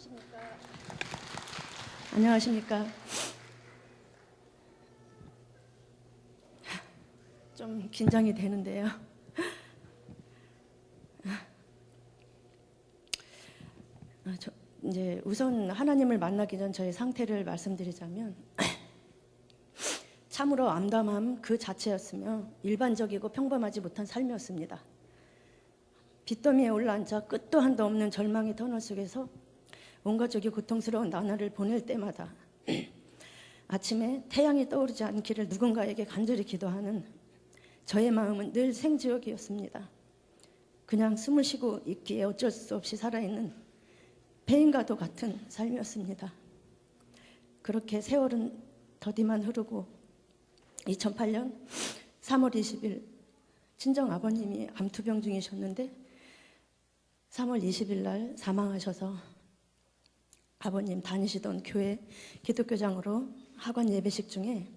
안녕하십니까. 안녕하십니까. 좀 긴장이 되는데요. 이제 우선 하나님을 만나기 전 저의 상태를 말씀드리자면 참으로 암담함 그 자체였으며 일반적이고 평범하지 못한 삶이었습니다. 빚더미에 올라앉아 끝도 한도 없는 절망의 터널 속에서 온 가족이 고통스러운 나날을 보낼 때마다 아침에 태양이 떠오르지 않기를 누군가에게 간절히 기도하는 저의 마음은 늘 생지옥이었습니다. 그냥 숨을 쉬고 있기에 어쩔 수 없이 살아있는 폐인과도 같은 삶이었습니다. 그렇게 세월은 더디만 흐르고 2008년 3월 20일 친정 아버님이 암투병 중이셨는데 3월 20일 날 사망하셔서 아버님 다니시던 교회 기독교장으로 하관 예배식 중에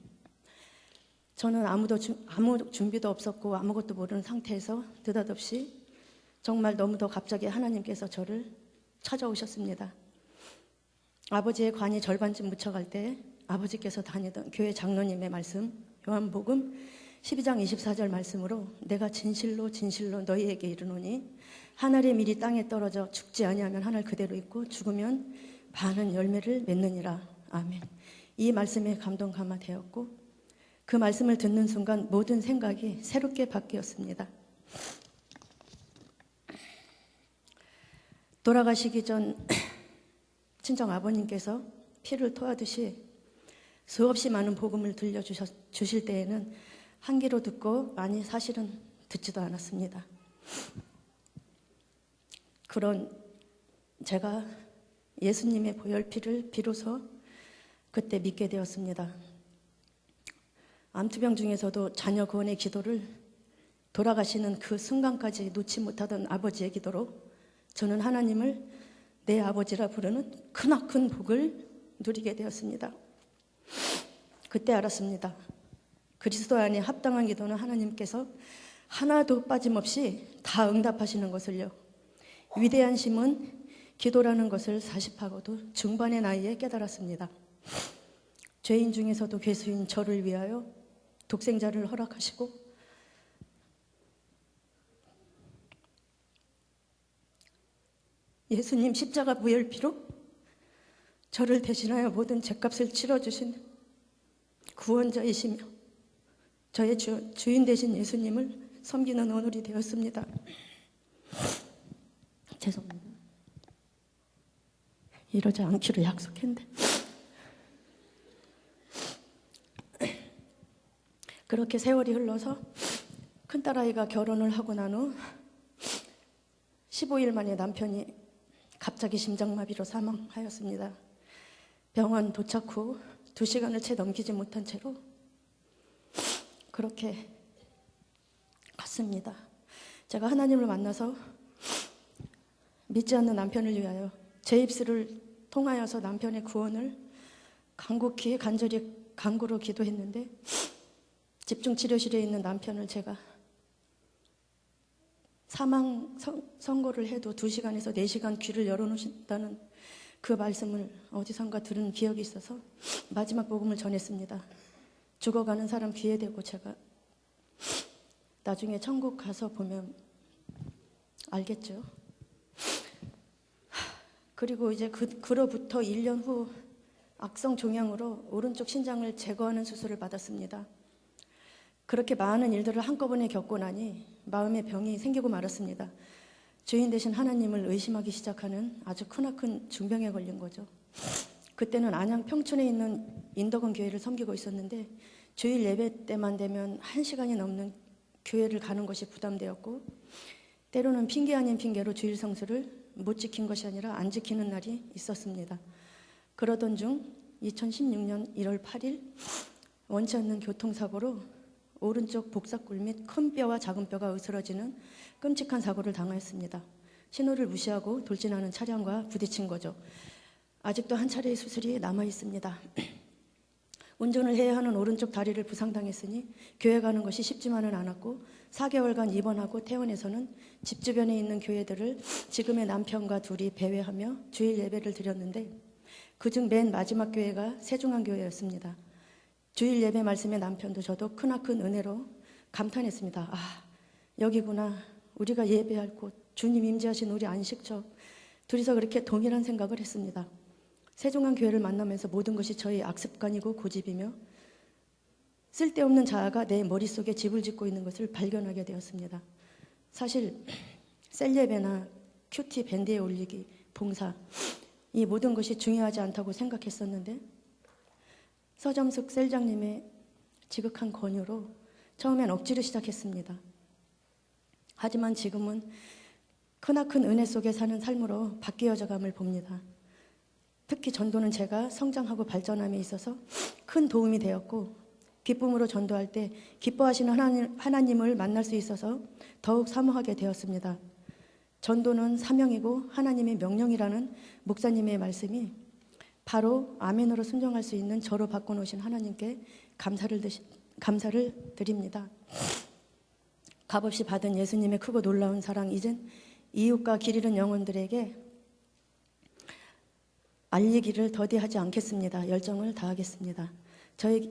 저는 아무 준비도 없었고 아무것도 모르는 상태에서 느닷없이 정말 너무도 갑자기 하나님께서 저를 찾아오셨습니다. 아버지의 관이 절반쯤 묻혀갈 때 아버지께서 다니던 교회 장로님의 말씀 요한복음 12장 24절 말씀으로 내가 진실로 진실로 너희에게 이르노니 하늘의 밀이 땅에 떨어져 죽지 아니하면 하늘 그대로 있고 죽으면 많은 열매를 맺느니라. 아멘. 이 말씀에 감동 감화되었고 그 말씀을 듣는 순간 모든 생각이 새롭게 바뀌었습니다. 돌아가시기 전 친정 아버님께서 피를 토하듯이 수없이 많은 복음을 들려주실 때에는 한 귀로 듣고 아니 사실은 듣지도 않았습니다. 그런 제가 예수님의 보혈피를 비로소 그때 믿게 되었습니다. 암투병 중에서도 자녀 구원의 기도를 돌아가시는 그 순간까지 놓지 못하던 아버지의 기도로 저는 하나님을 내 아버지라 부르는 크나큰 복을 누리게 되었습니다. 그때 알았습니다. 그리스도 안에 합당한 기도는 하나님께서 하나도 빠짐없이 다 응답하시는 것을요. 위대한 심은 기도라는 것을 40하고도 중반의 나이에 깨달았습니다. 죄인 중에서도 괴수인 저를 위하여 독생자를 허락하시고 예수님 십자가 보혈피로 저를 대신하여 모든 죄값을 치러주신 구원자이시며 저의 주인 되신 예수님을 섬기는 오늘이 되었습니다. 죄송합니다. 이러지 않기로 약속했는데 그렇게 세월이 흘러서 큰딸아이가 결혼을 하고 난 후 15일 만에 남편이 갑자기 심장마비로 사망하였습니다. 병원 도착 후 2시간을 채 넘기지 못한 채로 그렇게 갔습니다. 제가 하나님을 만나서 믿지 않는 남편을 위하여 제 입술을 통하여서 남편의 구원을 간곡히 간절히 간구로 기도했는데 집중치료실에 있는 남편을 제가 사망 선고를 해도 2시간에서 4시간 귀를 열어놓으신다는 그 말씀을 어디선가 들은 기억이 있어서 마지막 복음을 전했습니다. 죽어가는 사람 귀에 대고 제가 나중에 천국 가서 보면 알겠죠. 그리고 이제 그로부터 1년 후 악성 종양으로 오른쪽 신장을 제거하는 수술을 받았습니다. 그렇게 많은 일들을 한꺼번에 겪고 나니 마음의 병이 생기고 말았습니다. 주인 되신 하나님을 의심하기 시작하는 아주 크나큰 중병에 걸린 거죠. 그때는 안양 평촌에 있는 인덕원 교회를 섬기고 있었는데 주일 예배 때만 되면 1시간이 넘는 교회를 가는 것이 부담되었고 때로는 핑계 아닌 핑계로 주일 성수를 못 지킨 것이 아니라 안 지키는 날이 있었습니다. 그러던 중 2016년 1월 8일 원치 않는 교통사고로 오른쪽 복사골 및 큰 뼈와 작은 뼈가 으스러지는 끔찍한 사고를 당하였습니다. 신호를 무시하고 돌진하는 차량과 부딪힌 거죠. 아직도 한 차례의 수술이 남아있습니다. 운전을 해야 하는 오른쪽 다리를 부상당했으니 교회 가는 것이 쉽지만은 않았고 4개월간 입원하고 퇴원해서는 집 주변에 있는 교회들을 지금의 남편과 둘이 배회하며 주일 예배를 드렸는데 그중 맨 마지막 교회가 세중앙교회였습니다. 주일 예배 말씀에 남편도 저도 크나큰 은혜로 감탄했습니다. 아, 여기구나. 우리가 예배할 곳, 주님 임재하신 우리 안식처. 둘이서 그렇게 동일한 생각을 했습니다. 세중앙교회를 만나면서 모든 것이 저희 악습관이고 고집이며 쓸데없는 자아가 내 머릿속에 집을 짓고 있는 것을 발견하게 되었습니다. 사실 셀 예배나 큐티 밴드에 올리기, 봉사, 이 모든 것이 중요하지 않다고 생각했었는데 서점숙 셀장님의 지극한 권유로 처음엔 억지로 시작했습니다. 하지만 지금은 크나큰 은혜 속에 사는 삶으로 바뀌어져감을 봅니다. 특히 전도는 제가 성장하고 발전함에 있어서 큰 도움이 되었고 기쁨으로 전도할 때 기뻐하시는 하나님을 만날 수 있어서 더욱 사모하게 되었습니다. 전도는 사명이고 하나님의 명령이라는 목사님의 말씀이 바로 아멘으로 순종할 수 있는 저로 바꿔놓으신 하나님께 감사를 드립니다. 값없이 받은 예수님의 크고 놀라운 사랑, 이젠 이웃과 길 잃은 영혼들에게 알리기를 더디하지 않겠습니다. 열정을 다하겠습니다.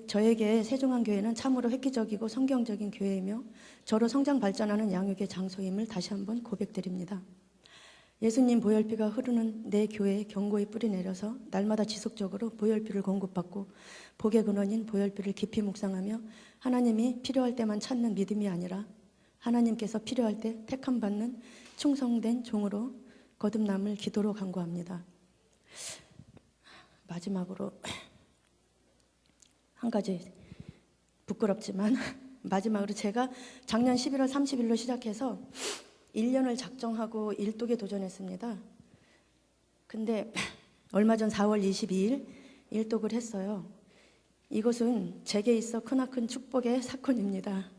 저에게 세중앙교회는 참으로 획기적이고 성경적인 교회이며 저로 성장 발전하는 양육의 장소임을 다시 한번 고백드립니다. 예수님 보혈피가 흐르는 내 교회에 견고히 뿌리 내려서 날마다 지속적으로 보혈피를 공급받고 복의 근원인 보혈피를 깊이 묵상하며 하나님이 필요할 때만 찾는 믿음이 아니라 하나님께서 필요할 때 택함 받는 충성된 종으로 거듭남을 기도로 간구합니다. 마지막으로 한 가지 부끄럽지만 마지막으로 제가 작년 11월 30일로 시작해서 1년을 작정하고 일독에 도전했습니다. 근데 얼마 전 4월 22일 일독을 했어요. 이것은 제게 있어 크나큰 축복의 사건입니다.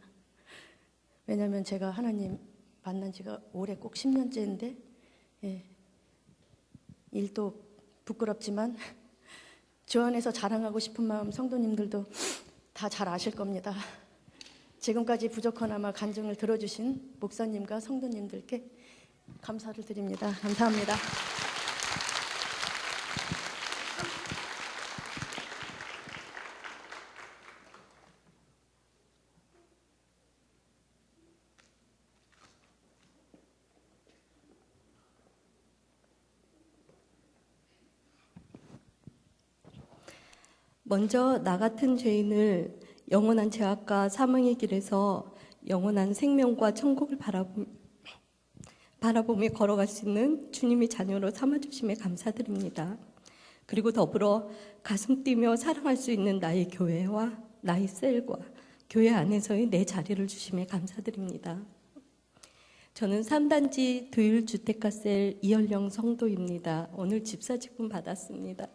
왜냐하면 제가 하나님 만난 지가 올해 꼭 10년째인데 일독 부끄럽지만 주 안에서 자랑하고 싶은 마음 성도님들도 다 잘 아실 겁니다. 지금까지 부족하나마 간증을 들어주신 목사님과 성도님들께 감사를 드립니다. 감사합니다. 먼저 나 같은 죄인을 영원한 죄악과 사망의 길에서 영원한 생명과 천국을 바라보며 걸어갈 수 있는 주님의 자녀로 삼아주심에 감사드립니다. 그리고 더불어 가슴 뛰며 사랑할 수 있는 나의 교회와 나의 셀과 교회 안에서의 내 자리를 주심에 감사드립니다. 저는 3단지 두일주택가셀 이연령 성도입니다. 오늘 집사직분 받았습니다.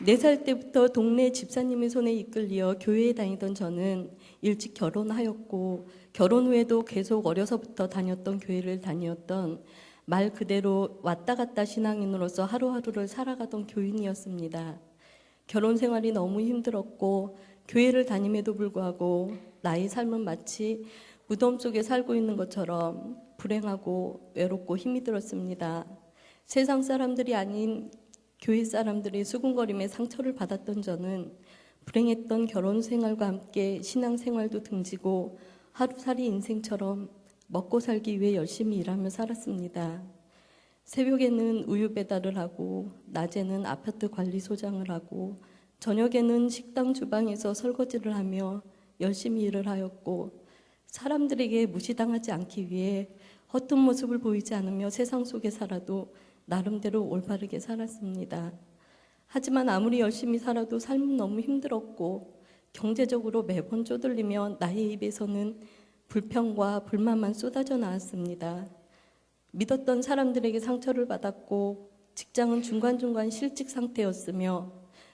4살 때부터 동네 집사님의 손에 이끌려 교회에 다니던 저는 일찍 결혼하였고 결혼 후에도 계속 어려서부터 다녔던 교회를 다녔던 말 그대로 왔다 갔다 신앙인으로서 하루하루를 살아가던 교인이었습니다. 결혼 생활이 너무 힘들었고 교회를 다님에도 불구하고 나의 삶은 마치 무덤 속에 살고 있는 것처럼 불행하고 외롭고 힘이 들었습니다. 세상 사람들이 아닌 교회 사람들이 수군거림에 상처를 받았던 저는 불행했던 결혼 생활과 함께 신앙 생활도 등지고 하루살이 인생처럼 먹고 살기 위해 열심히 일하며 살았습니다. 새벽에는 우유 배달을 하고 낮에는 아파트 관리소장을 하고 저녁에는 식당 주방에서 설거지를 하며 열심히 일을 하였고 사람들에게 무시당하지 않기 위해 허튼 모습을 보이지 않으며 세상 속에 살아도 나름대로 올바르게 살았습니다. 하지만 아무리 열심히 살아도 삶은 너무 힘들었고 경제적으로 매번 쪼들리며 나의 입에서는 불평과 불만만 쏟아져 나왔습니다. 믿었던 사람들에게 상처를 받았고 직장은 중간중간 실직 상태였으며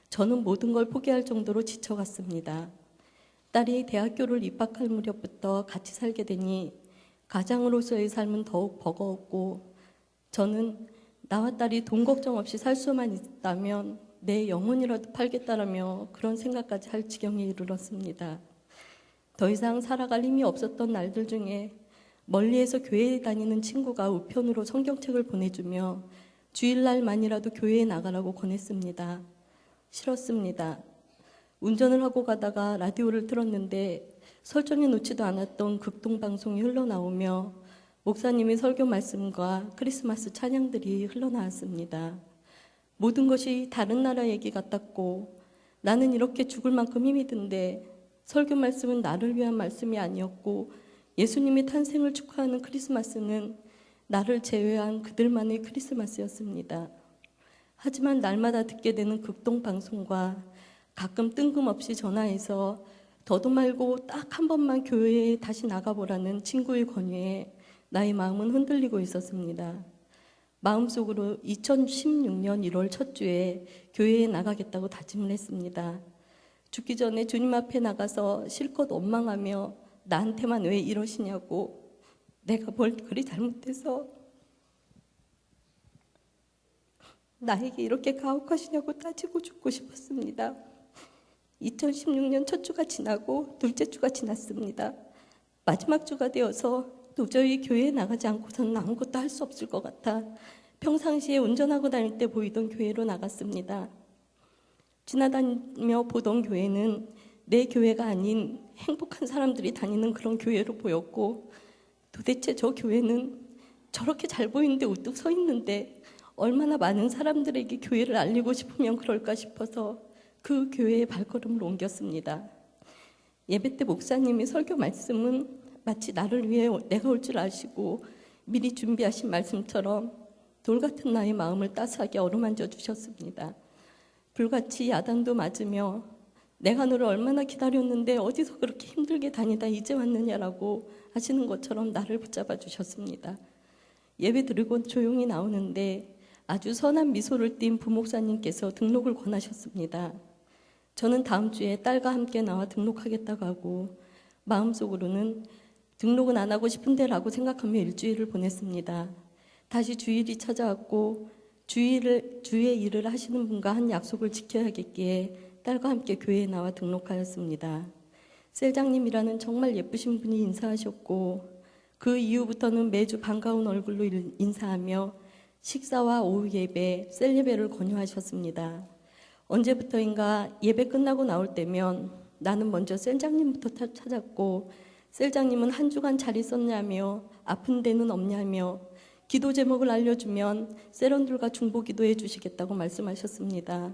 저는 모든 걸 포기할 정도로 지쳐갔습니다. 딸이 대학교를 입학할 무렵부터 같이 살게 되니 가장으로서의 삶은 더욱 버거웠고 저는 나와 딸이 돈 걱정 없이 살 수만 있다면 내 영혼이라도 팔겠다라며 그런 생각까지 할 지경에 이르렀습니다. 더 이상 살아갈 힘이 없었던 날들 중에 멀리에서 교회에 다니는 친구가 우편으로 성경책을 보내주며 주일날만이라도 교회에 나가라고 권했습니다. 싫었습니다. 운전을 하고 가다가 라디오를 틀었는데 설정해 놓지도 않았던 극동방송이 흘러나오며 목사님의 설교 말씀과 크리스마스 찬양들이 흘러나왔습니다. 모든 것이 다른 나라 얘기 같았고 나는 이렇게 죽을 만큼 힘이 든데 설교 말씀은 나를 위한 말씀이 아니었고 예수님의 탄생을 축하하는 크리스마스는 나를 제외한 그들만의 크리스마스였습니다. 하지만 날마다 듣게 되는 극동방송과 가끔 뜬금없이 전화해서 더도 말고 딱 한 번만 교회에 다시 나가보라는 친구의 권유에 나의 마음은 흔들리고 있었습니다. 마음속으로 2016년 1월 첫 주에 교회에 나가겠다고 다짐을 했습니다. 죽기 전에 주님 앞에 나가서 실컷 원망하며 나한테만 왜 이러시냐고, 내가 뭘 그리 잘못해서 나에게 이렇게 가혹하시냐고 따지고 죽고 싶었습니다. 2016년 첫 주가 지나고 둘째 주가 지났습니다. 마지막 주가 되어서 도저히 교회에 나가지 않고서는 아무것도 할 수 없을 것 같아 평상시에 운전하고 다닐 때 보이던 교회로 나갔습니다. 지나다니며 보던 교회는 내 교회가 아닌 행복한 사람들이 다니는 그런 교회로 보였고, 도대체 저 교회는 저렇게 잘 보이는데 우뚝 서 있는데 얼마나 많은 사람들에게 교회를 알리고 싶으면 그럴까 싶어서 그 교회에 발걸음을 옮겼습니다. 예배 때 목사님이 설교 말씀은 마치 나를 위해 내가 올 줄 아시고 미리 준비하신 말씀처럼 돌 같은 나의 마음을 따스하게 어루만져 주셨습니다. 불같이 야단도 맞으며 내가 너를 얼마나 기다렸는데 어디서 그렇게 힘들게 다니다 이제 왔느냐라고 하시는 것처럼 나를 붙잡아 주셨습니다. 예배 드리고 조용히 나오는데 아주 선한 미소를 띤 부목사님께서 등록을 권하셨습니다. 저는 다음 주에 딸과 함께 나와 등록하겠다고 하고 마음속으로는 등록은 안 하고 싶은데라고 생각하며 일주일을 보냈습니다. 다시 주일이 찾아왔고 주의 일을 하시는 분과 한 약속을 지켜야겠기에 딸과 함께 교회에 나와 등록하였습니다. 셀장님이라는 정말 예쁘신 분이 인사하셨고 그 이후부터는 매주 반가운 얼굴로 인사하며 식사와 오후 예배, 셀 예배를 권유하셨습니다. 언제부터인가 예배 끝나고 나올 때면 나는 먼저 셀장님부터 찾았고 셀장님은 한 주간 잘 있었냐며 아픈 데는 없냐며 기도 제목을 알려주면 세런들과 중보기도해 주시겠다고 말씀하셨습니다.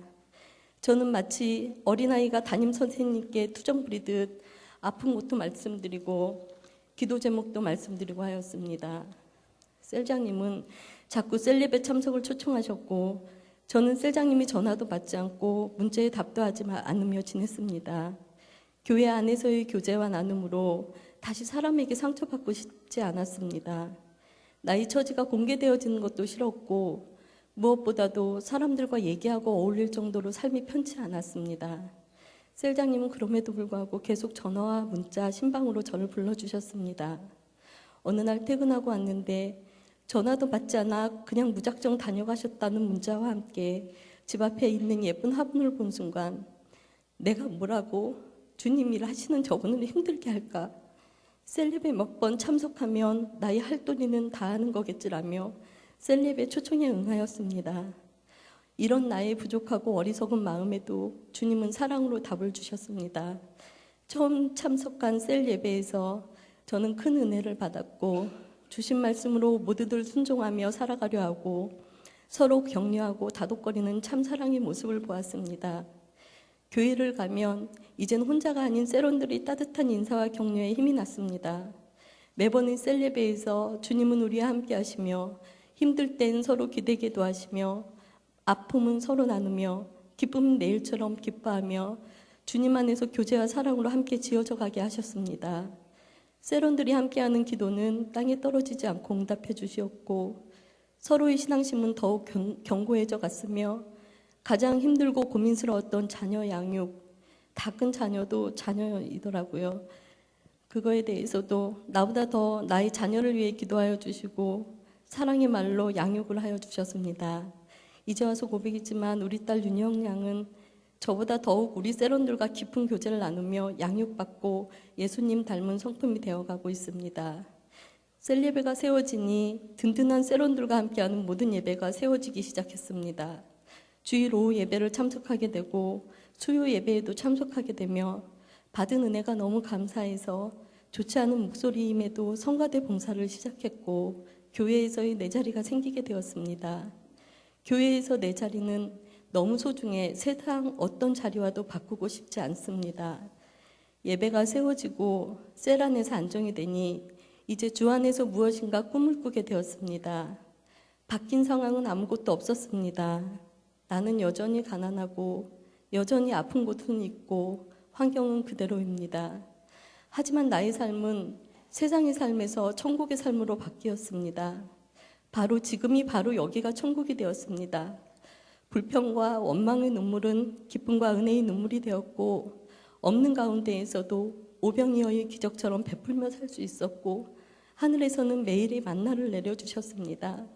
저는 마치 어린아이가 담임 선생님께 투정 부리듯 아픈 것도 말씀드리고 기도 제목도 말씀드리고 하였습니다. 셀장님은 자꾸 셀예배 참석을 초청하셨고 저는 셀장님이 전화도 받지 않고 문자에 답도 하지 않으며 지냈습니다. 교회 안에서의 교제와 나눔으로 다시 사람에게 상처받고 싶지 않았습니다. 나의 처지가 공개되어지는 것도 싫었고 무엇보다도 사람들과 얘기하고 어울릴 정도로 삶이 편치 않았습니다. 셀장님은 그럼에도 불구하고 계속 전화와 문자, 신방으로 저를 불러주셨습니다. 어느 날 퇴근하고 왔는데 전화도 받지 않아 그냥 무작정 다녀가셨다는 문자와 함께 집 앞에 있는 예쁜 화분을 본 순간 내가 뭐라고 주님 일 하시는 저분을 힘들게 할까? 셀립에 몇 번 참석하면 나의 할도리는 다 하는 거겠지라며 셀립에 초청에 응하였습니다. 이런 나의 부족하고 어리석은 마음에도 주님은 사랑으로 답을 주셨습니다. 처음 참석한 셀 예배에서 저는 큰 은혜를 받았고 주신 말씀으로 모두들 순종하며 살아가려 하고 서로 격려하고 다독거리는 참사랑의 모습을 보았습니다. 교회를 가면 이젠 혼자가 아닌 셀원들이 따뜻한 인사와 격려에 힘이 났습니다. 매번의 셀 예배에서 주님은 우리와 함께 하시며 힘들 땐 서로 기대게 도하시며 아픔은 서로 나누며 기쁨은 내일처럼 기뻐하며 주님 안에서 교제와 사랑으로 함께 지어져 가게 하셨습니다. 셀원들이 함께하는 기도는 땅에 떨어지지 않고 응답해 주시었고 서로의 신앙심은 더욱 견고해져 갔으며 가장 힘들고 고민스러웠던 자녀 양육, 다 큰 자녀도 자녀이더라고요. 그거에 대해서도 나보다 더 나의 자녀를 위해 기도하여 주시고 사랑의 말로 양육을 하여 주셨습니다. 이제 와서 고백이지만 우리 딸 윤영 양은 저보다 더욱 우리 세론들과 깊은 교제를 나누며 양육받고 예수님 닮은 성품이 되어가고 있습니다. 셀 예배가 세워지니 든든한 세론들과 함께하는 모든 예배가 세워지기 시작했습니다. 주일 오후 예배를 참석하게 되고 수요 예배에도 참석하게 되며 받은 은혜가 너무 감사해서 좋지 않은 목소리임에도 성가대 봉사를 시작했고 교회에서의 내 자리가 생기게 되었습니다. 교회에서 내 자리는 너무 소중해 세상 어떤 자리와도 바꾸고 싶지 않습니다. 예배가 세워지고 셀 안에서 안정이 되니 이제 주 안에서 무엇인가 꿈을 꾸게 되었습니다. 바뀐 상황은 아무것도 없었습니다. 나는 여전히 가난하고 여전히 아픈 곳은 있고 환경은 그대로입니다. 하지만 나의 삶은 세상의 삶에서 천국의 삶으로 바뀌었습니다. 바로 지금이 바로 여기가 천국이 되었습니다. 불평과 원망의 눈물은 기쁨과 은혜의 눈물이 되었고 없는 가운데에서도 오병이어의 기적처럼 베풀며 살 수 있었고 하늘에서는 매일의 만나를 내려주셨습니다.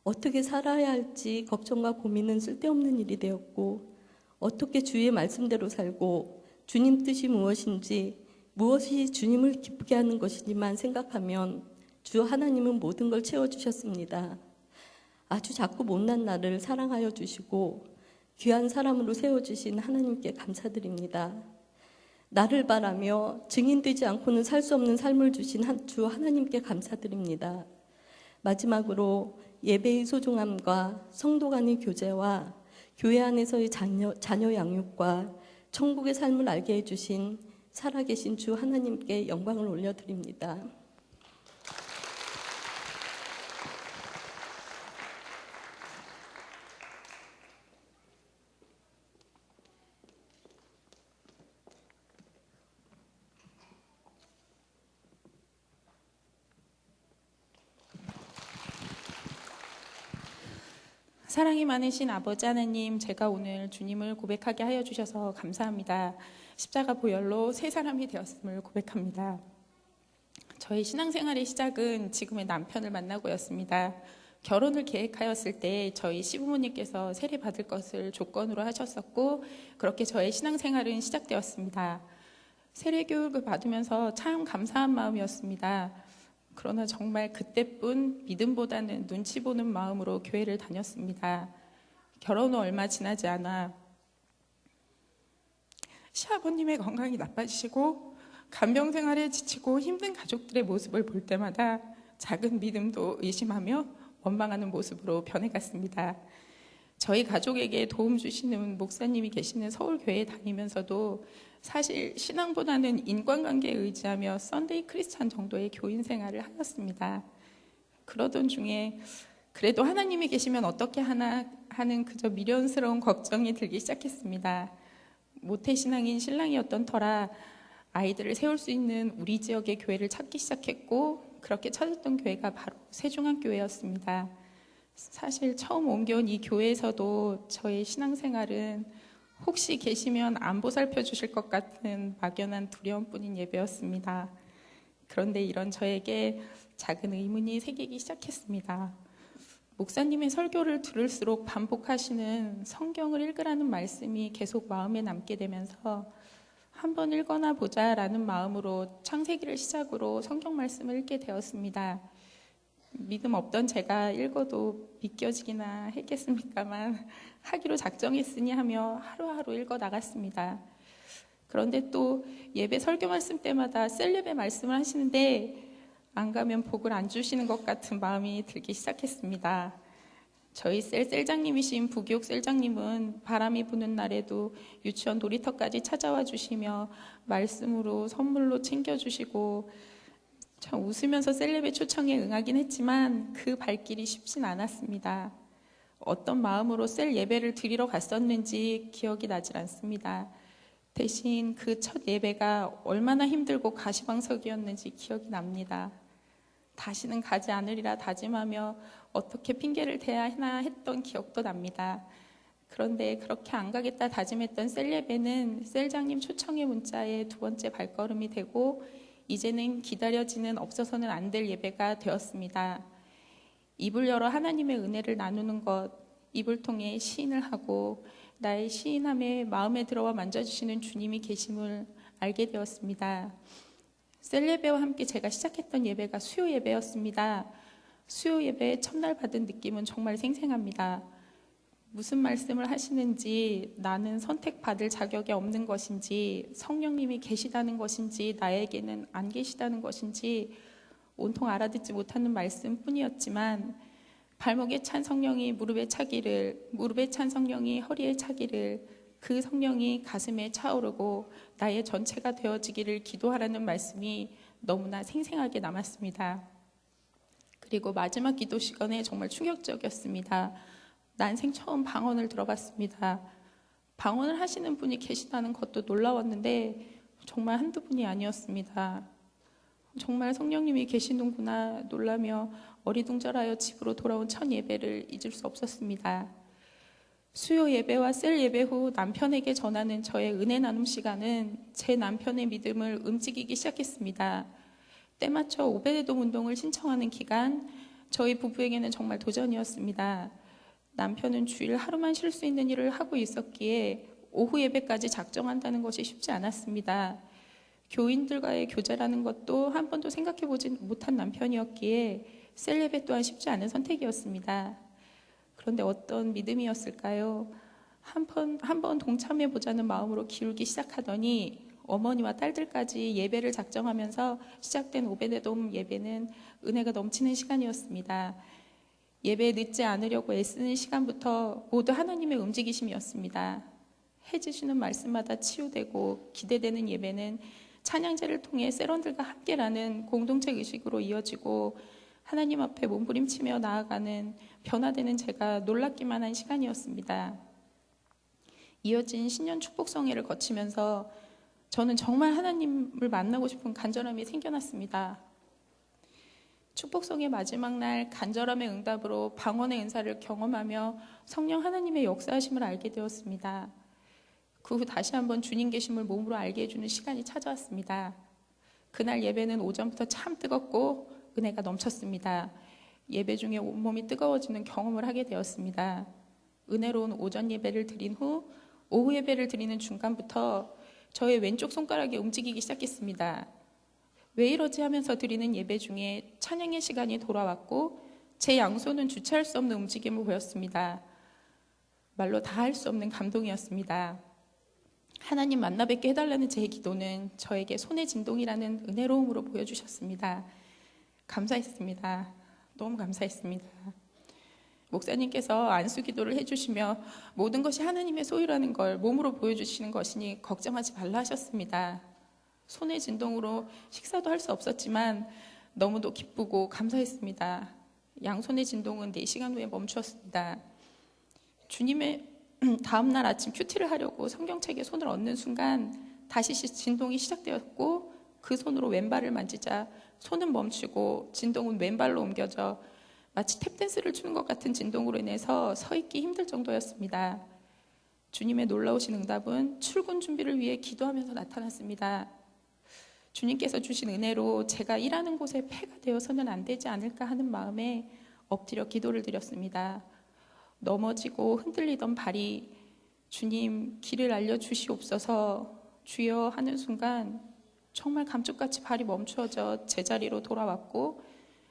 어떻게 살아야 할지 걱정과 고민은 쓸데없는 일이 되었고 어떻게 주의 말씀대로 살고 주님 뜻이 무엇인지 무엇이 주님을 기쁘게 하는 것이지만 생각하면 주 하나님은 모든 걸 채워주셨습니다. 아주 작고 못난 나를 사랑하여 주시고 귀한 사람으로 세워주신 하나님께 감사드립니다. 나를 바라며 증인되지 않고는 살 수 없는 삶을 주신 주 하나님께 감사드립니다. 마지막으로 예배의 소중함과 성도 간의 교제와 교회 안에서의 자녀 양육과 천국의 삶을 알게 해주신 살아계신 주 하나님께 영광을 올려드립니다. 사랑이 많으신 아버지 하나님, 제가 오늘 주님을 고백하게 하여 주셔서 감사합니다. 십자가 보혈로 새 사람이 되었음을 고백합니다. 저희 신앙생활의 시작은 지금의 남편을 만나고였습니다. 결혼을 계획하였을 때 저희 시부모님께서 세례 받을 것을 조건으로 하셨었고 그렇게 저의 신앙생활은 시작되었습니다. 세례 교육을 받으면서 참 감사한 마음이었습니다. 그러나 정말 그때뿐 믿음보다는 눈치 보는 마음으로 교회를 다녔습니다. 결혼 후 얼마 지나지 않아 시아버님의 건강이 나빠지시고 간병 생활에 지치고 힘든 가족들의 모습을 볼 때마다 작은 믿음도 의심하며 원망하는 모습으로 변해갔습니다. 저희 가족에게 도움 주시는 목사님이 계시는 서울교회에 다니면서도 사실 신앙보다는 인간관계에 의지하며 썬데이 크리스찬 정도의 교인 생활을 하였습니다. 그러던 중에 그래도 하나님이 계시면 어떻게 하나 하는 그저 미련스러운 걱정이 들기 시작했습니다. 모태신앙인 신랑이었던 터라 아이들을 세울 수 있는 우리 지역의 교회를 찾기 시작했고 그렇게 찾았던 교회가 바로 세중학교회였습니다. 사실 처음 옮겨온 이 교회에서도 저의 신앙생활은 혹시 계시면 안 보살펴 주실 것 같은 막연한 두려움뿐인 예배였습니다. 그런데 이런 저에게 작은 의문이 생기기 시작했습니다. 목사님의 설교를 들을수록 반복하시는 성경을 읽으라는 말씀이 계속 마음에 남게 되면서 한번 읽어나 보자라는 마음으로 창세기를 시작으로 성경 말씀을 읽게 되었습니다. 믿음 없던 제가 읽어도 믿겨지기나 했겠습니까만 하기로 작정했으니 하며 하루하루 읽어 나갔습니다. 그런데 또 예배 설교 말씀 때마다 셀레베 말씀을 하시는데 안 가면 복을 안 주시는 것 같은 마음이 들기 시작했습니다. 저희 셀장님이신 부교육 셀장님은 바람이 부는 날에도 유치원 놀이터까지 찾아와 주시며 말씀으로 선물로 챙겨주시고 참 웃으면서 셀레베 초청에 응하긴 했지만 그 발길이 쉽진 않았습니다. 어떤 마음으로 셀 예배를 드리러 갔었는지 기억이 나질 않습니다. 대신 그 첫 예배가 얼마나 힘들고 가시방석이었는지 기억이 납니다. 다시는 가지 않으리라 다짐하며 어떻게 핑계를 대야 하나 했던 기억도 납니다. 그런데 그렇게 안 가겠다 다짐했던 셀 예배는 셀장님 초청의 문자의 두 번째 발걸음이 되고 이제는 기다려지는 없어서는 안 될 예배가 되었습니다. 입을 열어 하나님의 은혜를 나누는 것, 입을 통해 시인을 하고 나의 시인함에 마음에 들어와 만져주시는 주님이 계심을 알게 되었습니다. 셀 예배와 함께 제가 시작했던 예배가 수요 예배였습니다. 수요 예배 첫날 받은 느낌은 정말 생생합니다. 무슨 말씀을 하시는지, 나는 선택받을 자격이 없는 것인지, 성령님이 계시다는 것인지, 나에게는 안 계시다는 것인지 온통 알아듣지 못하는 말씀뿐이었지만 발목에 찬 성령이 무릎에 차기를, 무릎에 찬 성령이 허리에 차기를, 그 성령이 가슴에 차오르고 나의 전체가 되어지기를 기도하라는 말씀이 너무나 생생하게 남았습니다. 그리고 마지막 기도 시간에 정말 충격적이었습니다. 난생 처음 방언을 들어봤습니다. 방언을 하시는 분이 계시다는 것도 놀라웠는데 정말 한두 분이 아니었습니다. 정말 성령님이 계시는구나 놀라며 어리둥절하여 집으로 돌아온 첫 예배를 잊을 수 없었습니다. 수요 예배와 셀 예배 후 남편에게 전하는 저의 은혜 나눔 시간은 제 남편의 믿음을 움직이기 시작했습니다. 때맞춰 오베데돔 운동을 신청하는 기간, 저희 부부에게는 정말 도전이었습니다. 남편은 주일 하루만 쉴 수 있는 일을 하고 있었기에 오후 예배까지 작정한다는 것이 쉽지 않았습니다. 교인들과의 교제라는 것도 한 번도 생각해보지 못한 남편이었기에 셀 예배 또한 쉽지 않은 선택이었습니다. 그런데 어떤 믿음이었을까요? 한 번 동참해보자는 마음으로 기울기 시작하더니 어머니와 딸들까지 예배를 작정하면서 시작된 오베데돔 예배는 은혜가 넘치는 시간이었습니다. 예배에 늦지 않으려고 애쓰는 시간부터 모두 하나님의 움직이심이었습니다. 해주시는 말씀마다 치유되고 기대되는 예배는 찬양제를 통해 세런들과 함께라는 공동체 의식으로 이어지고 하나님 앞에 몸부림치며 나아가는 변화되는 제가 놀랍기만 한 시간이었습니다. 이어진 신년 축복성회를 거치면서 저는 정말 하나님을 만나고 싶은 간절함이 생겨났습니다. 축복성의 마지막 날 간절함의 응답으로 방언의 은사를 경험하며 성령 하나님의 역사하심을 알게 되었습니다. 그 후 다시 한번 주님 계심을 몸으로 알게 해주는 시간이 찾아왔습니다. 그날 예배는 오전부터 참 뜨겁고 은혜가 넘쳤습니다. 예배 중에 온몸이 뜨거워지는 경험을 하게 되었습니다. 은혜로운 오전 예배를 드린 후 오후 예배를 드리는 중간부터 저의 왼쪽 손가락이 움직이기 시작했습니다. 왜 이러지 하면서 드리는 예배 중에 찬양의 시간이 돌아왔고 제 양손은 주체할 수 없는 움직임을 보였습니다. 말로 다 할 수 없는 감동이었습니다. 하나님 만나 뵙게 해달라는 제 기도는 저에게 손의 진동이라는 은혜로움으로 보여주셨습니다. 감사했습니다. 너무 감사했습니다. 목사님께서 안수 기도를 해주시며 모든 것이 하나님의 소유라는 걸 몸으로 보여주시는 것이니 걱정하지 말라 하셨습니다. 손의 진동으로 식사도 할 수 없었지만 너무도 기쁘고 감사했습니다. 양손의 진동은 4시간 후에 멈추었습니다. 주님의 다음날 아침 큐티를 하려고 성경책에 손을 얹는 순간 다시 진동이 시작되었고 그 손으로 왼발을 만지자 손은 멈추고 진동은 왼발로 옮겨져 마치 탭댄스를 추는 것 같은 진동으로 인해서 서 있기 힘들 정도였습니다. 주님의 놀라우신 응답은 출근 준비를 위해 기도하면서 나타났습니다. 주님께서 주신 은혜로 제가 일하는 곳에 폐가 되어서는 안 되지 않을까 하는 마음에 엎드려 기도를 드렸습니다. 넘어지고 흔들리던 발이 주님 길을 알려주시옵소서 주여 하는 순간 정말 감쪽같이 발이 멈추어져 제자리로 돌아왔고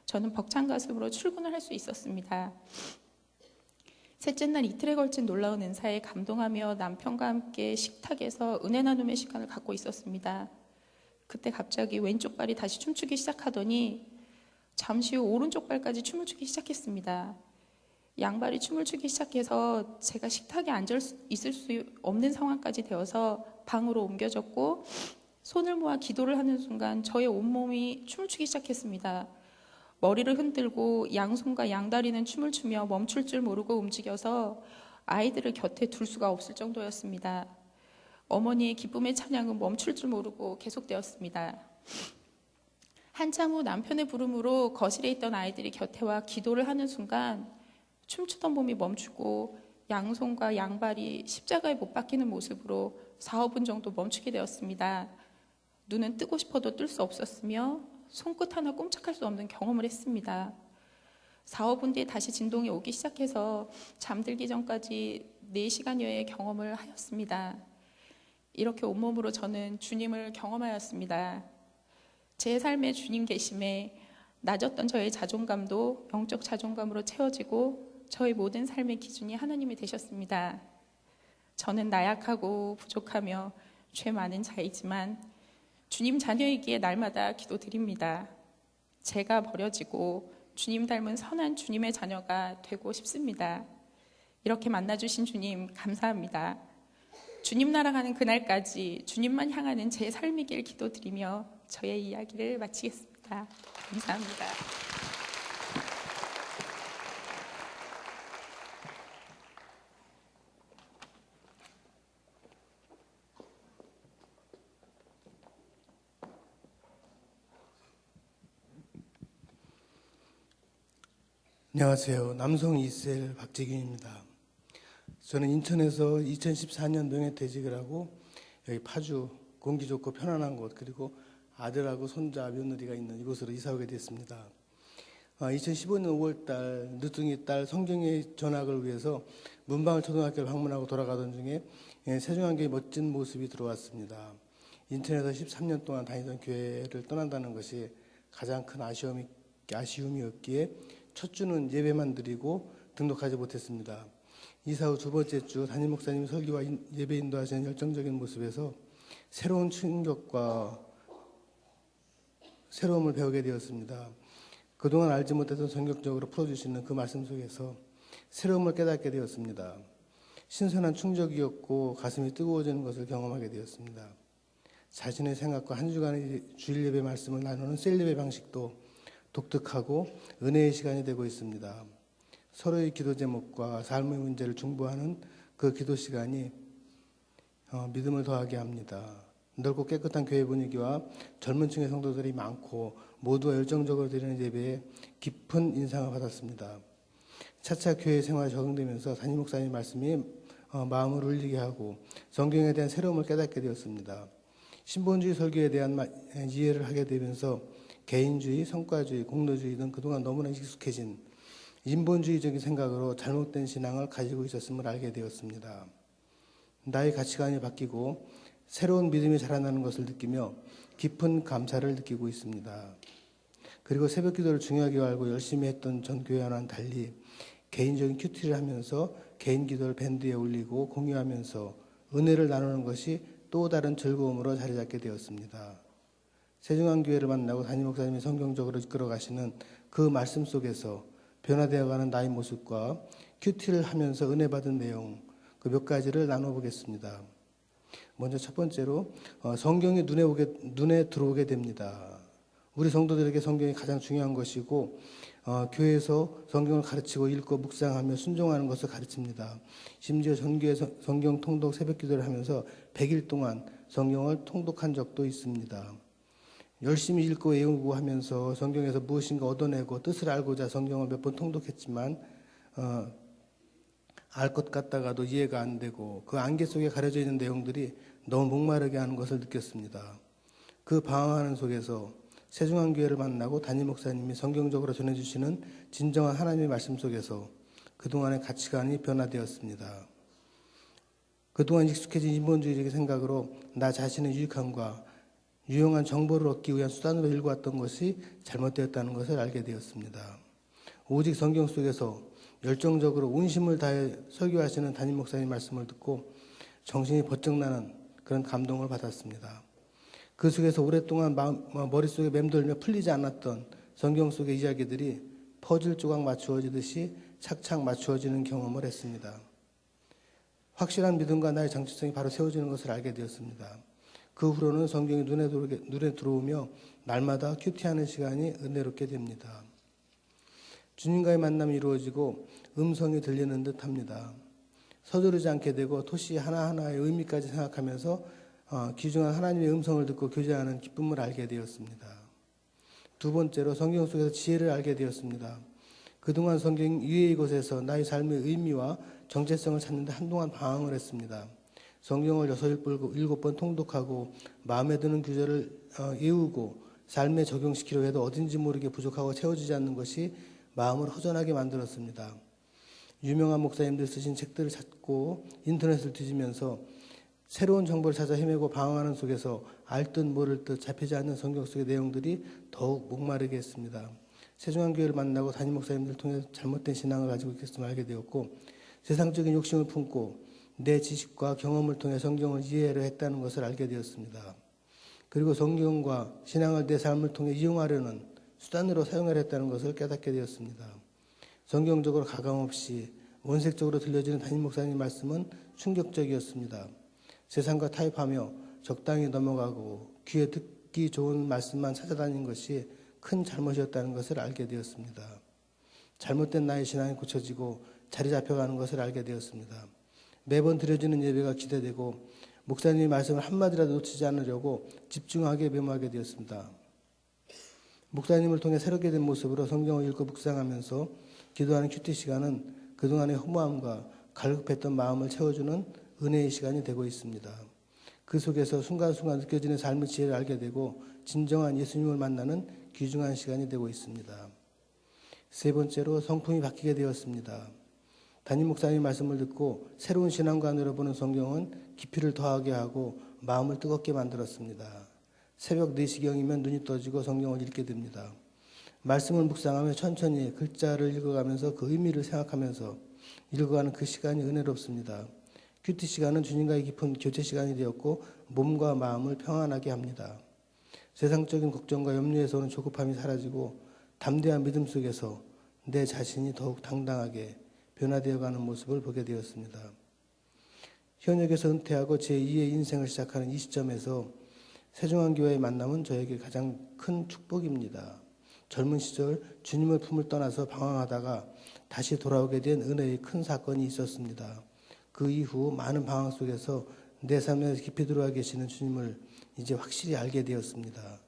저는 벅찬 가슴으로 출근을 할 수 있었습니다. 셋째 날 이틀에 걸친 놀라운 은사에 감동하며 남편과 함께 식탁에서 은혜 나눔의 시간을 갖고 있었습니다. 그때 갑자기 왼쪽 발이 다시 춤추기 시작하더니 잠시 후 오른쪽 발까지 춤을 추기 시작했습니다. 양발이 춤을 추기 시작해서 제가 식탁에 앉아 있을 수 없는 상황까지 되어서 방으로 옮겨졌고 손을 모아 기도를 하는 순간 저의 온몸이 춤을 추기 시작했습니다. 머리를 흔들고 양손과 양다리는 춤을 추며 멈출 줄 모르고 움직여서 아이들을 곁에 둘 수가 없을 정도였습니다. 어머니의 기쁨의 찬양은 멈출 줄 모르고 계속되었습니다. 한참 후 남편의 부름으로 거실에 있던 아이들이 곁에 와 기도를 하는 순간 춤추던 몸이 멈추고 양손과 양발이 십자가에 못 박히는 모습으로 4, 5분 정도 멈추게 되었습니다. 눈은 뜨고 싶어도 뜰 수 없었으며 손끝 하나 꼼짝할 수 없는 경험을 했습니다. 4, 5분 뒤에 다시 진동이 오기 시작해서 잠들기 전까지 4시간여의 경험을 하였습니다. 이렇게 온몸으로 저는 주님을 경험하였습니다. 제 삶에 주님 계심에 낮았던 저의 자존감도 영적 자존감으로 채워지고 저의 모든 삶의 기준이 하나님이 되셨습니다. 저는 나약하고 부족하며 죄 많은 자이지만 주님 자녀이기에 날마다 기도드립니다. 제가 버려지고 주님 닮은 선한 주님의 자녀가 되고 싶습니다. 이렇게 만나주신 주님 감사합니다. 주님 나라 가는 그날까지 주님만 향하는 제 삶이길 기도드리며 저의 이야기를 마치겠습니다. 감사합니다. 안녕하세요. 남성 이셀 박재균입니다. 저는 인천에서 2014년도에 퇴직을 하고 여기 파주 공기 좋고 편안한 곳, 그리고 아들하고 손자 며느리가 있는 이곳으로 이사 오게 됐습니다. 2015년 5월달 늦둥이 딸 성경의 전학을 위해서 문방울 초등학교를 방문하고 돌아가던 중에 세종안교의 멋진 모습이 들어왔습니다. 인천에서 13년 동안 다니던 교회를 떠난다는 것이 가장 큰 아쉬움이었기에 첫 주는 예배만 드리고 등록하지 못했습니다. 이사 후 두 번째 주 담임 목사님 설교와 예배 인도하시는 열정적인 모습에서 새로운 충격과 새로움을 배우게 되었습니다. 그동안 알지 못했던 성격적으로 풀어주시는 그 말씀 속에서 새로움을 깨닫게 되었습니다. 신선한 충격이었고 가슴이 뜨거워지는 것을 경험하게 되었습니다. 자신의 생각과 한 주간의 주일 예배 말씀을 나누는 셀 예배 방식도 독특하고 은혜의 시간이 되고 있습니다. 서로의 기도 제목과 삶의 문제를 중보하는 그 기도 시간이 믿음을 더하게 합니다. 넓고 깨끗한 교회 분위기와 젊은 층의 성도들이 많고 모두가 열정적으로 드리는 예배에 깊은 인상을 받았습니다. 차차 교회 생활에 적응되면서 담임 목사님 말씀이 마음을 울리게 하고 성경에 대한 새로움을 깨닫게 되었습니다. 신본주의 설교에 대한 이해를 하게 되면서 개인주의, 성과주의, 공로주의 등 그동안 너무나 익숙해진 인본주의적인 생각으로 잘못된 신앙을 가지고 있었음을 알게 되었습니다. 나의 가치관이 바뀌고 새로운 믿음이 자라나는 것을 느끼며 깊은 감사를 느끼고 있습니다. 그리고 새벽 기도를 중요하게 알고 열심히 했던 전 교회와는 달리 개인적인 큐티를 하면서 개인 기도를 밴드에 올리고 공유하면서 은혜를 나누는 것이 또 다른 즐거움으로 자리 잡게 되었습니다. 세종안교회를 만나고 담임 목사님이 성경적으로 이끌어 가시는 그 말씀 속에서 변화되어가는 나의 모습과 큐티를 하면서 은혜 받은 내용, 그 몇 가지를 나눠보겠습니다. 먼저 첫 번째로 성경이 눈에 들어오게 됩니다. 우리 성도들에게 성경이 가장 중요한 것이고 교회에서 성경을 가르치고 읽고 묵상하며 순종하는 것을 가르칩니다. 심지어 전교회 성경 통독 새벽 기도를 하면서 100일 동안 성경을 통독한 적도 있습니다. 열심히 읽고 외우고 하면서 성경에서 무엇인가 얻어내고 뜻을 알고자 성경을 몇 번 통독했지만 알 것 같다가도 이해가 안 되고 그 안개 속에 가려져 있는 내용들이 너무 목마르게 하는 것을 느꼈습니다. 그 방황하는 속에서 세종안교회를 만나고 담임 목사님이 성경적으로 전해주시는 진정한 하나님의 말씀 속에서 그동안의 가치관이 변화되었습니다. 그동안 익숙해진 인본주의적인 생각으로 나 자신의 유익함과 유용한 정보를 얻기 위한 수단으로 읽어왔던 것이 잘못되었다는 것을 알게 되었습니다. 오직 성경 속에서 열정적으로 온심을 다해 설교하시는 담임 목사님 말씀을 듣고 정신이 번쩍 나는 그런 감동을 받았습니다. 그 속에서 오랫동안 머릿속에 맴돌며 풀리지 않았던 성경 속의 이야기들이 퍼즐 조각 맞추어지듯이 착착 맞추어지는 경험을 했습니다. 확실한 믿음과 나의 정체성이 바로 세워지는 것을 알게 되었습니다. 그 후로는 성경이 눈에 들어오며 날마다 큐티하는 시간이 은혜롭게 됩니다. 주님과의 만남이 이루어지고 음성이 들리는 듯 합니다. 서두르지 않게 되고 토시 하나하나의 의미까지 생각하면서 귀중한 하나님의 음성을 듣고 교제하는 기쁨을 알게 되었습니다. 두 번째로 성경 속에서 지혜를 알게 되었습니다. 그동안 성경 이외의 곳에서 나의 삶의 의미와 정체성을 찾는 데 한동안 방황을 했습니다. 성경을 6, 7번 통독하고 마음에 드는 구절을 외우고 삶에 적용시키려 해도 어딘지 모르게 부족하고 채워지지 않는 것이 마음을 허전하게 만들었습니다. 유명한 목사님들 쓰신 책들을 찾고 인터넷을 뒤지면서 새로운 정보를 찾아 헤매고 방황하는 속에서 알 듯 모를 듯 잡히지 않는 성경 속의 내용들이 더욱 목마르게 했습니다. 세종한교회를 만나고 담임 목사님들 통해 잘못된 신앙을 가지고 있음을 알게 되었고, 세상적인 욕심을 품고 내 지식과 경험을 통해 성경을 이해하려 했다는 것을 알게 되었습니다. 그리고 성경과 신앙을 내 삶을 통해 이용하려는 수단으로 사용하려 했다는 것을 깨닫게 되었습니다. 성경적으로 가감없이 원색적으로 들려지는 담임 목사님 말씀은 충격적이었습니다. 세상과 타협하며 적당히 넘어가고 귀에 듣기 좋은 말씀만 찾아다닌 것이 큰 잘못이었다는 것을 알게 되었습니다. 잘못된 나의 신앙이 고쳐지고 자리 잡혀가는 것을 알게 되었습니다. 매번 드려지는 예배가 기대되고 목사님의 말씀을 한마디라도 놓치지 않으려고 집중하게 메모하게 되었습니다. 목사님을 통해 새롭게 된 모습으로 성경을 읽고 묵상하면서 기도하는 큐티 시간은 그동안의 허무함과 갈급했던 마음을 채워주는 은혜의 시간이 되고 있습니다. 그 속에서 순간순간 느껴지는 삶의 지혜를 알게 되고 진정한 예수님을 만나는 귀중한 시간이 되고 있습니다. 세 번째로 성품이 바뀌게 되었습니다. 담임 목사님 말씀을 듣고 새로운 신앙관으로 보는 성경은 깊이를 더하게 하고 마음을 뜨겁게 만들었습니다. 새벽 4시경이면 눈이 떠지고 성경을 읽게 됩니다. 말씀을 묵상하며 천천히 글자를 읽어가면서 그 의미를 생각하면서 읽어가는 그 시간이 은혜롭습니다. 큐티 시간은 주님과의 깊은 교제 시간이 되었고 몸과 마음을 평안하게 합니다. 세상적인 걱정과 염려에서 오는 조급함이 사라지고 담대한 믿음 속에서 내 자신이 더욱 당당하게 변화되어가는 모습을 보게 되었습니다. 현역에서 은퇴하고 제2의 인생을 시작하는 이 시점에서 세종한교회의 만남은 저에게 가장 큰 축복입니다. 젊은 시절 주님을 품을 떠나서 방황하다가 다시 돌아오게 된 은혜의 큰 사건이 있었습니다. 그 이후 많은 방황 속에서 내 삶에 깊이 들어와 계시는 주님을 이제 확실히 알게 되었습니다.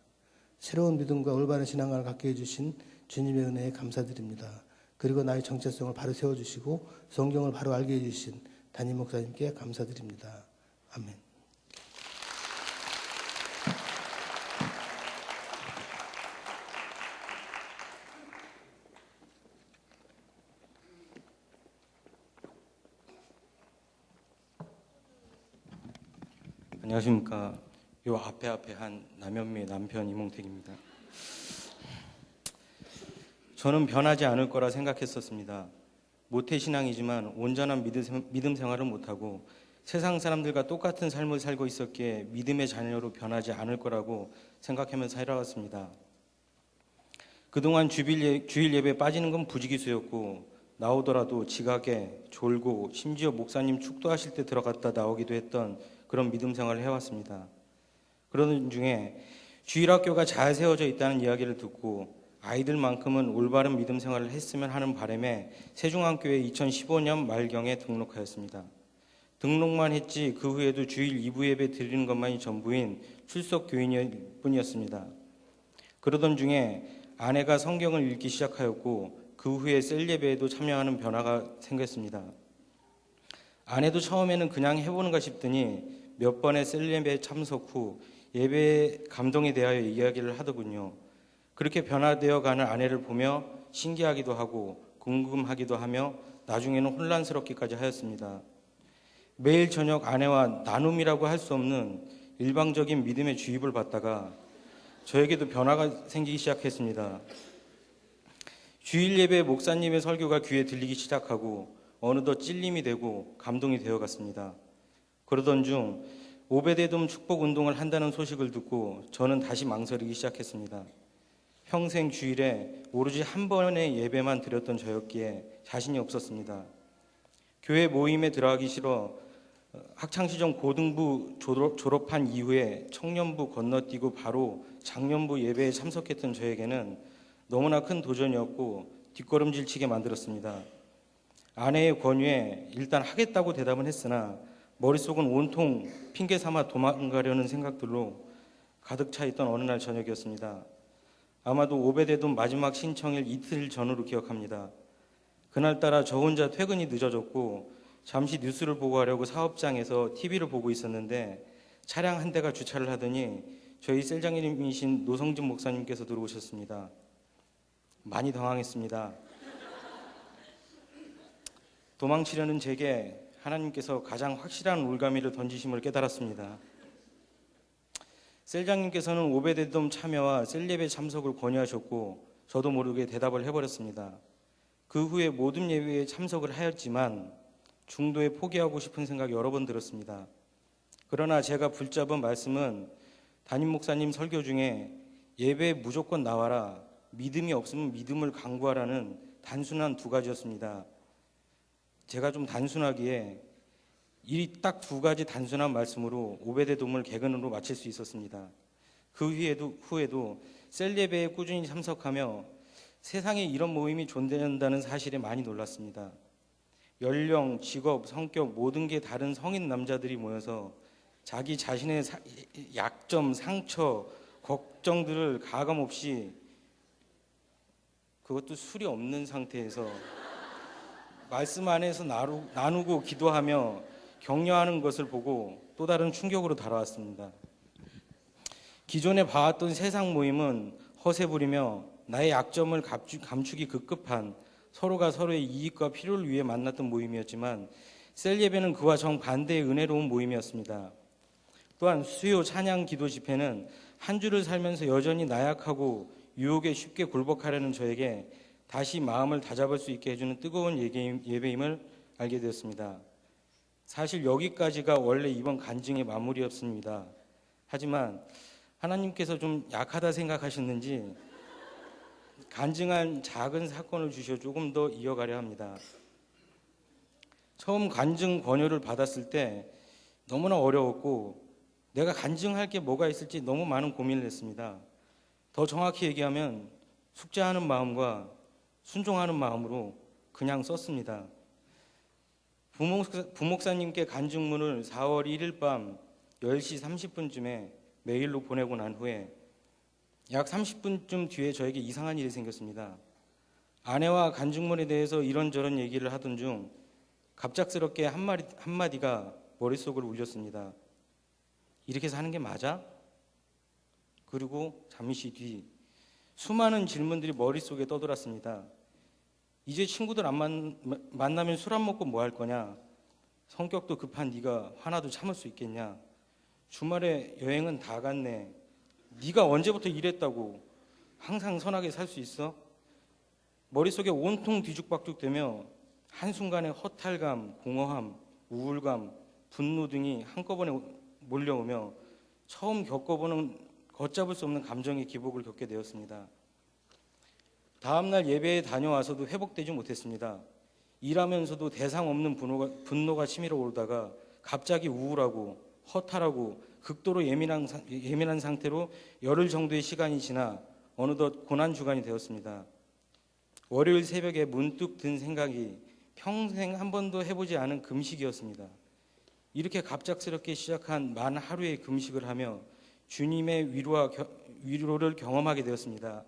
새로운 믿음과 올바른 신앙을 갖게 해주신 주님의 은혜에 감사드립니다. 그리고 나의 정체성을 바로 세워주시고 성경을 바로 알게 해주신 담임 목사님께 감사드립니다. 아멘. 안녕하십니까. 요 앞에 한 남현미의 남편 이몽택입니다. 저는 변하지 않을 거라 생각했었습니다. 모태신앙이지만 온전한 믿음 생활을 못하고 세상 사람들과 똑같은 삶을 살고 있었기에 믿음의 자녀로 변하지 않을 거라고 생각하면서 살아왔습니다. 그동안 주일 예배에 빠지는 건 부지기수였고 나오더라도 지각에 졸고 심지어 목사님 축도하실 때 들어갔다 나오기도 했던 그런 믿음 생활을 해왔습니다. 그러던 중에 주일학교가 잘 세워져 있다는 이야기를 듣고 아이들만큼은 올바른 믿음 생활을 했으면 하는 바람에 세종한교회 2015년 말경에 등록하였습니다. 등록만 했지 그 후에도 주일 2부 예배 드리는 것만이 전부인 출석 교인일 뿐이었습니다. 그러던 중에 아내가 성경을 읽기 시작하였고 그 후에 셀 예배에도 참여하는 변화가 생겼습니다. 아내도 처음에는 그냥 해보는가 싶더니 몇 번의 셀 예배 참석 후 예배에 감동에 대하여 이야기를 하더군요. 그렇게 변화되어 가는 아내를 보며 신기하기도 하고 궁금하기도 하며 나중에는 혼란스럽기까지 하였습니다. 매일 저녁 아내와 나눔이라고 할 수 없는 일방적인 믿음의 주입을 받다가 저에게도 변화가 생기기 시작했습니다. 주일 예배 목사님의 설교가 귀에 들리기 시작하고 어느덧 찔림이 되고 감동이 되어갔습니다. 그러던 중 오베데돔 축복운동을 한다는 소식을 듣고 저는 다시 망설이기 시작했습니다. 평생 주일에 오로지 한 번의 예배만 드렸던 저였기에 자신이 없었습니다. 교회 모임에 들어가기 싫어 학창시절 고등부 졸업한 이후에 청년부 건너뛰고 바로 장년부 예배에 참석했던 저에게는 너무나 큰 도전이었고 뒷걸음질치게 만들었습니다. 아내의 권유에 일단 하겠다고 대답은 했으나 머릿속은 온통 핑계 삼아 도망가려는 생각들로 가득 차 있던 어느 날 저녁이었습니다. 아마도 오베데돔 마지막 신청일 이틀 전으로 기억합니다. 그날따라 저 혼자 퇴근이 늦어졌고 잠시 뉴스를 보고 하려고 사업장에서 TV를 보고 있었는데 차량 한 대가 주차를 하더니 저희 셀장님이신 노성진 목사님께서 들어오셨습니다. 많이 당황했습니다. 도망치려는 제게 하나님께서 가장 확실한 올가미를 던지심을 깨달았습니다. 셀장님께서는 오베데돔 참여와 셀예배 참석을 권유하셨고 저도 모르게 대답을 해버렸습니다. 그 후에 모든 예배에 참석을 하였지만 중도에 포기하고 싶은 생각이 여러 번 들었습니다. 그러나 제가 붙잡은 말씀은 담임 목사님 설교 중에 예배에 무조건 나와라, 믿음이 없으면 믿음을 강구하라는 단순한 두 가지였습니다. 제가 좀 단순하기에 이 딱 두 가지 단순한 말씀으로 오베데돔을 개근으로 마칠 수 있었습니다. 그 후에도 셀 예배에 꾸준히 참석하며 세상에 이런 모임이 존재한다는 사실에 많이 놀랐습니다. 연령, 직업, 성격 모든 게 다른 성인 남자들이 모여서 자기 자신의 약점, 상처, 걱정들을 가감없이, 그것도 술이 없는 상태에서 말씀 안에서 나누고 기도하며 격려하는 것을 보고 또 다른 충격으로 다가왔습니다. 기존에 봐왔던 세상 모임은 허세 부리며 나의 약점을 감추기 급급한, 서로가 서로의 이익과 필요를 위해 만났던 모임이었지만 셀 예배는 그와 정반대의 은혜로운 모임이었습니다. 또한 수요, 찬양, 기도 집회는 한 주를 살면서 여전히 나약하고 유혹에 쉽게 굴복하려는 저에게 다시 마음을 다잡을 수 있게 해주는 뜨거운 예배임을 알게 되었습니다. 사실 여기까지가 원래 이번 간증의 마무리였습니다. 하지만 하나님께서 좀 약하다 생각하셨는지 간증한 작은 사건을 주셔 조금 더 이어가려 합니다. 처음 간증 권유를 받았을 때 너무나 어려웠고 내가 간증할 게 뭐가 있을지 너무 많은 고민을 했습니다. 더 정확히 얘기하면 숙제하는 마음과 순종하는 마음으로 그냥 썼습니다. 부목사님께 간증문을 4월 1일 밤 10시 30분쯤에 메일로 보내고 난 후에 약 30분쯤 뒤에 저에게 이상한 일이 생겼습니다. 아내와 간증문에 대해서 이런저런 얘기를 하던 중 갑작스럽게 한마디가 머릿속을 울렸습니다. 이렇게 사는 게 맞아? 그리고 잠시 뒤 수많은 질문들이 머릿속에 떠돌았습니다. 이제 친구들 안 만나면 술 안 먹고 뭐 할 거냐? 성격도 급한 네가 화나도 참을 수 있겠냐? 주말에 여행은 다 갔네. 네가 언제부터 이랬다고 항상 선하게 살 수 있어? 머릿속에 온통 뒤죽박죽되며 한순간에 허탈감, 공허함, 우울감, 분노 등이 한꺼번에 몰려오며 처음 겪어보는 걷잡을 수 없는 감정의 기복을 겪게 되었습니다. 다음날 예배에 다녀와서도 회복되지 못했습니다. 일하면서도 대상 없는 분노가 치밀어 오르다가 갑자기 우울하고 허탈하고 극도로 예민한 상태로 열흘 정도의 시간이 지나 어느덧 고난주간이 되었습니다. 월요일 새벽에 문득 든 생각이 평생 한 번도 해보지 않은 금식이었습니다. 이렇게 갑작스럽게 시작한 만 하루의 금식을 하며 주님의 위로를 경험하게 되었습니다.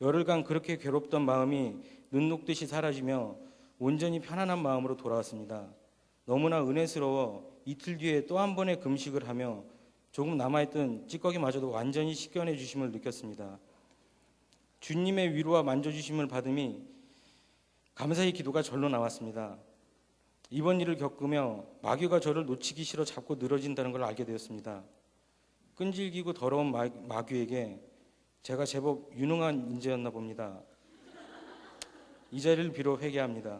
열흘간 그렇게 괴롭던 마음이 눈 녹듯이 사라지며 온전히 편안한 마음으로 돌아왔습니다. 너무나 은혜스러워 이틀 뒤에 또 한 번의 금식을 하며 조금 남아있던 찌꺼기마저도 완전히 씻겨내 주심을 느꼈습니다. 주님의 위로와 만져주심을 받음이 감사의 기도가 절로 나왔습니다. 이번 일을 겪으며 마귀가 저를 놓치기 싫어 잡고 늘어진다는 걸 알게 되었습니다. 끈질기고 더러운 마귀에게 제가 제법 유능한 인재였나 봅니다. 이 자리를 빌어 회개합니다.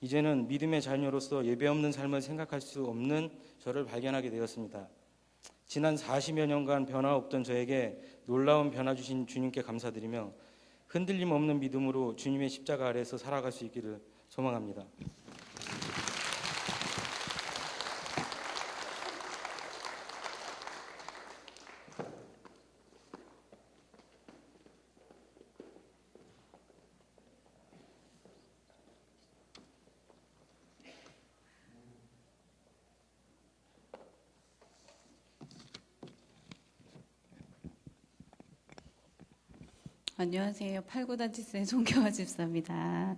이제는 믿음의 자녀로서 예배 없는 삶을 생각할 수 없는 저를 발견하게 되었습니다. 지난 40여 년간 변화 없던 저에게 놀라운 변화 주신 주님께 감사드리며 흔들림 없는 믿음으로 주님의 십자가 아래에서 살아갈 수 있기를 소망합니다. 안녕하세요. 팔구단지스의 송경화 집사입니다.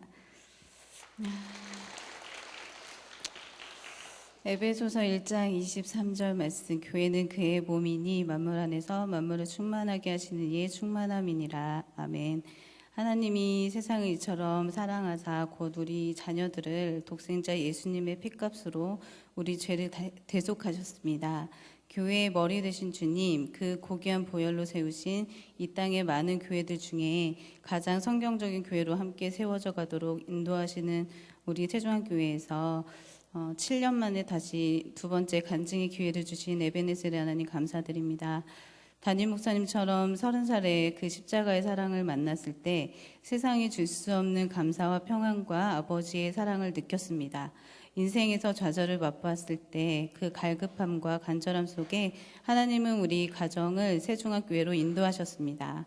에베소서 1장 23절 말씀, 교회는 그의 몸이니 만물 안에서 만물을 충만하게 하시는 이의 충만함이니라. 아멘. 하나님이 세상을 이처럼 사랑하사 곧 우리 자녀들을 독생자 예수님의 피값으로 우리 죄를 대속하셨습니다. 교회의 머리 되신 주님, 그 고귀한 보혈로 세우신 이 땅의 많은 교회들 중에 가장 성경적인 교회로 함께 세워져 가도록 인도하시는 우리 태중학교회에서 7년 만에 다시 두 번째 간증의 기회를 주신 에베네셀의 하나님 감사드립니다. 담임 목사님처럼 30살에 그 십자가의 사랑을 만났을 때 세상이 줄 수 없는 감사와 평안과 아버지의 사랑을 느꼈습니다. 인생에서 좌절을 맛보았을 때 그 갈급함과 간절함 속에 하나님은 우리 가정을 세중학교회로 인도하셨습니다.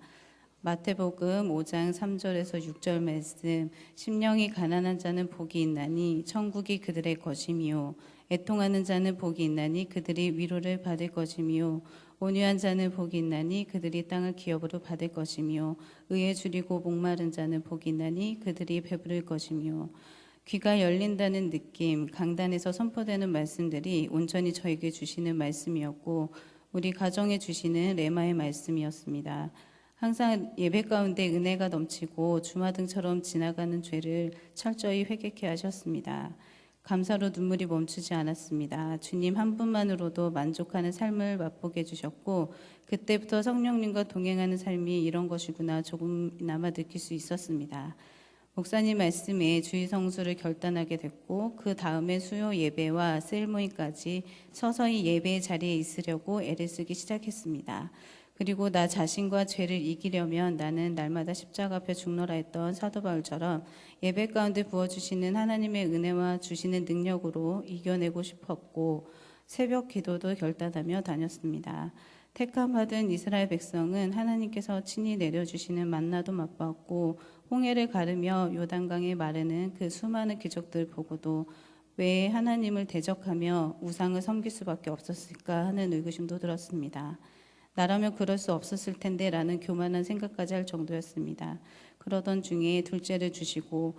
마태복음 5장 3절에서 6절 말씀, 심령이 가난한 자는 복이 있나니 천국이 그들의 것이미요, 애통하는 자는 복이 있나니 그들이 위로를 받을 것이미요, 온유한 자는 복이 있나니 그들이 땅을 기업으로 받을 것이며, 의에 줄이고 목마른 자는 복이 있나니 그들이 배부를 것이며. 귀가 열린다는 느낌, 강단에서 선포되는 말씀들이 온전히 저에게 주시는 말씀이었고 우리 가정에 주시는 레마의 말씀이었습니다. 항상 예배 가운데 은혜가 넘치고 주마등처럼 지나가는 죄를 철저히 회개케 하셨습니다. 감사로 눈물이 멈추지 않았습니다. 주님 한 분만으로도 만족하는 삶을 맛보게 해주셨고 그때부터 성령님과 동행하는 삶이 이런 것이구나 조금이나마 느낄 수 있었습니다. 목사님 말씀에 주의 성수를 결단하게 됐고 그 다음에 수요 예배와 셀모임까지 서서히 예배의 자리에 있으려고 애를 쓰기 시작했습니다. 그리고 나 자신과 죄를 이기려면 나는 날마다 십자가 앞에 죽노라 했던 사도 바울처럼 예배 가운데 부어주시는 하나님의 은혜와 주시는 능력으로 이겨내고 싶었고 새벽 기도도 결단하며 다녔습니다. 택함받은 이스라엘 백성은 하나님께서 친히 내려주시는 만나도 맛봤고 홍해를 가르며 요단강에 마르는 그 수많은 기적들을 보고도 왜 하나님을 대적하며 우상을 섬길 수밖에 없었을까 하는 의구심도 들었습니다. 나라면 그럴 수 없었을 텐데 라는 교만한 생각까지 할 정도였습니다. 그러던 중에 둘째를 주시고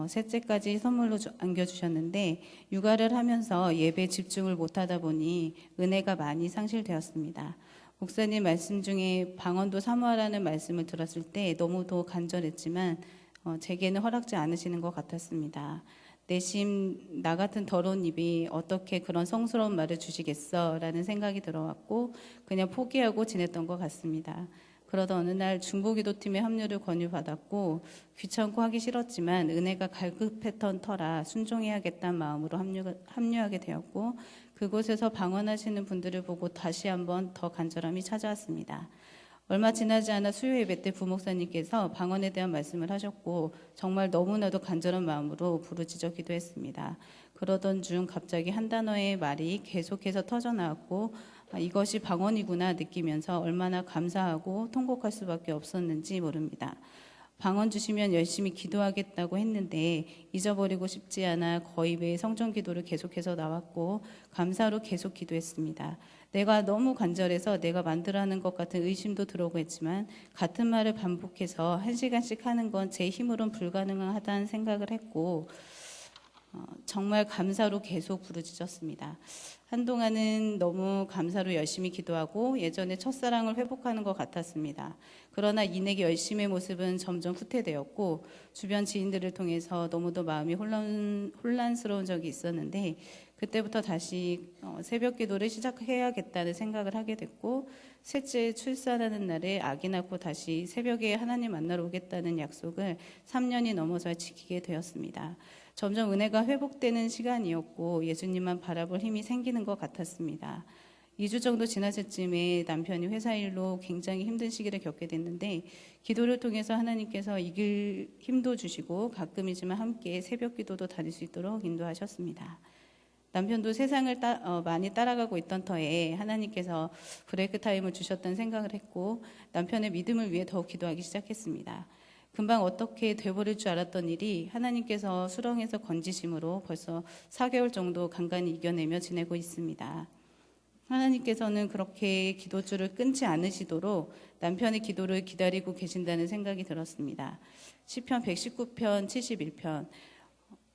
셋째까지 선물로 안겨주셨는데 육아를 하면서 예배에 집중을 못하다 보니 은혜가 많이 상실되었습니다. 목사님 말씀 중에 방언도 사모하라는 말씀을 들었을 때 너무도 간절했지만 제게는 허락지 않으시는 것 같았습니다. 내심 나 같은 더러운 입이 어떻게 그런 성스러운 말을 주시겠어 라는 생각이 들어왔고 그냥 포기하고 지냈던 것 같습니다. 그러던 어느 날 중보기도팀에 합류를 권유받았고 귀찮고 하기 싫었지만 은혜가 갈급했던 터라 순종해야겠다는 마음으로 합류하게 되었고 그곳에서 방언하시는 분들을 보고 다시 한번 더 간절함이 찾아왔습니다. 얼마 지나지 않아 수요 예배 때 부목사님께서 방언에 대한 말씀을 하셨고 정말 너무나도 간절한 마음으로 부르짖어 기도했습니다. 그러던 중 갑자기 한 단어의 말이 계속해서 터져나왔고 이것이 방언이구나 느끼면서 얼마나 감사하고 통곡할 수밖에 없었는지 모릅니다. 방언 주시면 열심히 기도하겠다고 했는데 잊어버리고 싶지 않아 거의 매일 성전 기도를 계속해서 나왔고 감사로 계속 기도했습니다. 내가 너무 간절해서 내가 만들어하는 것 같은 의심도 들어오고 했지만 같은 말을 반복해서 1시간씩 하는 건 제 힘으로는 불가능하다는 생각을 했고 정말 감사로 계속 부르짖었습니다. 한동안은 너무 감사로 열심히 기도하고 예전에 첫사랑을 회복하는 것 같았습니다. 그러나 이내기 열심의 모습은 점점 후퇴되었고 주변 지인들을 통해서 너무도 마음이 혼란스러운 적이 있었는데 그때부터 다시 새벽 기도를 시작해야겠다는 생각을 하게 됐고 셋째 출산하는 날에 아기 낳고 다시 새벽에 하나님 만나러 오겠다는 약속을 3년이 넘어서 지키게 되었습니다. 점점 은혜가 회복되는 시간이었고 예수님만 바라볼 힘이 생기는 것 같았습니다. 2주 정도 지났을 쯤에 남편이 회사 일로 굉장히 힘든 시기를 겪게 됐는데 기도를 통해서 하나님께서 이길 힘도 주시고 가끔이지만 함께 새벽 기도도 다닐 수 있도록 인도하셨습니다. 남편도 세상을 많이 따라가고 있던 터에 하나님께서 브레이크 타임을 주셨다는 생각을 했고 남편의 믿음을 위해 더욱 기도하기 시작했습니다. 금방 어떻게 돼버릴 줄 알았던 일이 하나님께서 수렁에서 건지심으로 벌써 4개월 정도 간간히 이겨내며 지내고 있습니다. 하나님께서는 그렇게 기도줄을 끊지 않으시도록 남편의 기도를 기다리고 계신다는 생각이 들었습니다. 시편 119편 71편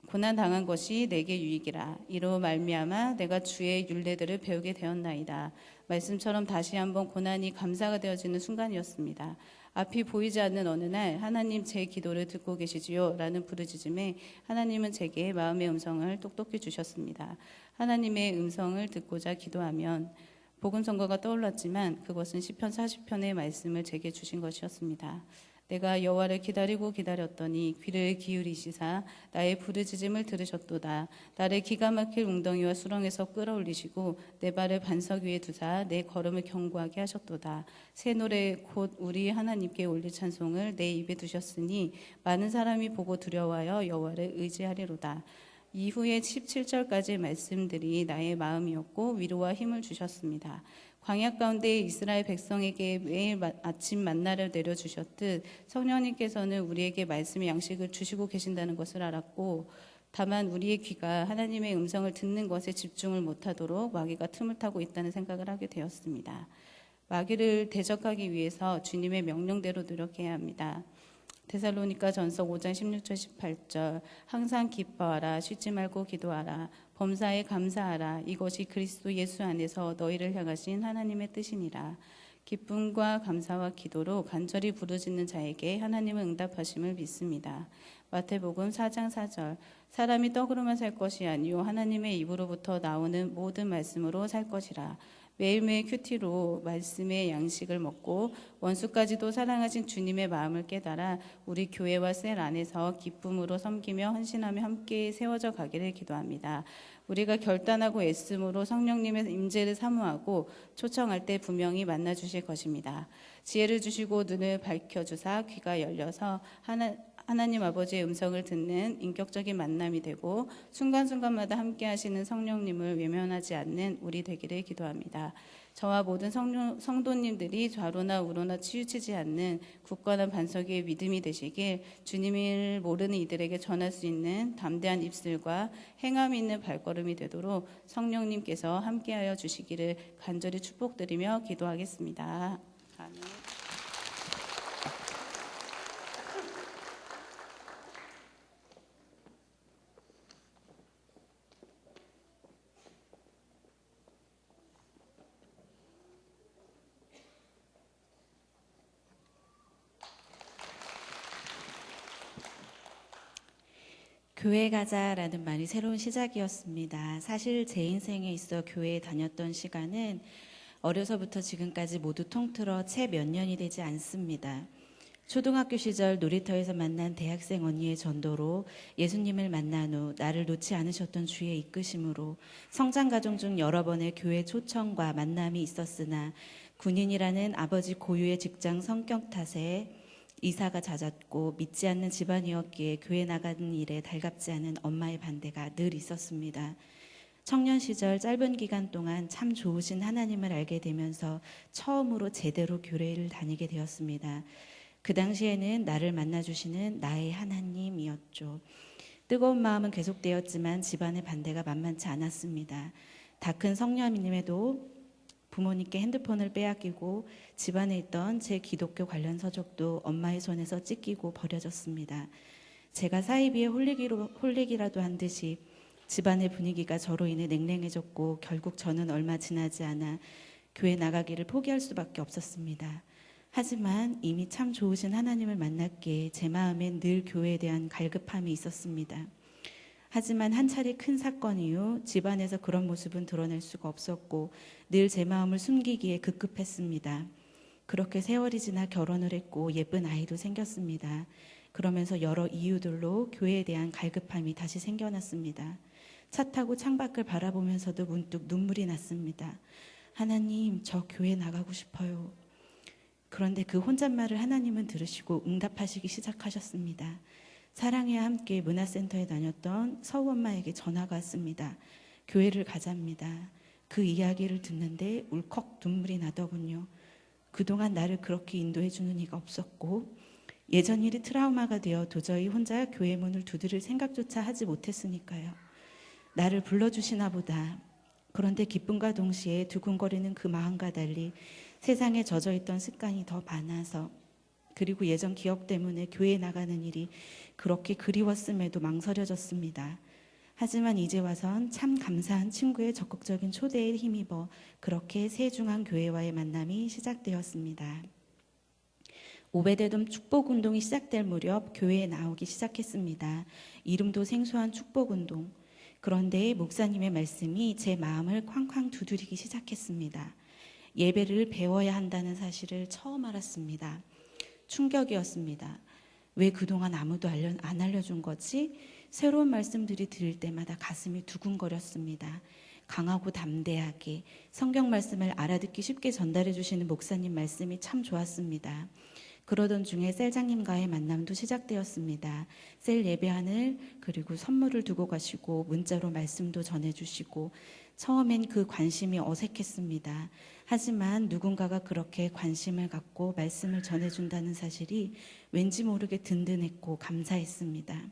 고난당한 것이 내게 유익이라 이로 말미암아 내가 주의 율례들을 배우게 되었나이다. 말씀처럼 다시 한번 고난이 감사가 되어지는 순간이었습니다. 앞이 보이지 않는 어느 날 하나님 제 기도를 듣고 계시지요? 라는 부르짖음에 하나님은 제게 마음의 음성을 똑똑히 주셨습니다. 하나님의 음성을 듣고자 기도하면 복음 선거가 떠올랐지만 그것은 시편 40편의 말씀을 제게 주신 것이었습니다. 내가 여호와를 기다리고 기다렸더니 귀를 기울이시사 나의 부르짖음을 들으셨도다. 나를 기가 막힐 웅덩이와 수렁에서 끌어올리시고 내 발을 반석 위에 두사 내 걸음을 견고하게 하셨도다. 새 노래 곧 우리 하나님께 올릴 찬송을 내 입에 두셨으니 많은 사람이 보고 두려워하여 여호와를 의지하리로다. 이후에 17절까지의 말씀들이 나의 마음이었고 위로와 힘을 주셨습니다. 광야 가운데 이스라엘 백성에게 매일 아침 만나를 내려주셨듯 성령님께서는 우리에게 말씀의 양식을 주시고 계신다는 것을 알았고, 다만 우리의 귀가 하나님의 음성을 듣는 것에 집중을 못하도록 마귀가 틈을 타고 있다는 생각을 하게 되었습니다. 마귀를 대적하기 위해서 주님의 명령대로 노력해야 합니다. 데살로니가 전서 5장 16절 18절 항상 기뻐하라, 쉬지 말고 기도하라, 범사에 감사하라, 이것이 그리스도 예수 안에서 너희를 향하신 하나님의 뜻이니라. 기쁨과 감사와 기도로 간절히 부르짖는 자에게 하나님은 응답하심을 믿습니다. 마태복음 4장 4절 사람이 떡으로만 살 것이 아니요 하나님의 입으로부터 나오는 모든 말씀으로 살 것이라. 매일매일 큐티로 말씀의 양식을 먹고 원수까지도 사랑하신 주님의 마음을 깨달아 우리 교회와 셀 안에서 기쁨으로 섬기며 헌신하며 함께 세워져 가기를 기도합니다. 우리가 결단하고 애씀으로 성령님의 임재를 사모하고 초청할 때 분명히 만나 주실 것입니다. 지혜를 주시고 눈을 밝혀주사 귀가 열려서 하나님 아버지의 음성을 듣는 인격적인 만남이 되고 순간순간마다 함께 하시는 성령님을 외면하지 않는 우리 되기를 기도합니다. 저와 모든 성도님들이 좌로나 우로나 치우치지 않는 굳건한 반석 위의 믿음이 되시길, 주님을 모르는 이들에게 전할 수 있는 담대한 입술과 행함이 있는 발걸음이 되도록 성령님께서 함께하여 주시기를 간절히 축복드리며 기도하겠습니다. 아멘. 교회 가자라는 말이 새로운 시작이었습니다. 사실 제 인생에 있어 교회에 다녔던 시간은 어려서부터 지금까지 모두 통틀어 채 몇 년이 되지 않습니다. 초등학교 시절 놀이터에서 만난 대학생 언니의 전도로 예수님을 만난 후 나를 놓지 않으셨던 주의 이끄심으로 성장 과정 중 여러 번의 교회 초청과 만남이 있었으나 군인이라는 아버지 고유의 직장 성격 탓에 이사가 잦았고 믿지 않는 집안이었기에 교회 나가는 일에 달갑지 않은 엄마의 반대가 늘 있었습니다. 청년 시절 짧은 기간 동안 참 좋으신 하나님을 알게 되면서 처음으로 제대로 교회를 다니게 되었습니다. 그 당시에는 나를 만나주시는 나의 하나님이었죠. 뜨거운 마음은 계속되었지만 집안의 반대가 만만치 않았습니다. 다 큰 성녀님에도 부모님께 핸드폰을 빼앗기고 집안에 있던 제 기독교 관련 서적도 엄마의 손에서 찢기고 버려졌습니다. 제가 사이비에 홀리기라도 한 듯이 집안의 분위기가 저로 인해 냉랭해졌고 결국 저는 얼마 지나지 않아 교회 나가기를 포기할 수밖에 없었습니다. 하지만 이미 참 좋으신 하나님을 만났기에 제 마음엔 늘 교회에 대한 갈급함이 있었습니다. 하지만 한 차례 큰 사건 이후 집안에서 그런 모습은 드러낼 수가 없었고 늘 제 마음을 숨기기에 급급했습니다. 그렇게 세월이 지나 결혼을 했고 예쁜 아이도 생겼습니다. 그러면서 여러 이유들로 교회에 대한 갈급함이 다시 생겨났습니다. 차 타고 창밖을 바라보면서도 문득 눈물이 났습니다. 하나님, 저 교회 나가고 싶어요. 그런데 그 혼잣말을 하나님은 들으시고 응답하시기 시작하셨습니다. 사랑해와 함께 문화센터에 다녔던 서우 엄마에게 전화가 왔습니다. 교회를 가자입니다. 그 이야기를 듣는데 울컥 눈물이 나더군요. 그동안 나를 그렇게 인도해 주는 이가 없었고 예전 일이 트라우마가 되어 도저히 혼자 교회 문을 두드릴 생각조차 하지 못했으니까요. 나를 불러주시나 보다. 그런데 기쁨과 동시에 두근거리는 그 마음과 달리 세상에 젖어있던 습관이 더 많아서 그리고 예전 기억 때문에 교회에 나가는 일이 그렇게 그리웠음에도 망설여졌습니다. 하지만 이제 와선 참 감사한 친구의 적극적인 초대에 힘입어 그렇게 세중앙 교회와의 만남이 시작되었습니다. 오베데돔 축복운동이 시작될 무렵 교회에 나오기 시작했습니다. 이름도 생소한 축복운동. 그런데 목사님의 말씀이 제 마음을 쾅쾅 두드리기 시작했습니다. 예배를 배워야 한다는 사실을 처음 알았습니다. 충격이었습니다. 왜 그동안 아무도 안 알려준 거지? 새로운 말씀들이 들을 때마다 가슴이 두근거렸습니다. 강하고 담대하게 성경 말씀을 알아듣기 쉽게 전달해 주시는 목사님 말씀이 참 좋았습니다. 그러던 중에 셀장님과의 만남도 시작되었습니다. 셀 예배하늘 그리고 선물을 두고 가시고 문자로 말씀도 전해주시고 처음엔 그 관심이 어색했습니다. 하지만 누군가가 그렇게 관심을 갖고 말씀을 전해준다는 사실이 왠지 모르게 든든했고 감사했습니다.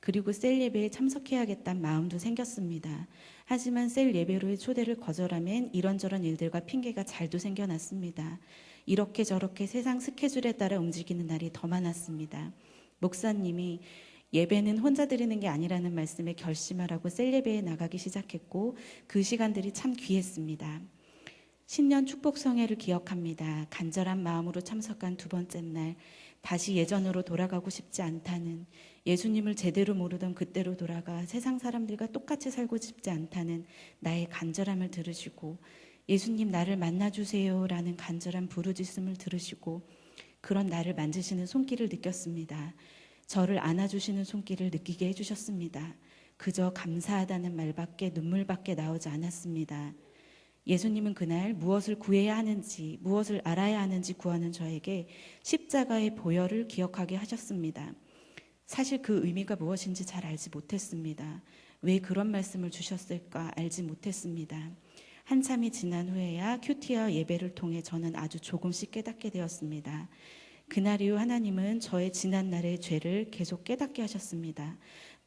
그리고 셀 예배에 참석해야겠다는 마음도 생겼습니다. 하지만 셀 예배로의 초대를 거절하면 이런저런 일들과 핑계가 잘도 생겨났습니다. 이렇게 저렇게 세상 스케줄에 따라 움직이는 날이 더 많았습니다. 목사님이 예배는 혼자 드리는 게 아니라는 말씀에 결심을 하고 셀 예배에 나가기 시작했고 그 시간들이 참 귀했습니다. 신년 축복성회를 기억합니다. 간절한 마음으로 참석한 두 번째 날 다시 예전으로 돌아가고 싶지 않다는, 예수님을 제대로 모르던 그때로 돌아가 세상 사람들과 똑같이 살고 싶지 않다는 나의 간절함을 들으시고 예수님 나를 만나주세요 라는 간절한 부르짖음을 들으시고 그런 나를 만지시는 손길을 느꼈습니다. 저를 안아주시는 손길을 느끼게 해주셨습니다. 그저 감사하다는 말밖에 눈물밖에 나오지 않았습니다. 예수님은 그날 무엇을 구해야 하는지 무엇을 알아야 하는지 구하는 저에게 십자가의 보혈을 기억하게 하셨습니다. 사실 그 의미가 무엇인지 잘 알지 못했습니다. 왜 그런 말씀을 주셨을까 알지 못했습니다. 한참이 지난 후에야 큐티와 예배를 통해 저는 아주 조금씩 깨닫게 되었습니다. 그날 이후 하나님은 저의 지난날의 죄를 계속 깨닫게 하셨습니다.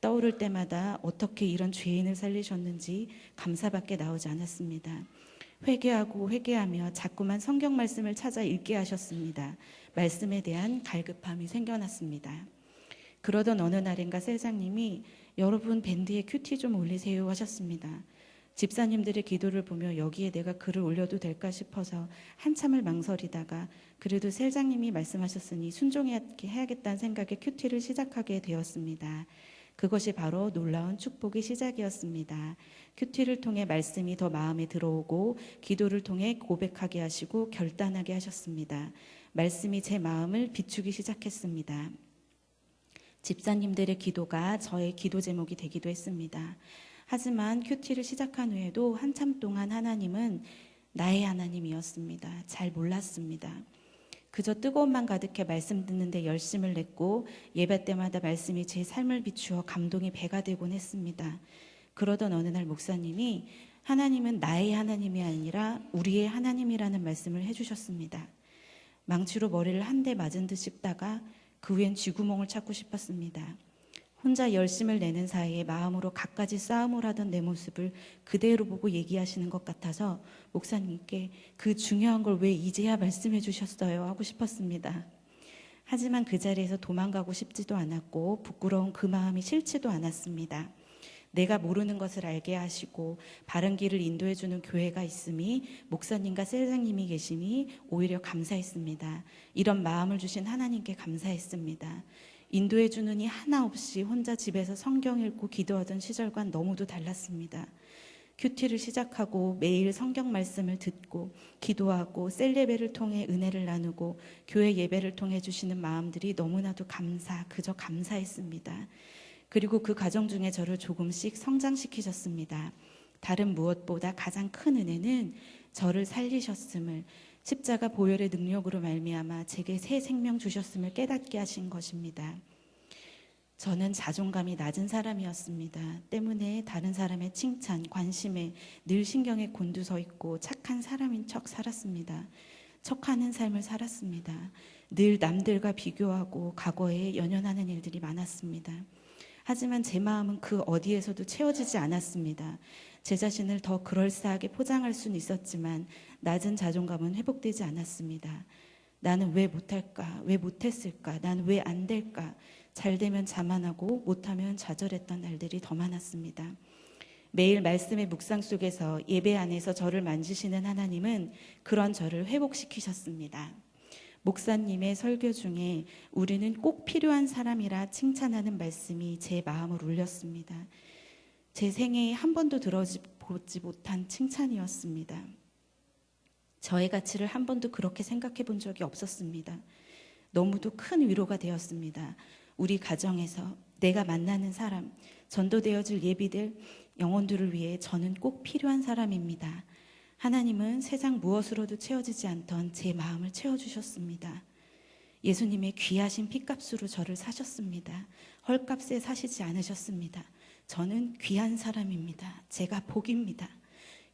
떠오를 때마다 어떻게 이런 죄인을 살리셨는지 감사밖에 나오지 않았습니다. 회개하고 회개하며 자꾸만 성경 말씀을 찾아 읽게 하셨습니다. 말씀에 대한 갈급함이 생겨났습니다. 그러던 어느 날인가 셀장님이 여러분 밴드에 큐티 좀 올리세요 하셨습니다. 집사님들의 기도를 보며 여기에 내가 글을 올려도 될까 싶어서 한참을 망설이다가 그래도 셀장님이 말씀하셨으니 순종해야겠다는 생각에 큐티를 시작하게 되었습니다. 그것이 바로 놀라운 축복의 시작이었습니다. 큐티를 통해 말씀이 더 마음에 들어오고 기도를 통해 고백하게 하시고 결단하게 하셨습니다. 말씀이 제 마음을 비추기 시작했습니다. 집사님들의 기도가 저의 기도 제목이 되기도 했습니다. 하지만 큐티를 시작한 후에도 한참 동안 하나님은 나의 하나님이었습니다. 잘 몰랐습니다. 그저 뜨거움만 가득해 말씀 듣는데 열심을 냈고 예배 때마다 말씀이 제 삶을 비추어 감동이 배가 되곤 했습니다. 그러던 어느 날 목사님이 하나님은 나의 하나님이 아니라 우리의 하나님이라는 말씀을 해주셨습니다. 망치로 머리를 한 대 맞은 듯 싶다가 그 후엔 쥐구멍을 찾고 싶었습니다. 혼자 열심을 내는 사이에 마음으로 갖가지 싸움을 하던 내 모습을 그대로 보고 얘기하시는 것 같아서 목사님께 그 중요한 걸 왜 이제야 말씀해 주셨어요 하고 싶었습니다. 하지만 그 자리에서 도망가고 싶지도 않았고 부끄러운 그 마음이 싫지도 않았습니다. 내가 모르는 것을 알게 하시고 바른 길을 인도해 주는 교회가 있음이, 목사님과 셀장님이 계심이 오히려 감사했습니다. 이런 마음을 주신 하나님께 감사했습니다. 인도해 주는 이 하나 없이 혼자 집에서 성경 읽고 기도하던 시절과는 너무도 달랐습니다. 큐티를 시작하고 매일 성경 말씀을 듣고 기도하고 셀 예배를 통해 은혜를 나누고 교회 예배를 통해 주시는 마음들이 너무나도 그저 감사했습니다. 그리고 그 과정 중에 저를 조금씩 성장시키셨습니다. 다른 무엇보다 가장 큰 은혜는 저를 살리셨음을, 십자가 보혈의 능력으로 말미암아 제게 새 생명 주셨음을 깨닫게 하신 것입니다. 저는 자존감이 낮은 사람이었습니다. 때문에 다른 사람의 칭찬, 관심에 늘 신경에 곤두서 있고 착한 사람인 척 살았습니다. 척하는 삶을 살았습니다. 늘 남들과 비교하고 과거에 연연하는 일들이 많았습니다. 하지만 제 마음은 그 어디에서도 채워지지 않았습니다. 제 자신을 더 그럴싸하게 포장할 수는 있었지만 낮은 자존감은 회복되지 않았습니다. 나는 왜 못할까? 왜 못했을까? 난 왜 안 될까? 잘 되면 자만하고 못하면 좌절했던 날들이 더 많았습니다. 매일 말씀의 묵상 속에서 예배 안에서 저를 만지시는 하나님은 그런 저를 회복시키셨습니다. 목사님의 설교 중에 우리는 꼭 필요한 사람이라 칭찬하는 말씀이 제 마음을 울렸습니다. 제 생애에 한 번도 들어보지 못한 칭찬이었습니다. 저의 가치를 한 번도 그렇게 생각해 본 적이 없었습니다. 너무도 큰 위로가 되었습니다. 우리 가정에서 내가 만나는 사람, 전도되어질 예비들, 영혼들을 위해 저는 꼭 필요한 사람입니다. 하나님은 세상 무엇으로도 채워지지 않던 제 마음을 채워주셨습니다. 예수님의 귀하신 피값으로 저를 사셨습니다. 헐값에 사시지 않으셨습니다. 저는 귀한 사람입니다. 제가 복입니다.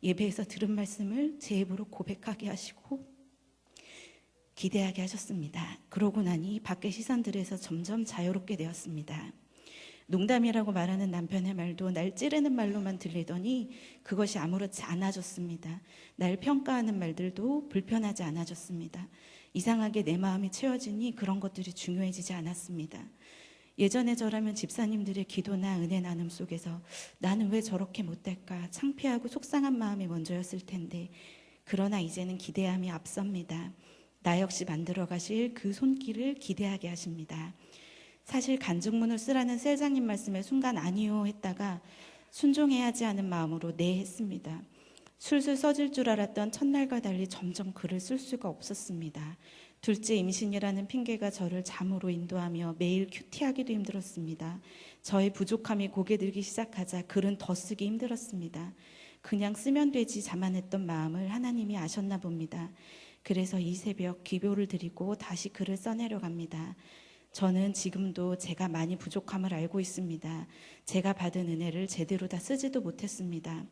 예배에서 들은 말씀을 제 입으로 고백하게 하시고 기대하게 하셨습니다. 그러고 나니 밖의 시선들에서 점점 자유롭게 되었습니다. 농담이라고 말하는 남편의 말도 날 찌르는 말로만 들리더니 그것이 아무렇지 않아졌습니다. 날 평가하는 말들도 불편하지 않아졌습니다. 이상하게 내 마음이 채워지니 그런 것들이 중요해지지 않았습니다. 예전에 저라면 집사님들의 기도나 은혜 나눔 속에서 나는 왜 저렇게 못될까 창피하고 속상한 마음이 먼저였을 텐데, 그러나 이제는 기대함이 앞섭니다. 나 역시 만들어 가실 그 손길을 기대하게 하십니다. 사실 간증문을 쓰라는 셀장님 말씀에 순간 아니요 했다가 순종해야 하지 않은 마음으로 네 했습니다. 술술 써질 줄 알았던 첫날과 달리 점점 글을 쓸 수가 없었습니다. 둘째 임신이라는 핑계가 저를 잠으로 인도하며 매일 큐티하기도 힘들었습니다. 저의 부족함이 고개 들기 시작하자 글은 더 쓰기 힘들었습니다. 그냥 쓰면 되지 자만했던 마음을 하나님이 아셨나 봅니다. 그래서 이 새벽 기도를 드리고 다시 글을 써내려 갑니다. 저는 지금도 제가 많이 부족함을 알고 있습니다. 제가 받은 은혜를 제대로 다 쓰지도 못했습니다.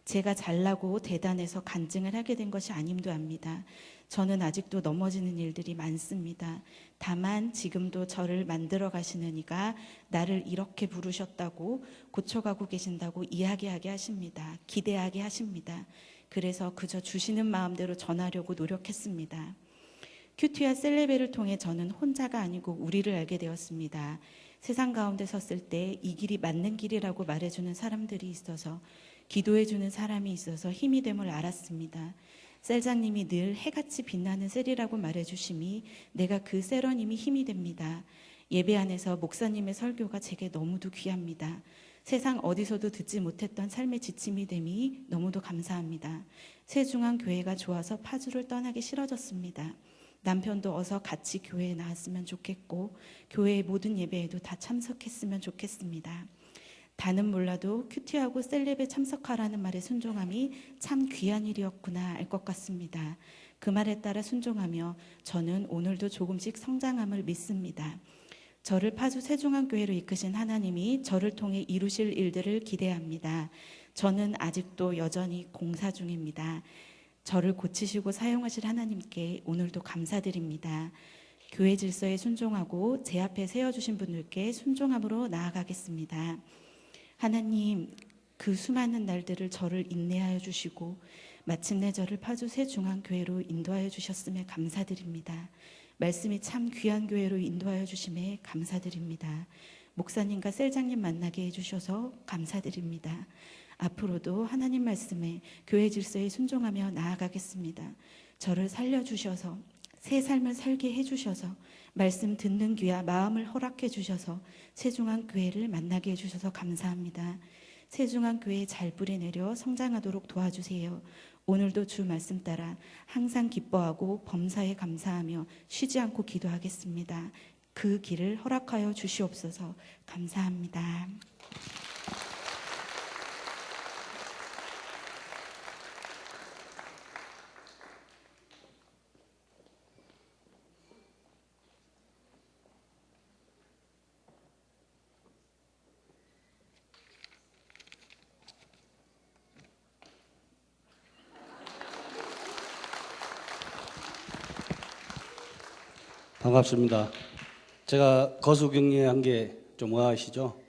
제가 잘나고 대단해서 간증을 하게 된 것이 아님도 압니다. 저는 아직도 넘어지는 일들이 많습니다. 다만 지금도 저를 만들어 가시는 이가 나를 이렇게 부르셨다고, 고쳐가고 계신다고 이야기하게 하십니다. 기대하게 하십니다. 그래서 그저 주시는 마음대로 전하려고 노력했습니다. 큐티와 셀레베를 통해 저는 혼자가 아니고 우리를 알게 되었습니다. 세상 가운데 섰을 때 이 길이 맞는 길이라고 말해주는 사람들이 있어서, 기도해주는 사람이 있어서 힘이 됨을 알았습니다. 셀장님이 늘 해같이 빛나는 셀이라고 말해주심이 내가 그 셀원님이 힘이 됩니다. 예배 안에서 목사님의 설교가 제게 너무도 귀합니다. 세상 어디서도 듣지 못했던 삶의 지침이 됨이 너무도 감사합니다. 세중앙교회가 좋아서 파주를 떠나기 싫어졌습니다. 남편도 어서 같이 교회에 나왔으면 좋겠고 교회의 모든 예배에도 다 참석했으면 좋겠습니다. 다는 몰라도 큐티하고 셀렙에 참석하라는 말의 순종함이 참 귀한 일이었구나 알 것 같습니다. 그 말에 따라 순종하며 저는 오늘도 조금씩 성장함을 믿습니다. 저를 파주 세중앙교회로 이끄신 하나님이 저를 통해 이루실 일들을 기대합니다. 저는 아직도 여전히 공사 중입니다. 저를 고치시고 사용하실 하나님께 오늘도 감사드립니다. 교회 질서에 순종하고 제 앞에 세워주신 분들께 순종함으로 나아가겠습니다. 하나님, 그 수많은 날들을 저를 인내하여 주시고 마침내 저를 파주 세중앙교회로 인도하여 주셨음에 감사드립니다. 말씀이 참 귀한 교회로 인도하여 주심에 감사드립니다. 목사님과 셀장님 만나게 해주셔서 감사드립니다. 앞으로도 하나님 말씀에 교회 질서에 순종하며 나아가겠습니다. 저를 살려주셔서 새 삶을 살게 해주셔서 말씀 듣는 귀와 마음을 허락해 주셔서 세중앙교회를 만나게 해주셔서 감사합니다. 세중앙교회에 잘 뿌리내려 성장하도록 도와주세요. 오늘도 주 말씀 따라 항상 기뻐하고 범사에 감사하며 쉬지 않고 기도하겠습니다. 그 길을 허락하여 주시옵소서. 감사합니다. 반갑습니다. 제가 거수경례한 게 좀 의아하시죠?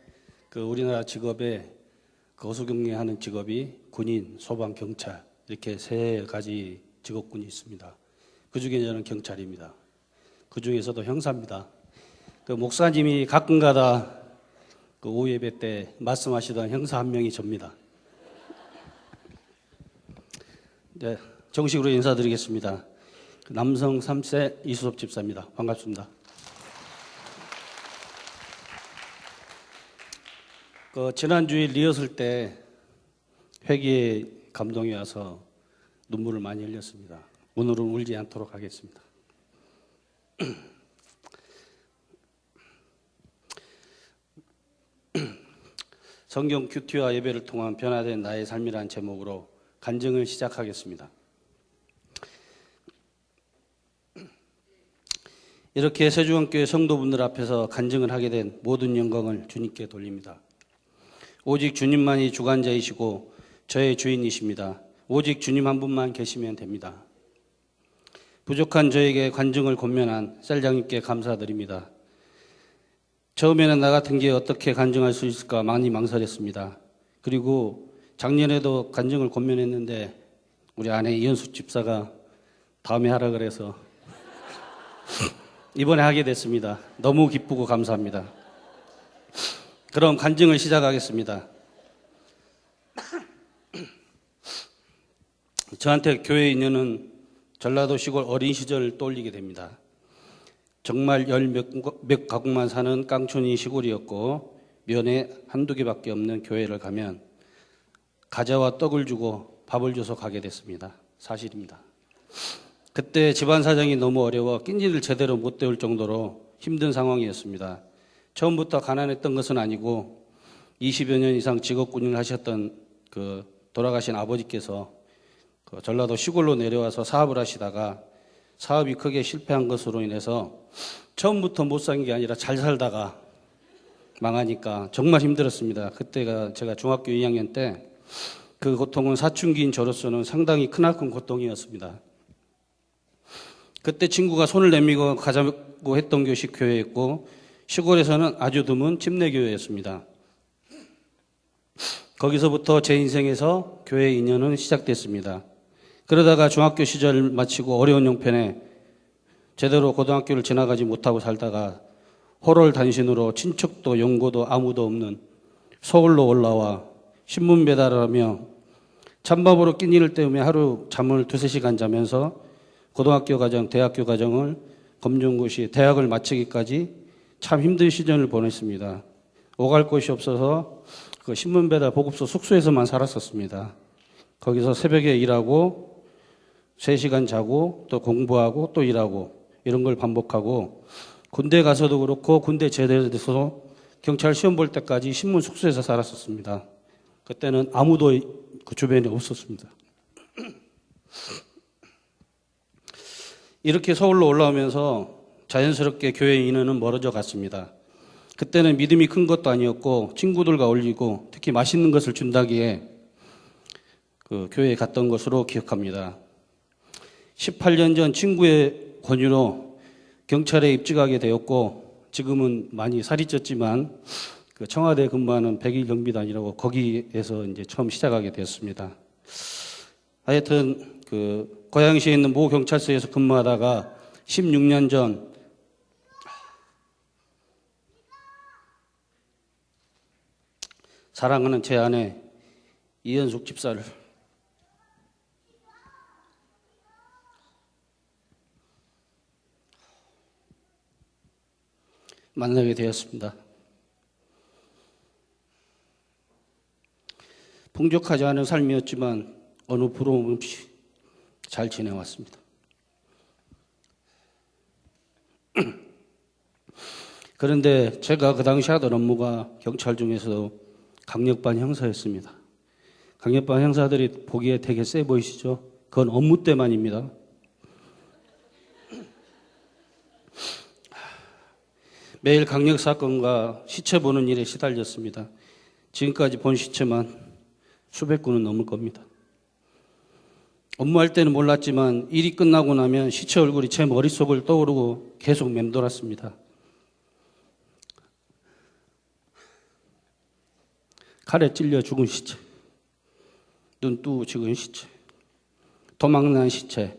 그 우리나라 직업에 거수경례하는 직업이 군인, 소방, 경찰 이렇게 세 가지 직업군이 있습니다. 그 중에 저는 경찰입니다. 그 중에서도 형사입니다. 그 목사님이 가끔가다 그 오후 예배 때 말씀하시던 형사 한 명이 접니다. 네, 정식으로 인사드리겠습니다. 남성 3세 이수섭 집사입니다. 반갑습니다. 지난주에 리허설 때 회개의 감동이 와서 눈물을 많이 흘렸습니다. 오늘은 울지 않도록 하겠습니다. 성경 큐티와 예배를 통한 변화된 나의 삶이라는 제목으로 간증을 시작하겠습니다. 이렇게 세주원교회 성도분들 앞에서 간증을 하게 된 모든 영광을 주님께 돌립니다. 오직 주님만이 주관자이시고 저의 주인이십니다. 오직 주님 한 분만 계시면 됩니다. 부족한 저에게 간증을 권면한 셀장님께 감사드립니다. 처음에는 나 같은 게 어떻게 간증할 수 있을까 많이 망설였습니다. 그리고 작년에도 간증을 권면했는데 우리 아내 이현숙 집사가 다음에 하라 그래서 이번에 하게 됐습니다. 너무 기쁘고 감사합니다. 그럼 간증을 시작하겠습니다. 저한테 교회 인연은 전라도 시골 어린 시절을 떠올리게 됩니다. 정말 몇 가구만 사는 깡촌이 시골이었고 면에 한두 개밖에 없는 교회를 가면 과자와 떡을 주고 밥을 줘서 가게 됐습니다. 사실입니다. 그때 집안 사정이 너무 어려워 낀지를 제대로 못 때울 정도로 힘든 상황이었습니다. 처음부터 가난했던 것은 아니고 20여 년 이상 직업군인을 하셨던 돌아가신 아버지께서 전라도 시골로 내려와서 사업을 하시다가 사업이 크게 실패한 것으로 인해서 처음부터 못 산 게 아니라 잘 살다가 망하니까 정말 힘들었습니다. 그때가 제가 중학교 2학년 때 그 고통은 사춘기인 저로서는 상당히 크나큰 고통이었습니다. 그때 친구가 손을 내밀고 가자고 했던 곳이 교회였고 시골에서는 아주 드문 침례교회였습니다. 거기서부터 제 인생에서 교회 인연은 시작됐습니다. 그러다가 중학교 시절 마치고 어려운 형편에 제대로 고등학교를 지나가지 못하고 살다가 호롤 단신으로 친척도 연고도 아무도 없는 서울로 올라와 신문 배달을 하며 찬밥으로 끼니를 때우며 하루 잠을 2-3시간 자면서 고등학교 과정, 대학교 과정을 검정고시, 대학을 마치기까지 참 힘든 시절을 보냈습니다. 오갈 곳이 없어서 그 신문 배달 보급소 숙소에서만 살았었습니다. 거기서 새벽에 일하고 3시간 자고 또 공부하고 또 일하고 이런 걸 반복하고 군대 가서도 그렇고 군대 제대돼서 경찰 시험 볼 때까지 신문 숙소에서 살았었습니다. 그때는 아무도 그 주변에 없었습니다. 이렇게 서울로 올라오면서 자연스럽게 교회 인연은 멀어져 갔습니다. 그때는 믿음이 큰 것도 아니었고 친구들과 어울리고 특히 맛있는 것을 준다기에 그 교회에 갔던 것으로 기억합니다. 18년 전 친구의 권유로 경찰에 입직하게 되었고 지금은 많이 살이 쪘지만 그 청와대 근무하는 101 경비단이라고 거기에서 이제 처음 시작하게 되었습니다. 하여튼 그 고양시에 있는 모 경찰서에서 근무하다가 16년 전 사랑하는 제 아내 이현숙 집사를 만나게 되었습니다. 풍족하지 않은 삶이었지만 어느 부러움 없이 잘 지내왔습니다. 그런데 제가 그 당시 하던 업무가 경찰 중에서 강력반 형사였습니다. 강력반 형사들이 보기에 되게 세 보이시죠? 그건 업무 때만입니다. 매일 강력 사건과 시체 보는 일에 시달렸습니다. 지금까지 본 시체만 수백 구는 넘을 겁니다. 업무할 때는 몰랐지만 일이 끝나고 나면 시체 얼굴이 제 머릿속을 떠오르고 계속 맴돌았습니다. 칼에 찔려 죽은 시체, 눈 뜨고 죽은 시체, 도망난 시체,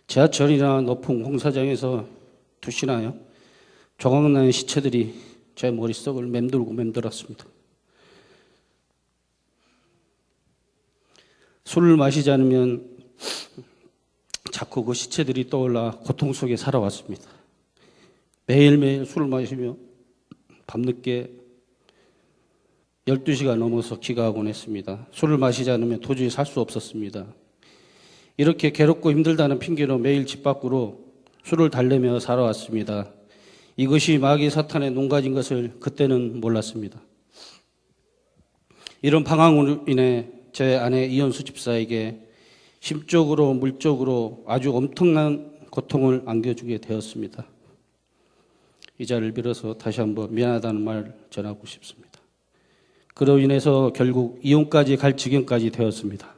지하철이나 높은 공사장에서 두시나요? 조각난 시체들이 제 머릿속을 맴돌고 맴돌았습니다. 술을 마시지 않으면 자꾸 그 시체들이 떠올라 고통 속에 살아왔습니다. 매일매일 술을 마시며 밤늦게 12시가 넘어서 기가하곤 했습니다. 술을 마시지 않으면 도저히 살 수 없었습니다. 이렇게 괴롭고 힘들다는 핑계로 매일 집 밖으로 술을 달래며 살아왔습니다. 이것이 마귀 사탄의 농간인 것을 그때는 몰랐습니다. 이런 방황으로 인해 제 아내 이현수 집사에게 심적으로 물적으로 아주 엄청난 고통을 안겨주게 되었습니다. 이 자리를 빌어서 다시 한번 미안하다는 말 전하고 싶습니다. 그로 인해서 결국 이혼까지 갈 지경까지 되었습니다.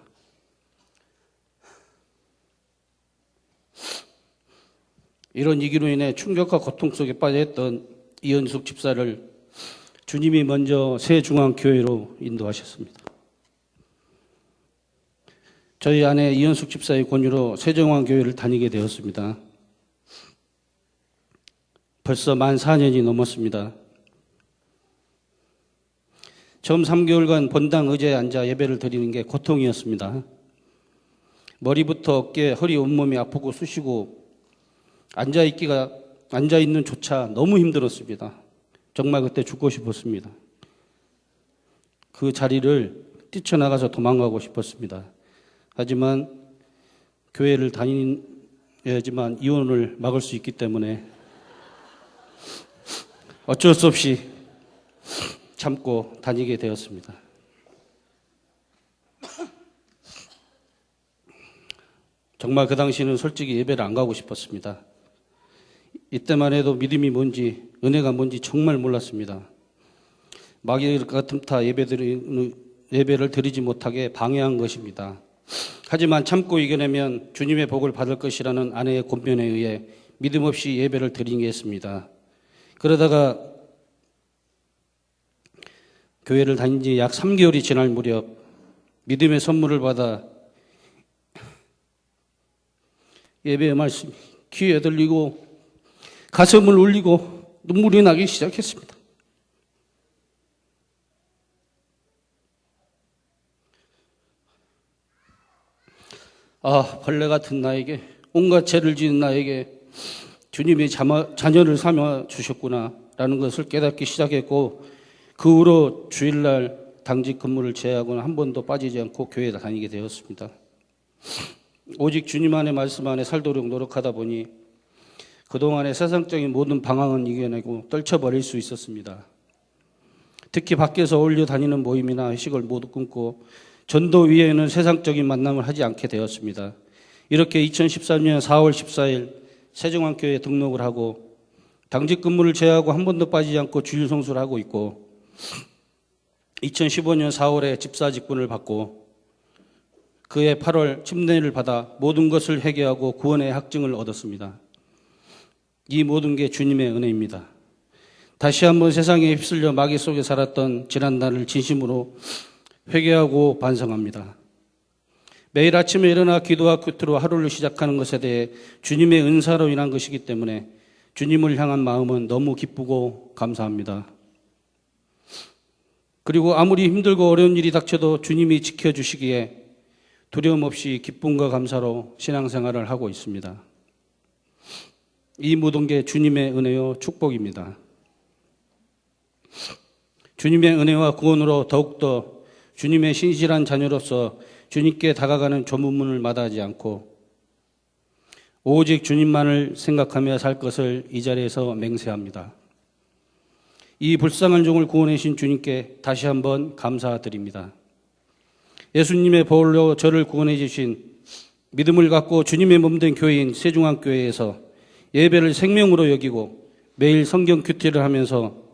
이런 위기로 인해 충격과 고통 속에 빠져있던 이현숙 집사를 주님이 먼저 새중앙교회로 인도하셨습니다. 저희 아내 이현숙 집사의 권유로 새중앙교회를 다니게 되었습니다. 벌써 만 4년이 넘었습니다. 처음 3개월간 본당 의자에 앉아 예배를 드리는 게 고통이었습니다. 머리부터 어깨, 허리, 온몸이 아프고 쑤시고 앉아있는 조차 너무 힘들었습니다. 정말 그때 죽고 싶었습니다. 그 자리를 뛰쳐나가서 도망가고 싶었습니다. 하지만 교회를 다녀야지만 이혼을 막을 수 있기 때문에 어쩔 수 없이 참고 다니게 되었습니다. 정말 그 당시에는 솔직히 예배를 안 가고 싶었습니다. 이때만 해도 믿음이 뭔지, 은혜가 뭔지 정말 몰랐습니다. 마귀 같은 타 예배를 드리지 못하게 방해한 것입니다. 하지만 참고 이겨내면 주님의 복을 받을 것이라는 아내의 권면에 의해 믿음 없이 예배를 드리겠습니다. 그러다가 교회를 다닌 지 약 3개월이 지날 무렵 믿음의 선물을 받아 예배의 말씀이 귀에 들리고 가슴을 울리고 눈물이 나기 시작했습니다. 벌레 같은 나에게, 온갖 죄를 지은 나에게 주님이 자녀를 삼아 주셨구나라는 것을 깨닫기 시작했고, 그 후로 주일날 당직 근무를 제외하고는 한 번도 빠지지 않고 교회에 다니게 되었습니다. 오직 주님 안의 말씀 안에 살도록 노력하다 보니 그동안의 세상적인 모든 방황은 이겨내고 떨쳐버릴 수 있었습니다. 특히 밖에서 어울려 다니는 모임이나 회식을 모두 끊고 전도 위에는 세상적인 만남을 하지 않게 되었습니다. 이렇게 2013년 4월 14일 새정환교회에 등록을 하고 당직 근무를 제외하고 한 번도 빠지지 않고 주일 성수를 하고 있고 2015년 4월에 집사 직분을 받고 그해 8월 침례를 받아 모든 것을 회개하고 구원의 학증을 얻었습니다. 이 모든 게 주님의 은혜입니다. 다시 한번 세상에 휩쓸려 마귀 속에 살았던 지난날을 진심으로 회개하고 반성합니다. 매일 아침에 일어나 기도와 끝으로 하루를 시작하는 것에 대해 주님의 은사로 인한 것이기 때문에 주님을 향한 마음은 너무 기쁘고 감사합니다. 그리고 아무리 힘들고 어려운 일이 닥쳐도 주님이 지켜주시기에 두려움 없이 기쁨과 감사로 신앙생활을 하고 있습니다. 이 모든 게 주님의 은혜요 축복입니다. 주님의 은혜와 구원으로 더욱더 주님의 신실한 자녀로서 주님께 다가가는 조문문을 마다하지 않고 오직 주님만을 생각하며 살 것을 이 자리에서 맹세합니다. 이 불쌍한 종을 구원해 주신 주님께 다시 한번 감사드립니다. 예수님의 보혈로 저를 구원해 주신 믿음을 갖고 주님의 몸된 교회인 새중앙교회에서 예배를 생명으로 여기고 매일 성경 큐티를 하면서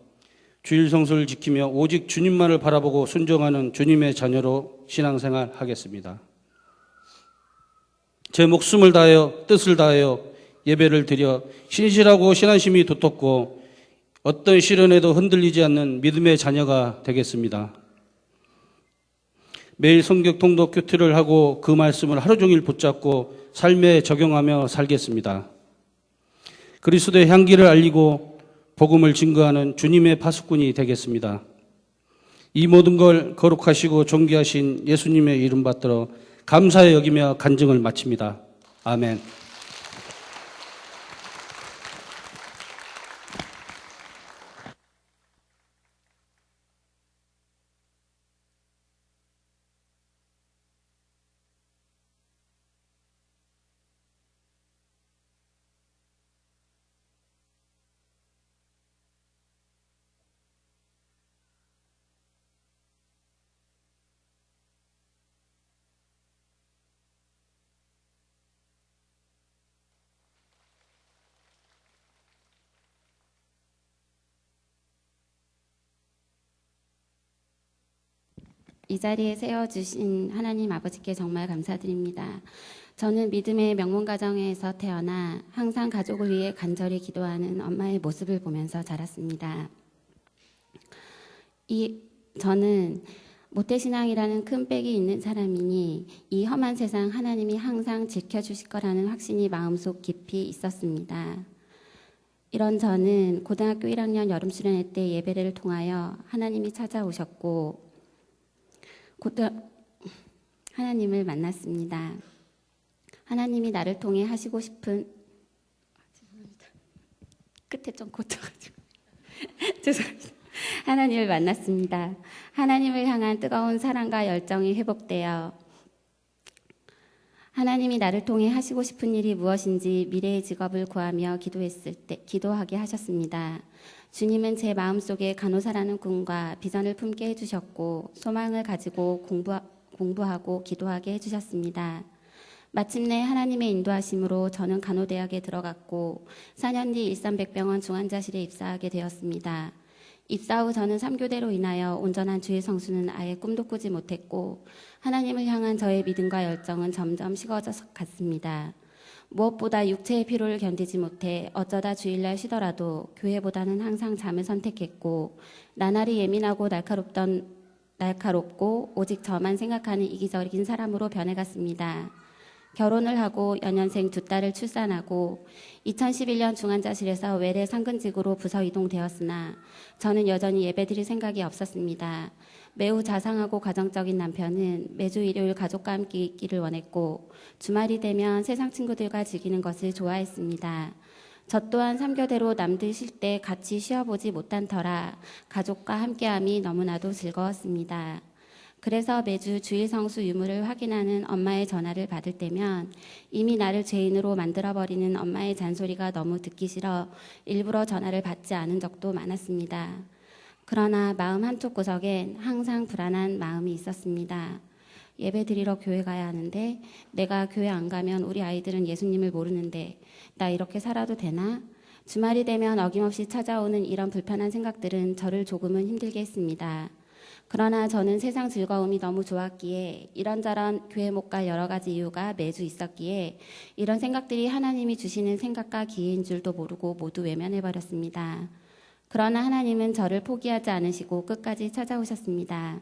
주일 성수를 지키며 오직 주님만을 바라보고 순종하는 주님의 자녀로 신앙생활 하겠습니다. 제 목숨을 다하여 뜻을 다하여 예배를 드려 신실하고 신앙심이 두텁고 어떤 시련에도 흔들리지 않는 믿음의 자녀가 되겠습니다. 매일 성경 통독 큐티를 하고 그 말씀을 하루 종일 붙잡고 삶에 적용하며 살겠습니다. 그리스도의 향기를 알리고 복음을 증거하는 주님의 파수꾼이 되겠습니다. 이 모든 걸 거룩하시고 존귀하신 예수님의 이름 받들어 감사히 여기며 간증을 마칩니다. 아멘. 이 자리에 세워주신 하나님 아버지께 정말 감사드립니다. 저는 믿음의 명문 가정에서 태어나 항상 가족을 위해 간절히 기도하는 엄마의 모습을 보면서 자랐습니다. 저는 모태신앙이라는 큰 빽이 있는 사람이니 이 험한 세상 하나님이 항상 지켜주실 거라는 확신이 마음속 깊이 있었습니다. 이런 저는 고등학교 1학년 여름수련회 때 예배를 통하여 하나님이 찾아오셨고 하나님을 만났습니다. 하나님이 나를 통해 하시고 싶은 끝에 좀 고쳐가지고 죄송합니다. 하나님을 만났습니다. 하나님을 향한 뜨거운 사랑과 열정이 회복되어 하나님이 나를 통해 하시고 싶은 일이 무엇인지 미래의 직업을 구하며 기도하게 하셨습니다. 주님은 제 마음속에 간호사라는 꿈과 비전을 품게 해주셨고 소망을 가지고 공부하고 기도하게 해주셨습니다. 마침내 하나님의 인도하심으로 저는 간호대학에 들어갔고 4년 뒤 일산백병원 중환자실에 입사하게 되었습니다. 입사 후 저는 3교대로 인하여 온전한 주의 성수는 아예 꿈도 꾸지 못했고 하나님을 향한 저의 믿음과 열정은 점점 식어져 갔습니다. 무엇보다 육체의 피로를 견디지 못해 어쩌다 주일날 쉬더라도 교회보다는 항상 잠을 선택했고 나날이 예민하고 날카롭고 오직 저만 생각하는 이기적인 사람으로 변해갔습니다. 결혼을 하고 연년생 2딸을 출산하고 2011년 중환자실에서 외래 상근직으로 부서 이동되었으나 저는 여전히 예배드릴 생각이 없었습니다. 매우 자상하고 가정적인 남편은 매주 일요일 가족과 함께 있기를 원했고 주말이 되면 세상 친구들과 즐기는 것을 좋아했습니다. 저 또한 3교대로 남들 쉴 때 같이 쉬어보지 못한 터라 가족과 함께함이 너무나도 즐거웠습니다. 그래서 매주 주일 성수 유무를 확인하는 엄마의 전화를 받을 때면 이미 나를 죄인으로 만들어버리는 엄마의 잔소리가 너무 듣기 싫어 일부러 전화를 받지 않은 적도 많았습니다. 그러나 마음 한쪽 구석엔 항상 불안한 마음이 있었습니다. 예배 드리러 교회 가야 하는데 내가 교회 안 가면 우리 아이들은 예수님을 모르는데 나 이렇게 살아도 되나? 주말이 되면 어김없이 찾아오는 이런 불편한 생각들은 저를 조금은 힘들게 했습니다. 그러나 저는 세상 즐거움이 너무 좋았기에 이런저런 교회 못 갈 여러 가지 이유가 매주 있었기에 이런 생각들이 하나님이 주시는 생각과 기회인 줄도 모르고 모두 외면해버렸습니다. 그러나 하나님은 저를 포기하지 않으시고 끝까지 찾아오셨습니다.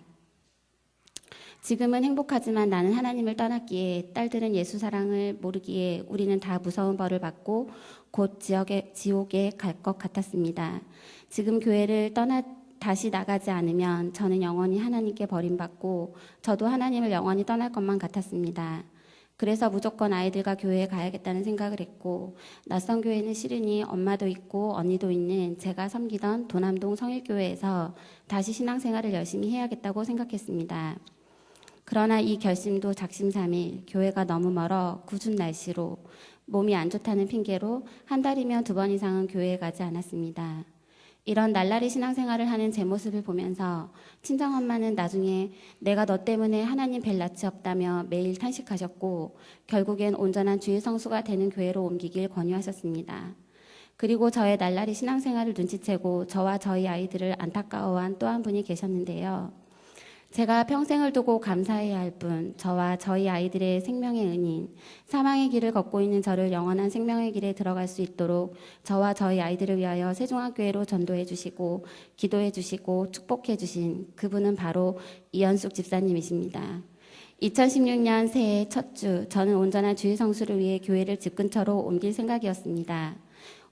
지금은 행복하지만 나는 하나님을 떠났기에 딸들은 예수 사랑을 모르기에 우리는 다 무서운 벌을 받고 곧 지옥에 갈 것 같았습니다. 지금 교회를 다시 나가지 않으면 저는 영원히 하나님께 버림받고 저도 하나님을 영원히 떠날 것만 같았습니다. 그래서 무조건 아이들과 교회에 가야겠다는 생각을 했고 낯선 교회는 싫으니 엄마도 있고 언니도 있는 제가 섬기던 도남동 성일교회에서 다시 신앙생활을 열심히 해야겠다고 생각했습니다. 그러나 이 결심도 작심삼일 교회가 너무 멀어 궂은 날씨로 몸이 안 좋다는 핑계로 한 달이면 2번 이상은 교회에 가지 않았습니다. 이런 날라리 신앙생활을 하는 제 모습을 보면서 친정엄마는 나중에 내가 너 때문에 하나님 뵐 낯이 없다며 매일 탄식하셨고 결국엔 온전한 주일 성수가 되는 교회로 옮기길 권유하셨습니다. 그리고 저의 날라리 신앙생활을 눈치채고 저와 저희 아이들을 안타까워한 또 한 분이 계셨는데요. 제가 평생을 두고 감사해야 할 분, 저와 저희 아이들의 생명의 은인, 사망의 길을 걷고 있는 저를 영원한 생명의 길에 들어갈 수 있도록 저와 저희 아이들을 위하여 세종학교회로 전도해 주시고 기도해 주시고 축복해 주신 그분은 바로 이현숙 집사님이십니다. 2016년 새해 첫 주, 저는 온전한 주일 성수를 위해 교회를 집 근처로 옮길 생각이었습니다.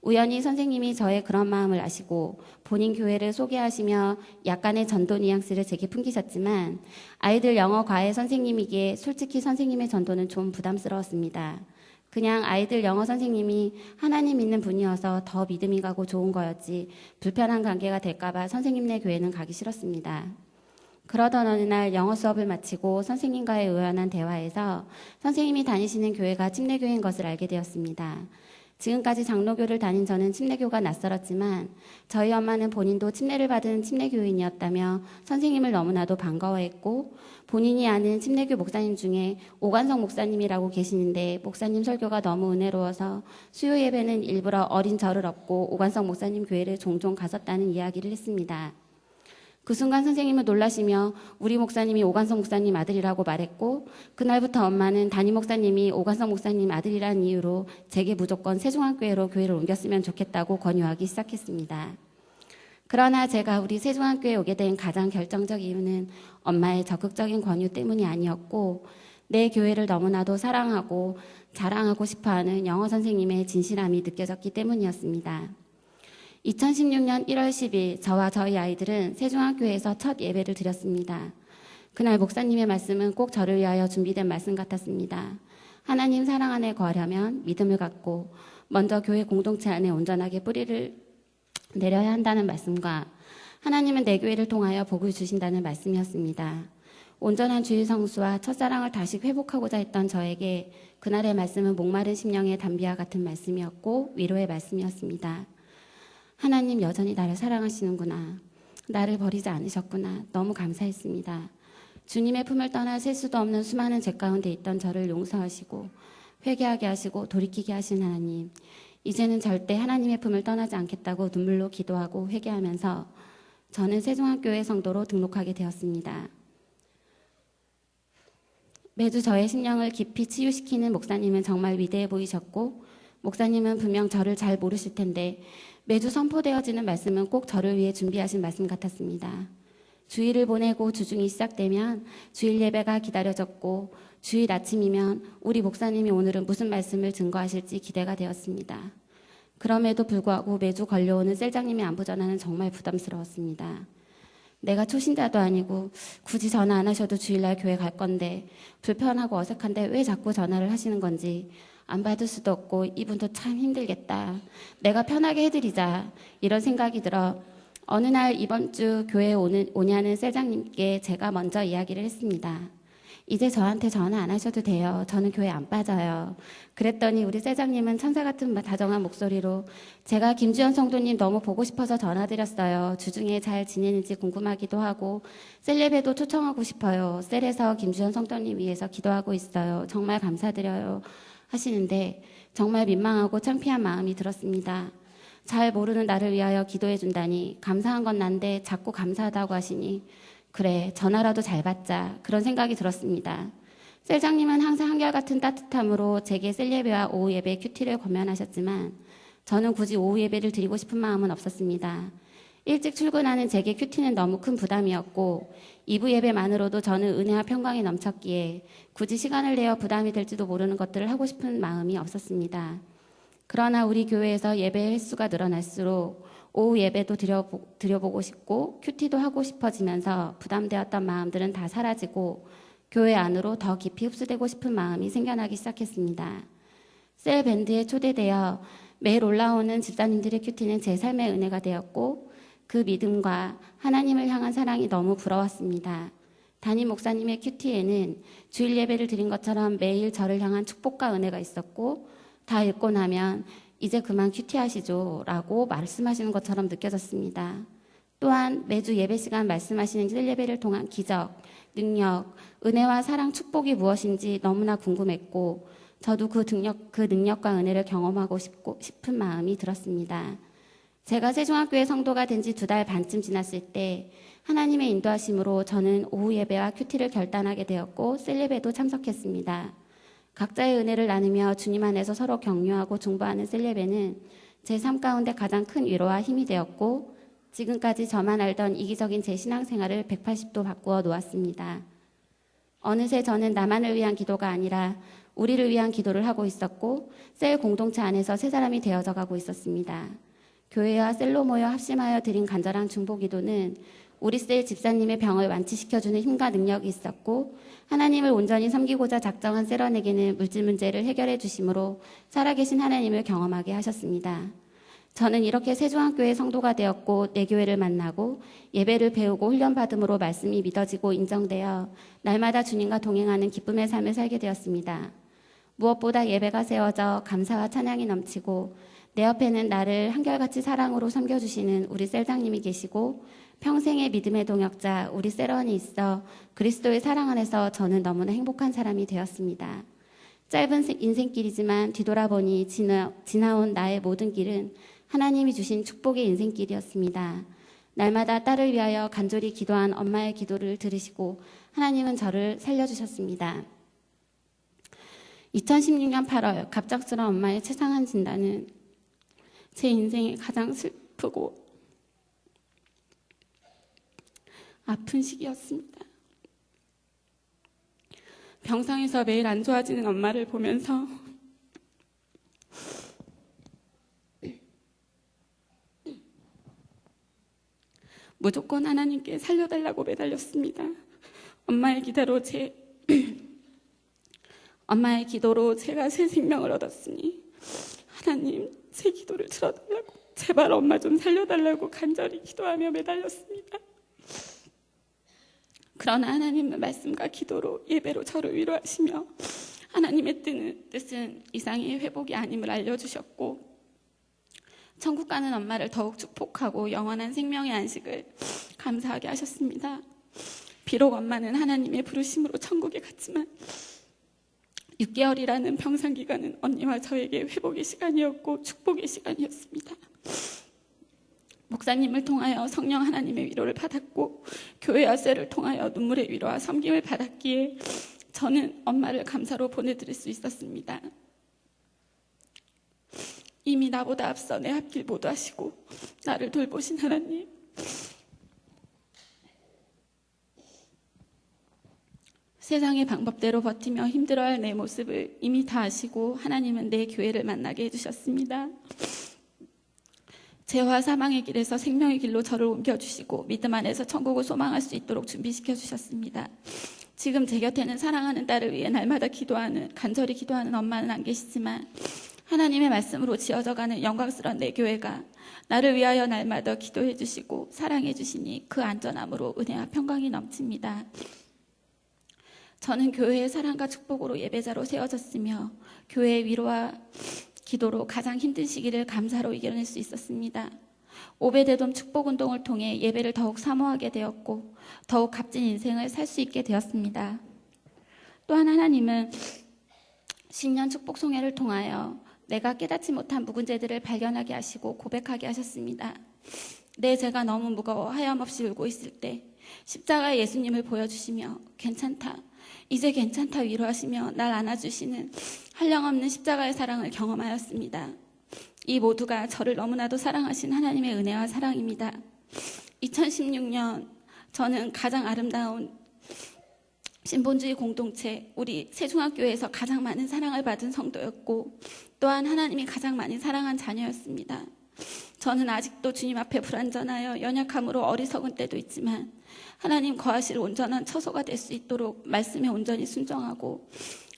우연히 선생님이 저의 그런 마음을 아시고 본인 교회를 소개하시며 약간의 전도 뉘앙스를 제게 풍기셨지만 아이들 영어 과외 선생님이기에 솔직히 선생님의 전도는 좀 부담스러웠습니다. 그냥 아이들 영어 선생님이 하나님 믿는 분이어서 더 믿음이 가고 좋은 거였지 불편한 관계가 될까봐 선생님네 교회는 가기 싫었습니다. 그러던 어느 날 영어 수업을 마치고 선생님과의 우연한 대화에서 선생님이 다니시는 교회가 침례교회인 것을 알게 되었습니다. 지금까지 장로교를 다닌 저는 침례교가 낯설었지만 저희 엄마는 본인도 침례를 받은 침례교인이었다며 선생님을 너무나도 반가워했고 본인이 아는 침례교 목사님 중에 오관성 목사님이라고 계시는데 목사님 설교가 너무 은혜로워서 수요 예배는 일부러 어린 저를 업고 오관성 목사님 교회를 종종 갔었다는 이야기를 했습니다. 그 순간 선생님은 놀라시며 우리 목사님이 오관성 목사님 아들이라고 말했고 그날부터 엄마는 담임 목사님이 오관성 목사님 아들이라는 이유로 제게 무조건 세종한교회로 교회를 옮겼으면 좋겠다고 권유하기 시작했습니다. 그러나 제가 우리 세종한교회에 오게 된 가장 결정적 이유는 엄마의 적극적인 권유 때문이 아니었고 내 교회를 너무나도 사랑하고 자랑하고 싶어하는 영어 선생님의 진실함이 느껴졌기 때문이었습니다. 2016년 1월 10일 저와 저희 아이들은 세종학교에서 첫 예배를 드렸습니다. 그날 목사님의 말씀은 꼭 저를 위하여 준비된 말씀 같았습니다. 하나님 사랑 안에 거하려면 믿음을 갖고 먼저 교회 공동체 안에 온전하게 뿌리를 내려야 한다는 말씀과 하나님은 내 교회를 통하여 복을 주신다는 말씀이었습니다. 온전한 주일 성수와 첫사랑을 다시 회복하고자 했던 저에게 그날의 말씀은 목마른 심령의 담비와 같은 말씀이었고 위로의 말씀이었습니다. 하나님 여전히 나를 사랑하시는구나. 나를 버리지 않으셨구나. 너무 감사했습니다. 주님의 품을 떠나 셀 수도 없는 수많은 죄 가운데 있던 저를 용서하시고 회개하게 하시고 돌이키게 하신 하나님. 이제는 절대 하나님의 품을 떠나지 않겠다고 눈물로 기도하고 회개하면서 저는 세종학교의 성도로 등록하게 되었습니다. 매주 저의 심령을 깊이 치유시키는 목사님은 정말 위대해 보이셨고 목사님은 분명 저를 잘 모르실 텐데 매주 선포되어지는 말씀은 꼭 저를 위해 준비하신 말씀 같았습니다. 주일을 보내고 주중이 시작되면 주일 예배가 기다려졌고 주일 아침이면 우리 목사님이 오늘은 무슨 말씀을 증거하실지 기대가 되었습니다. 그럼에도 불구하고 매주 걸려오는 셀장님의 안부 전화는 정말 부담스러웠습니다. 내가 초신자도 아니고 굳이 전화 안 하셔도 주일날 교회 갈 건데 불편하고 어색한데 왜 자꾸 전화를 하시는 건지 안 받을 수도 없고 이분도 참 힘들겠다. 내가 편하게 해드리자. 이런 생각이 들어 어느 날 이번 주 교회에 오냐는 셀장님께 제가 먼저 이야기를 했습니다. 이제 저한테 전화 안 하셔도 돼요. 저는 교회 안 빠져요. 그랬더니 우리 셀장님은 천사 같은 다정한 목소리로 제가 김주현 성도님 너무 보고 싶어서 전화드렸어요. 주중에 잘 지내는지 궁금하기도 하고 셀예배도 초청하고 싶어요. 셀에서 김주현 성도님 위해서 기도하고 있어요. 정말 감사드려요. 하시는데 정말 민망하고 창피한 마음이 들었습니다. 잘 모르는 나를 위하여 기도해 준다니 감사한 건 난데 자꾸 감사하다고 하시니 그래 전화라도 잘 받자 그런 생각이 들었습니다. 셀장님은 항상 한결같은 따뜻함으로 제게 셀예배와 오후 예배 큐티를 권면하셨지만 저는 굳이 오후 예배를 드리고 싶은 마음은 없었습니다. 일찍 출근하는 제게 큐티는 너무 큰 부담이었고 2부 예배만으로도 저는 은혜와 평강이 넘쳤기에 굳이 시간을 내어 부담이 될지도 모르는 것들을 하고 싶은 마음이 없었습니다. 그러나 우리 교회에서 예배 횟수가 늘어날수록 오후 예배도 드려보고 싶고 큐티도 하고 싶어지면서 부담되었던 마음들은 다 사라지고 교회 안으로 더 깊이 흡수되고 싶은 마음이 생겨나기 시작했습니다. 셀 밴드에 초대되어 매일 올라오는 집사님들의 큐티는 제 삶의 은혜가 되었고 그 믿음과 하나님을 향한 사랑이 너무 부러웠습니다. 담임 목사님의 큐티에는 주일 예배를 드린 것처럼 매일 저를 향한 축복과 은혜가 있었고 다 읽고 나면 이제 그만 큐티하시죠 라고 말씀하시는 것처럼 느껴졌습니다. 또한 매주 예배 시간 말씀하시는 셀 예배를 통한 기적, 능력, 은혜와 사랑, 축복이 무엇인지 너무나 궁금했고 저도 그 능력과 은혜를 경험하고 싶은 마음이 들었습니다. 제가 세종학교의 성도가 된 지 2달 반쯤 지났을 때 하나님의 인도하심으로 저는 오후 예배와 큐티를 결단하게 되었고 셀예배도 참석했습니다. 각자의 은혜를 나누며 주님 안에서 서로 격려하고 중보하는 셀예배는 제 삶 가운데 가장 큰 위로와 힘이 되었고 지금까지 저만 알던 이기적인 제 신앙생활을 180도 바꾸어 놓았습니다. 어느새 저는 나만을 위한 기도가 아니라 우리를 위한 기도를 하고 있었고 셀 공동체 안에서 새 사람이 되어져 가고 있었습니다. 교회와 셀로 모여 합심하여 드린 간절한 중보기도는 우리 셀 집사님의 병을 완치시켜주는 힘과 능력이 있었고 하나님을 온전히 섬기고자 작정한 셀원에게는 물질 문제를 해결해 주심으로 살아계신 하나님을 경험하게 하셨습니다. 저는 이렇게 세종학교의 성도가 되었고 내 교회를 만나고 예배를 배우고 훈련받음으로 말씀이 믿어지고 인정되어 날마다 주님과 동행하는 기쁨의 삶을 살게 되었습니다. 무엇보다 예배가 세워져 감사와 찬양이 넘치고 내 옆에는 나를 한결같이 사랑으로 섬겨주시는 우리 셀장님이 계시고 평생의 믿음의 동역자 우리 셀원이 있어 그리스도의 사랑 안에서 저는 너무나 행복한 사람이 되었습니다. 짧은 인생길이지만 뒤돌아보니 지나온 나의 모든 길은 하나님이 주신 축복의 인생길이었습니다. 날마다 딸을 위하여 간절히 기도한 엄마의 기도를 들으시고 하나님은 저를 살려주셨습니다. 2016년 8월 갑작스러운 엄마의 최상한 진단은 제 인생에 가장 슬프고 아픈 시기였습니다. 병상에서 매일 안 좋아지는 엄마를 보면서 무조건 하나님께 살려달라고 매달렸습니다. 엄마의 기도로 제가 새 생명을 얻었으니 하나님 제 기도를 들어달라고 제발 엄마 좀 살려달라고 간절히 기도하며 매달렸습니다. 그러나 하나님의 말씀과 기도로 예배로 저를 위로하시며 하나님의 뜻은 이상의 회복이 아님을 알려주셨고 천국 가는 엄마를 더욱 축복하고 영원한 생명의 안식을 감사하게 하셨습니다. 비록 엄마는 하나님의 부르심으로 천국에 갔지만 6개월이라는 병상 기간은 언니와 저에게 회복의 시간이었고 축복의 시간이었습니다. 목사님을 통하여 성령 하나님의 위로를 받았고 교회와 셀을 통하여 눈물의 위로와 섬김을 받았기에 저는 엄마를 감사로 보내드릴 수 있었습니다. 이미 나보다 앞서 내 앞길 모두하시고 나를 돌보신 하나님, 세상의 방법대로 버티며 힘들어할 내 모습을 이미 다 아시고 하나님은 내 교회를 만나게 해주셨습니다. 죄와 사망의 길에서 생명의 길로 저를 옮겨주시고 믿음 안에서 천국을 소망할 수 있도록 준비시켜 주셨습니다. 지금 제 곁에는 사랑하는 딸을 위해 날마다 간절히 기도하는 엄마는 안 계시지만 하나님의 말씀으로 지어져가는 영광스러운 내 교회가 나를 위하여 날마다 기도해 주시고 사랑해 주시니 그 안전함으로 은혜와 평강이 넘칩니다. 저는 교회의 사랑과 축복으로 예배자로 세워졌으며 교회의 위로와 기도로 가장 힘든 시기를 감사로 이겨낼 수 있었습니다. 오베데돔 축복운동을 통해 예배를 더욱 사모하게 되었고 더욱 값진 인생을 살 수 있게 되었습니다. 또한 하나님은 신년 축복송회를 통하여 내가 깨닫지 못한 묵은 죄들을 발견하게 하시고 고백하게 하셨습니다. 내 죄가 너무 무거워 하염없이 울고 있을 때 십자가의 예수님을 보여주시며 괜찮다, 이제 괜찮다 위로하시며 날 안아주시는 한량없는 십자가의 사랑을 경험하였습니다. 이 모두가 저를 너무나도 사랑하신 하나님의 은혜와 사랑입니다. 2016년 저는 가장 아름다운 신본주의 공동체 우리 세종학교에서 가장 많은 사랑을 받은 성도였고 또한 하나님이 가장 많이 사랑한 자녀였습니다. 저는 아직도 주님 앞에 불완전하여 연약함으로 어리석은 때도 있지만 하나님 거하실 온전한 처소가 될 수 있도록 말씀에 온전히 순종하고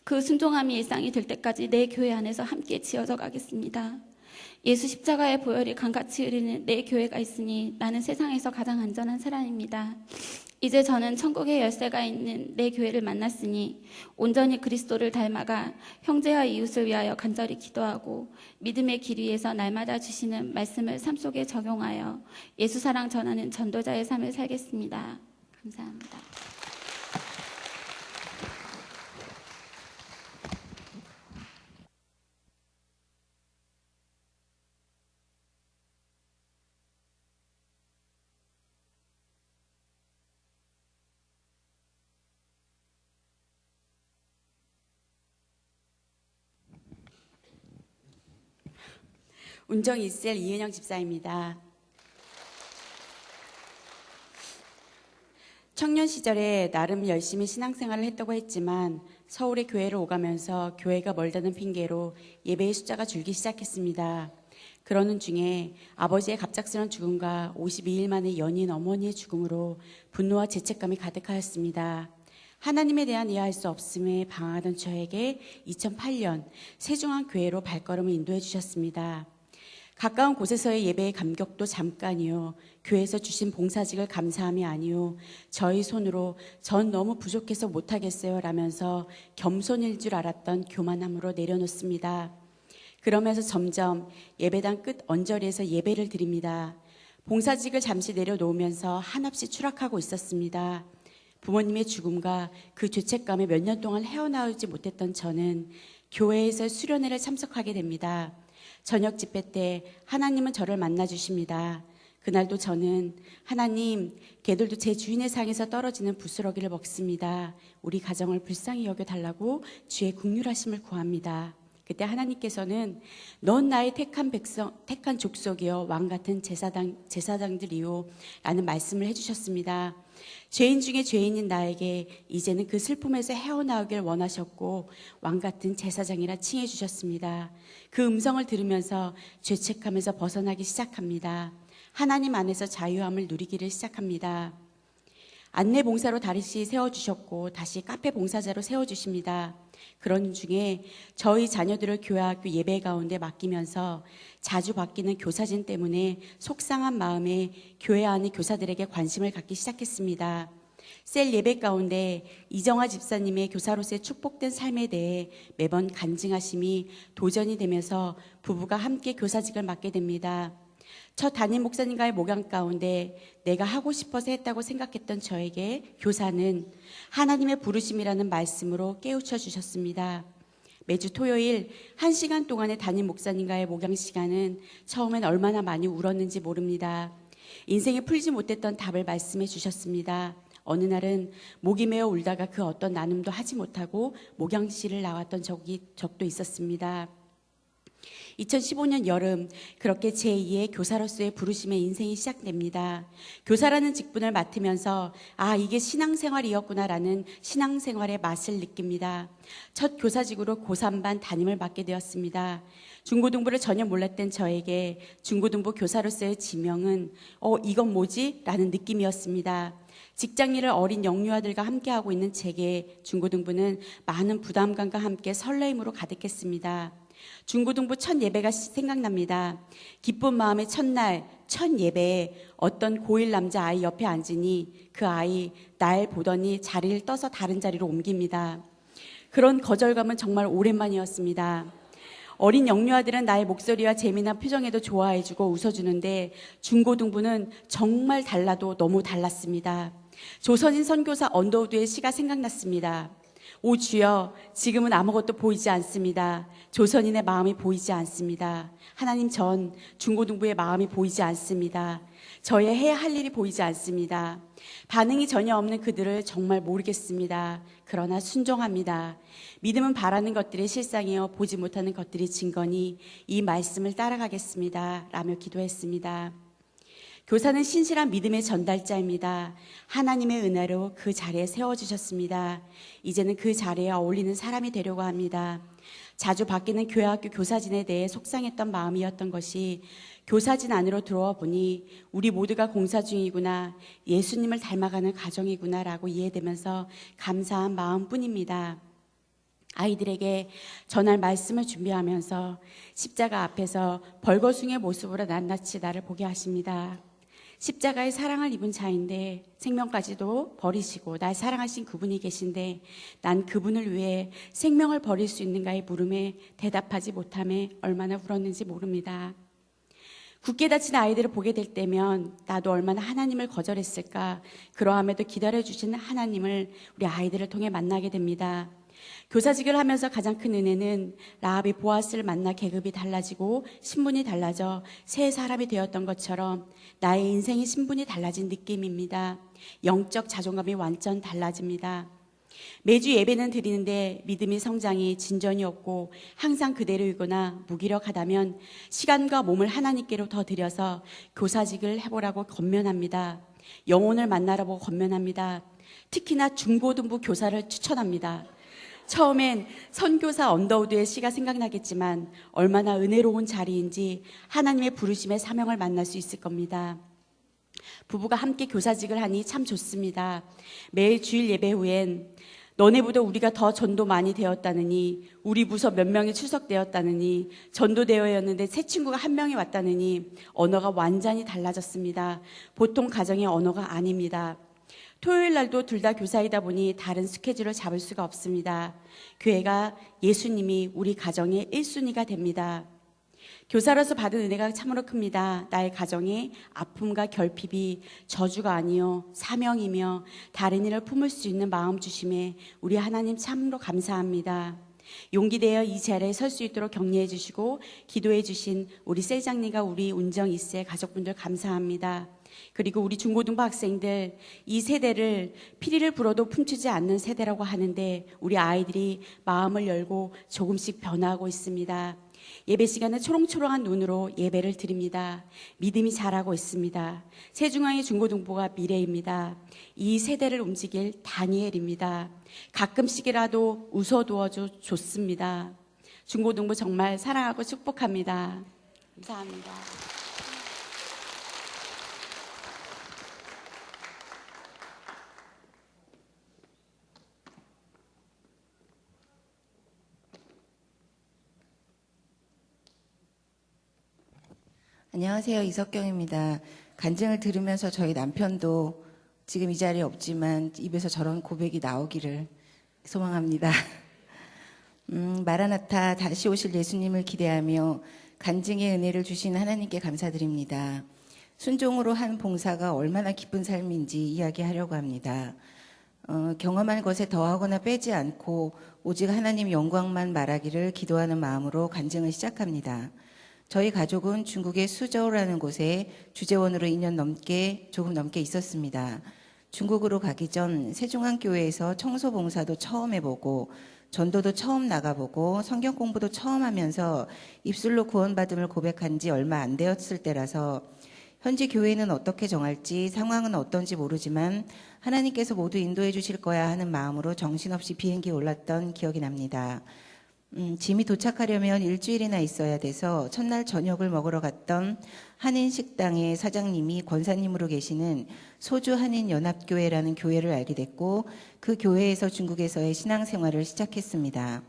그 순종함이 일상이 될 때까지 내 교회 안에서 함께 지어져 가겠습니다. 예수 십자가의 보혈이 강같이 흐르는 내 교회가 있으니 나는 세상에서 가장 안전한 사람입니다. 이제 저는 천국의 열쇠가 있는 내 교회를 만났으니 온전히 그리스도를 닮아가 형제와 이웃을 위하여 간절히 기도하고 믿음의 길 위에서 날마다 주시는 말씀을 삶 속에 적용하여 예수 사랑 전하는 전도자의 삶을 살겠습니다. 감사합니다. 운정 1셀 이은영 집사입니다. 청년 시절에 나름 열심히 신앙생활을 했다고 했지만 서울에 교회를 오가면서 교회가 멀다는 핑계로 예배의 숫자가 줄기 시작했습니다. 그러는 중에 아버지의 갑작스런 죽음과 52일 만에 연인 어머니의 죽음으로 분노와 죄책감이 가득하였습니다. 하나님에 대한 이해할 수 없음에 방황하던 저에게 2008년 세중앙 교회로 발걸음을 인도해 주셨습니다. 가까운 곳에서의 예배의 감격도 잠깐이요. 교회에서 주신 봉사직을 감사함이 아니요. 저희 손으로 전 너무 부족해서 못하겠어요 라면서 겸손일 줄 알았던 교만함으로 내려놓습니다. 그러면서 점점 예배당 끝 언저리에서 예배를 드립니다. 봉사직을 잠시 내려놓으면서 한없이 추락하고 있었습니다. 부모님의 죽음과 그 죄책감에 몇 년 동안 헤어나오지 못했던 저는 교회에서 수련회를 참석하게 됩니다. 저녁 집회 때 하나님은 저를 만나 주십니다. 그날도 저는 하나님, 걔들도 제 주인의 상에서 떨어지는 부스러기를 먹습니다. 우리 가정을 불쌍히 여겨달라고 주의 긍휼하심을 구합니다. 그때 하나님께서는 넌 나의 택한 족속이요 왕 같은 제사장들이요 라는 말씀을 해주셨습니다. 죄인 중에 죄인인 나에게 이제는 그 슬픔에서 헤어나오길 원하셨고 왕 같은 제사장이라 칭해 주셨습니다. 그 음성을 들으면서 죄책감에서 벗어나기 시작합니다. 하나님 안에서 자유함을 누리기를 시작합니다. 안내 봉사로 다시 세워주셨고 다시 카페 봉사자로 세워주십니다. 그런 중에 저희 자녀들을 교회학교 예배 가운데 맡기면서 자주 바뀌는 교사진 때문에 속상한 마음에 교회 안의 교사들에게 관심을 갖기 시작했습니다. 셀 예배 가운데 이정화 집사님의 교사로서의 축복된 삶에 대해 매번 간증하심이 도전이 되면서 부부가 함께 교사직을 맡게 됩니다. 첫 담임 목사님과의 목양 가운데 내가 하고 싶어서 했다고 생각했던 저에게 교사는 하나님의 부르심이라는 말씀으로 깨우쳐 주셨습니다. 매주 토요일 1시간 동안의 담임 목사님과의 목양 시간은 처음엔 얼마나 많이 울었는지 모릅니다. 인생에 풀지 못했던 답을 말씀해 주셨습니다. 어느 날은 목이 메어 울다가 그 어떤 나눔도 하지 못하고 목양실을 나왔던 적도 있었습니다. 2015년 여름 그렇게 제2의 교사로서의 부르심의 인생이 시작됩니다. 교사라는 직분을 맡으면서 이게 신앙생활이었구나라는 신앙생활의 맛을 느낍니다. 첫 교사직으로 고3반 담임을 맡게 되었습니다. 중고등부를 전혀 몰랐던 저에게 중고등부 교사로서의 지명은 이건 뭐지? 라는 느낌이었습니다. 직장일을 어린 영유아들과 함께하고 있는 제게 중고등부는 많은 부담감과 함께 설레임으로 가득했습니다. 중고등부 첫 예배가 생각납니다. 기쁜 마음의 첫날 첫 예배에 어떤 고1 남자아이 옆에 앉으니 그 아이 날 보더니 자리를 떠서 다른 자리로 옮깁니다. 그런 거절감은 정말 오랜만이었습니다. 어린 영유아들은 나의 목소리와 재미난 표정에도 좋아해주고 웃어주는데 중고등부는 정말 달라도 너무 달랐습니다. 조선인 선교사 언더우드의 시가 생각났습니다. 오 주여, 지금은 아무것도 보이지 않습니다. 조선인의 마음이 보이지 않습니다. 하나님, 전 중고등부의 마음이 보이지 않습니다. 저의 해야 할 일이 보이지 않습니다. 반응이 전혀 없는 그들을 정말 모르겠습니다. 그러나 순종합니다. 믿음은 바라는 것들이 실상이요 보지 못하는 것들이 증거니 이 말씀을 따라가겠습니다. 라며 기도했습니다. 교사는 신실한 믿음의 전달자입니다. 하나님의 은혜로 그 자리에 세워주셨습니다. 이제는 그 자리에 어울리는 사람이 되려고 합니다. 자주 바뀌는 교회학교 교사진에 대해 속상했던 마음이었던 것이 교사진 안으로 들어와 보니 우리 모두가 공사 중이구나, 예수님을 닮아가는 가정이구나 라고 이해되면서 감사한 마음뿐입니다. 아이들에게 전할 말씀을 준비하면서 십자가 앞에서 벌거숭이의 모습으로 낱낱이 나를 보게 하십니다. 십자가의 사랑을 입은 자인데 생명까지도 버리시고 날 사랑하신 그분이 계신데 난 그분을 위해 생명을 버릴 수 있는가의 물음에 대답하지 못함에 얼마나 울었는지 모릅니다. 굳게 닫힌 아이들을 보게 될 때면 나도 얼마나 하나님을 거절했을까, 그러함에도 기다려주시는 하나님을 우리 아이들을 통해 만나게 됩니다. 교사직을 하면서 가장 큰 은혜는 라합이 보아스를 만나 계급이 달라지고 신분이 달라져 새 사람이 되었던 것처럼 나의 인생의 신분이 달라진 느낌입니다. 영적 자존감이 완전 달라집니다. 매주 예배는 드리는데 믿음의 성장이 진전이 없고 항상 그대로이거나 무기력하다면 시간과 몸을 하나님께로 더 드려서 교사직을 해보라고 권면합니다. 영혼을 만나라고 권면합니다. 특히나 중고등부 교사를 추천합니다. 처음엔 선교사 언더우드의 시가 생각나겠지만 얼마나 은혜로운 자리인지 하나님의 부르심의 사명을 만날 수 있을 겁니다. 부부가 함께 교사직을 하니 참 좋습니다. 매일 주일 예배 후엔 너네보다 우리가 더 전도 많이 되었다느니, 우리 부서 몇 명이 출석되었다느니, 전도되어였는데 새 친구가 한 명이 왔다느니 언어가 완전히 달라졌습니다. 보통 가정의 언어가 아닙니다. 토요일 날도 둘 다 교사이다 보니 다른 스케줄을 잡을 수가 없습니다. 교회가 예수님이 우리 가정의 1순위가 됩니다. 교사로서 받은 은혜가 참으로 큽니다. 나의 가정에 아픔과 결핍이 저주가 아니요 사명이며 다른 일을 품을 수 있는 마음 주심에 우리 하나님 참으로 감사합니다. 용기 내어 이 자리에 설 수 있도록 격려해 주시고 기도해 주신 우리 셀장님과 우리 운정 2세 가족분들 감사합니다. 그리고 우리 중고등부 학생들, 이 세대를 피리를 불어도 훔치지 않는 세대라고 하는데 우리 아이들이 마음을 열고 조금씩 변화하고 있습니다. 예배 시간에 초롱초롱한 눈으로 예배를 드립니다. 믿음이 자라고 있습니다. 세중앙의 중고등부가 미래입니다. 이 세대를 움직일 다니엘입니다. 가끔씩이라도 웃어두어줘 좋습니다. 중고등부 정말 사랑하고 축복합니다. 감사합니다. 안녕하세요. 이석경입니다. 간증을 들으면서 저희 남편도 지금 이 자리에 없지만 입에서 저런 고백이 나오기를 소망합니다. 마라나타 다시 오실 예수님을 기대하며 간증의 은혜를 주신 하나님께 감사드립니다. 순종으로 한 봉사가 얼마나 기쁜 삶인지 이야기하려고 합니다. 경험한 것에 더하거나 빼지 않고 오직 하나님 영광만 말하기를 기도하는 마음으로 간증을 시작합니다. 저희 가족은 중국의 수저우라는 곳에 주재원으로 2년 조금 넘게 있었습니다. 중국으로 가기 전 세종안교회에서 청소봉사도 처음 해보고 전도도 처음 나가보고 성경 공부도 처음 하면서 입술로 구원받음을 고백한 지 얼마 안 되었을 때라서 현지 교회는 어떻게 정할지 상황은 어떤지 모르지만 하나님께서 모두 인도해 주실 거야 하는 마음으로 정신없이 비행기에 올랐던 기억이 납니다. 짐이 도착하려면 일주일이나 있어야 돼서 첫날 저녁을 먹으러 갔던 한인 식당의 사장님이 권사님으로 계시는 소주 한인 연합교회라는 교회를 알게 됐고 그 교회에서 중국에서의 신앙생활을 시작했습니다.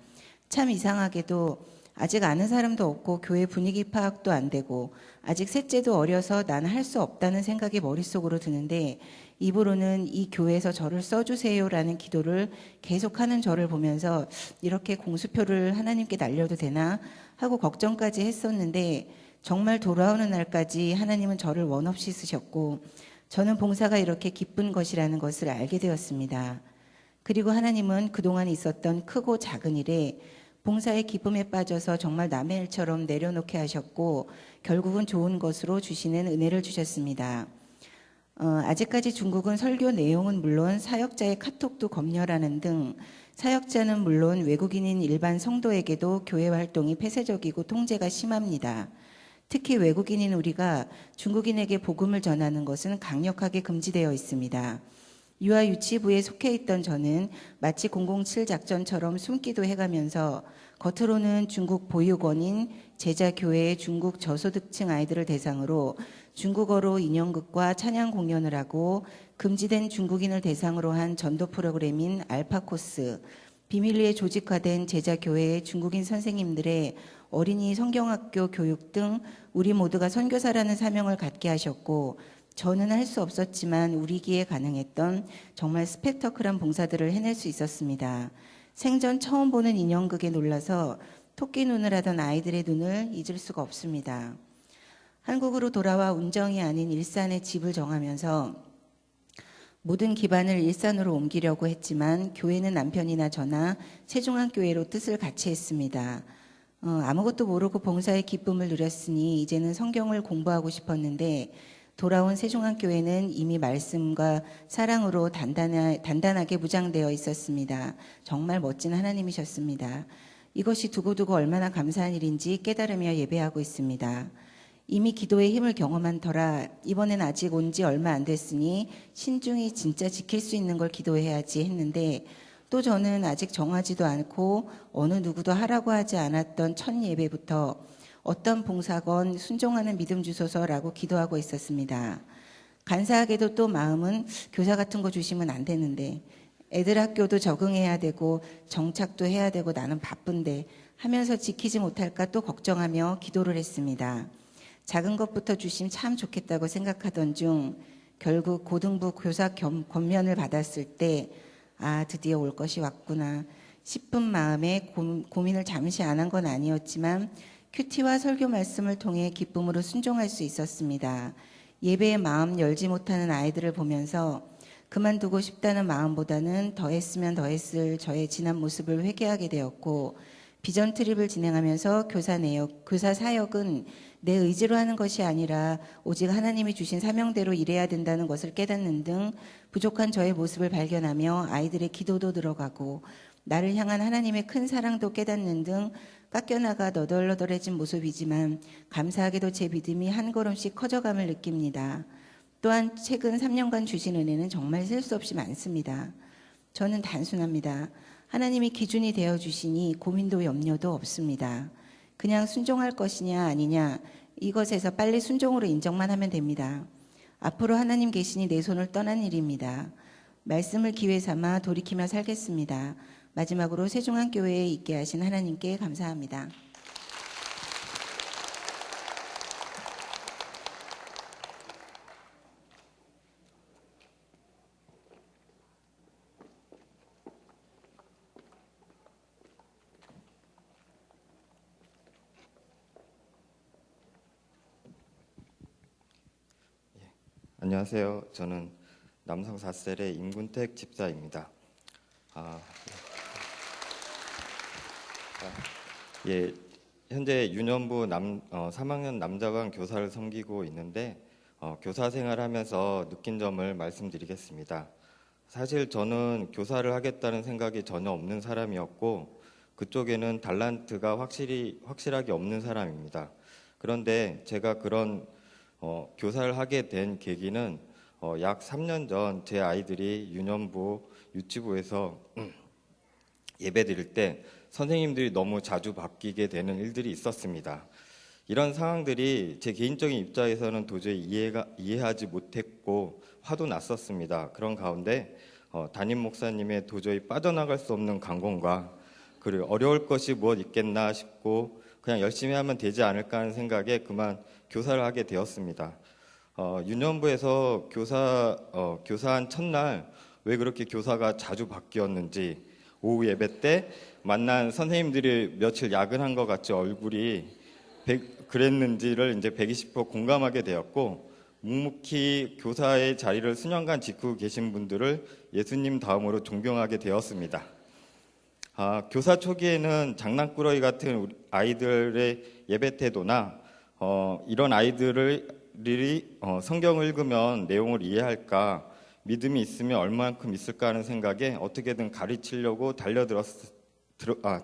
참 이상하게도 아직 아는 사람도 없고 교회 분위기 파악도 안 되고 아직 셋째도 어려서 난 할 수 없다는 생각이 머릿속으로 드는데 입으로는 이 교회에서 저를 써주세요라는 기도를 계속하는 저를 보면서 이렇게 공수표를 하나님께 날려도 되나 하고 걱정까지 했었는데 정말 돌아오는 날까지 하나님은 저를 원 없이 쓰셨고 저는 봉사가 이렇게 기쁜 것이라는 것을 알게 되었습니다. 그리고 하나님은 그동안 있었던 크고 작은 일에 봉사의 기쁨에 빠져서 정말 남의 일처럼 내려놓게 하셨고 결국은 좋은 것으로 주시는 은혜를 주셨습니다. 아직까지 중국은 설교 내용은 물론 사역자의 카톡도 검열하는 등 사역자는 물론 외국인인 일반 성도에게도 교회 활동이 폐쇄적이고 통제가 심합니다. 특히 외국인인 우리가 중국인에게 복음을 전하는 것은 강력하게 금지되어 있습니다. 유아 유치부에 속해 있던 저는 마치 007 작전처럼 숨기도 해가면서 겉으로는 중국 보육원인 제자교회의 중국 저소득층 아이들을 대상으로 중국어로 인형극과 찬양 공연을 하고 금지된 중국인을 대상으로 한 전도 프로그램인 알파코스, 비밀리에 조직화된 제자교회의 중국인 선생님들의 어린이 성경학교 교육 등 우리 모두가 선교사라는 사명을 갖게 하셨고 저는 할 수 없었지만 우리기에 가능했던 정말 스펙터클한 봉사들을 해낼 수 있었습니다. 생전 처음 보는 인형극에 놀라서 토끼 눈을 하던 아이들의 눈을 잊을 수가 없습니다. 한국으로 돌아와 운정이 아닌 일산에 집을 정하면서 모든 기반을 일산으로 옮기려고 했지만 교회는 남편이나 저나 세종안교회로 뜻을 같이 했습니다. 아무것도 모르고 봉사의 기쁨을 누렸으니 이제는 성경을 공부하고 싶었는데 돌아온 세종안교회는 이미 말씀과 사랑으로 단단하게 무장되어 있었습니다. 정말 멋진 하나님이셨습니다. 이것이 두고두고 얼마나 감사한 일인지 깨달으며 예배하고 있습니다. 이미 기도의 힘을 경험한 터라 이번엔 아직 온 지 얼마 안 됐으니 신중히 진짜 지킬 수 있는 걸 기도해야지 했는데 또 저는 아직 정하지도 않고 어느 누구도 하라고 하지 않았던 첫 예배부터 어떤 봉사건 순종하는 믿음 주소서라고 기도하고 있었습니다. 간사하게도 또 마음은 교사 같은 거 주시면 안 되는데 애들 학교도 적응해야 되고 정착도 해야 되고 나는 바쁜데 하면서 지키지 못할까 또 걱정하며 기도를 했습니다. 작은 것부터 주시면 참 좋겠다고 생각하던 중 결국 고등부 교사 권면을 받았을 때 드디어 올 것이 왔구나 싶은 마음에 고민을 잠시 안 한 건 아니었지만 큐티와 설교 말씀을 통해 기쁨으로 순종할 수 있었습니다. 예배에 마음 열지 못하는 아이들을 보면서 그만두고 싶다는 마음보다는 더 했으면 더 했을 저의 지난 모습을 회개하게 되었고, 비전 트립을 진행하면서 교사 사역은 내 의지로 하는 것이 아니라 오직 하나님이 주신 사명대로 일해야 된다는 것을 깨닫는 등 부족한 저의 모습을 발견하며 아이들의 기도도 들어가고 나를 향한 하나님의 큰 사랑도 깨닫는 등 깎여나가 너덜너덜해진 모습이지만 감사하게도 제 믿음이 한 걸음씩 커져감을 느낍니다. 또한 최근 3년간 주신 은혜는 정말 셀 수 없이 많습니다. 저는 단순합니다. 하나님이 기준이 되어주시니 고민도 염려도 없습니다. 그냥 순종할 것이냐 아니냐 이것에서 빨리 순종으로 인정만 하면 됩니다. 앞으로 하나님 계시니 내 손을 떠난 일입니다. 말씀을 기회 삼아 돌이키며 살겠습니다. 마지막으로 세종한교회에 있게 하신 하나님께 감사합니다. 안녕하세요. 저는 남성 4셀의 임군택 집사입니다. 현재 유년부 3학년 남자반 교사를 섬기고 있는데 교사 생활하면서 느낀 점을 말씀드리겠습니다. 사실 저는 교사를 하겠다는 생각이 전혀 없는 사람이었고 그쪽에는 달란트가 확실하게 없는 사람입니다. 그런데 제가 그런 교사를 하게 된 계기는 약 3년 전 제 아이들이 유년부 유치부에서 예배 드릴 때 선생님들이 너무 자주 바뀌게 되는 일들이 있었습니다. 이런 상황들이 제 개인적인 입장에서는 도저히 이해하지 못했고 화도 났었습니다. 그런 가운데 담임 목사님의 도저히 빠져나갈 수 없는 강권과 그리고 어려울 것이 무엇 있겠나 싶고 그냥 열심히 하면 되지 않을까 하는 생각에 그만 교사를 하게 되었습니다. 유년부에서 교사한 첫날 왜 그렇게 교사가 자주 바뀌었는지, 오후 예배 때 만난 선생님들이 며칠 야근한 것 같이 얼굴이 그랬는지를 이제 120% 공감하게 되었고, 묵묵히 교사의 자리를 수년간 지키고 계신 분들을 예수님 다음으로 존경하게 되었습니다. 교사 초기에는 장난꾸러기 같은 아이들의 예배 태도나 이런 아이들이 성경을 읽으면 내용을 이해할까, 믿음이 있으면 얼마만큼 있을까 하는 생각에 어떻게든 가르치려고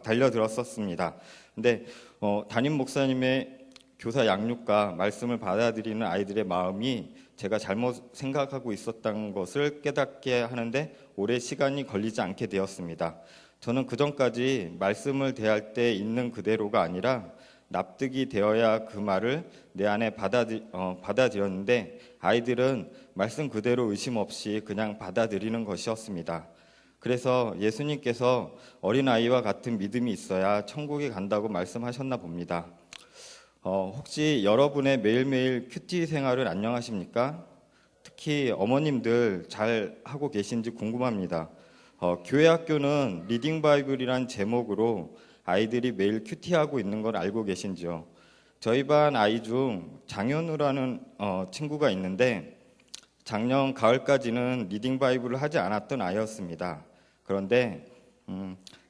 달려들었었습니다. 근데 담임 목사님의 교사 양육과 말씀을 받아들이는 아이들의 마음이 제가 잘못 생각하고 있었다는 것을 깨닫게 하는데 오래 시간이 걸리지 않게 되었습니다. 저는 그전까지 말씀을 대할 때 있는 그대로가 아니라 납득이 되어야 그 말을 내 안에 받아들였는데 아이들은 말씀 그대로 의심 없이 그냥 받아들이는 것이었습니다. 그래서 예수님께서 어린아이와 같은 믿음이 있어야 천국에 간다고 말씀하셨나 봅니다. 혹시 여러분의 매일매일 큐티 생활을 안녕하십니까? 특히 어머님들 잘 하고 계신지 궁금합니다. 교회 학교는 리딩 바이블이란 제목으로 아이들이 매일 큐티하고 있는 걸 알고 계신지요? 저희 반 아이 중 장현우라는 친구가 있는데 작년 가을까지는 리딩 바이블을 하지 않았던 아이였습니다. 그런데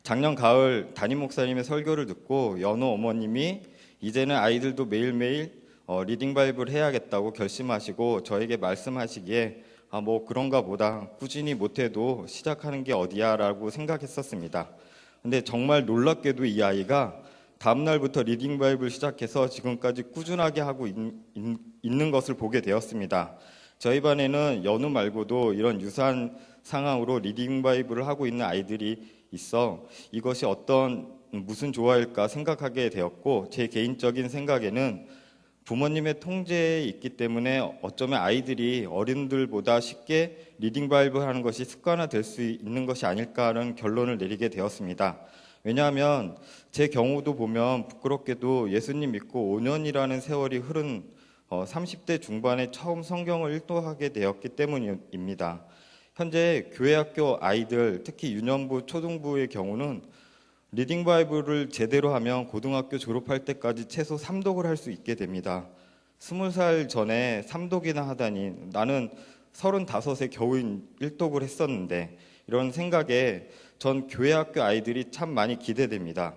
작년 가을 담임 목사님의 설교를 듣고 연호 어머님이 이제는 아이들도 매일매일 리딩 바이블 해야겠다고 결심하시고 저에게 말씀하시기에 뭐 그런가 보다, 꾸준히 못해도 시작하는 게 어디야 라고 생각했었습니다. 근데 정말 놀랍게도 이 아이가 다음날부터 리딩 바이블 시작해서 지금까지 꾸준하게 하고 있는 것을 보게 되었습니다. 저희 반에는 연우 말고도 이런 유사한 상황으로 리딩 바이블을 하고 있는 아이들이 있어 이것이 무슨 조화일까 생각하게 되었고, 제 개인적인 생각에는 부모님의 통제에 있기 때문에 어쩌면 아이들이 어른들보다 쉽게 리딩 바이블 하는 것이 습관화될 수 있는 것이 아닐까라는 결론을 내리게 되었습니다. 왜냐하면 제 경우도 보면 부끄럽게도 예수님 믿고 5년이라는 세월이 흐른 30대 중반에 처음 성경을 일독하게 되었기 때문입니다. 현재 교회학교 아이들, 특히 유년부, 초등부의 경우는 리딩 바이블을 제대로 하면 고등학교 졸업할 때까지 최소 3독을 할 수 있게 됩니다. 20살 전에 3독이나 하다니, 나는 35에 겨우 1독을 했었는데, 이런 생각에 전 교회학교 아이들이 참 많이 기대됩니다.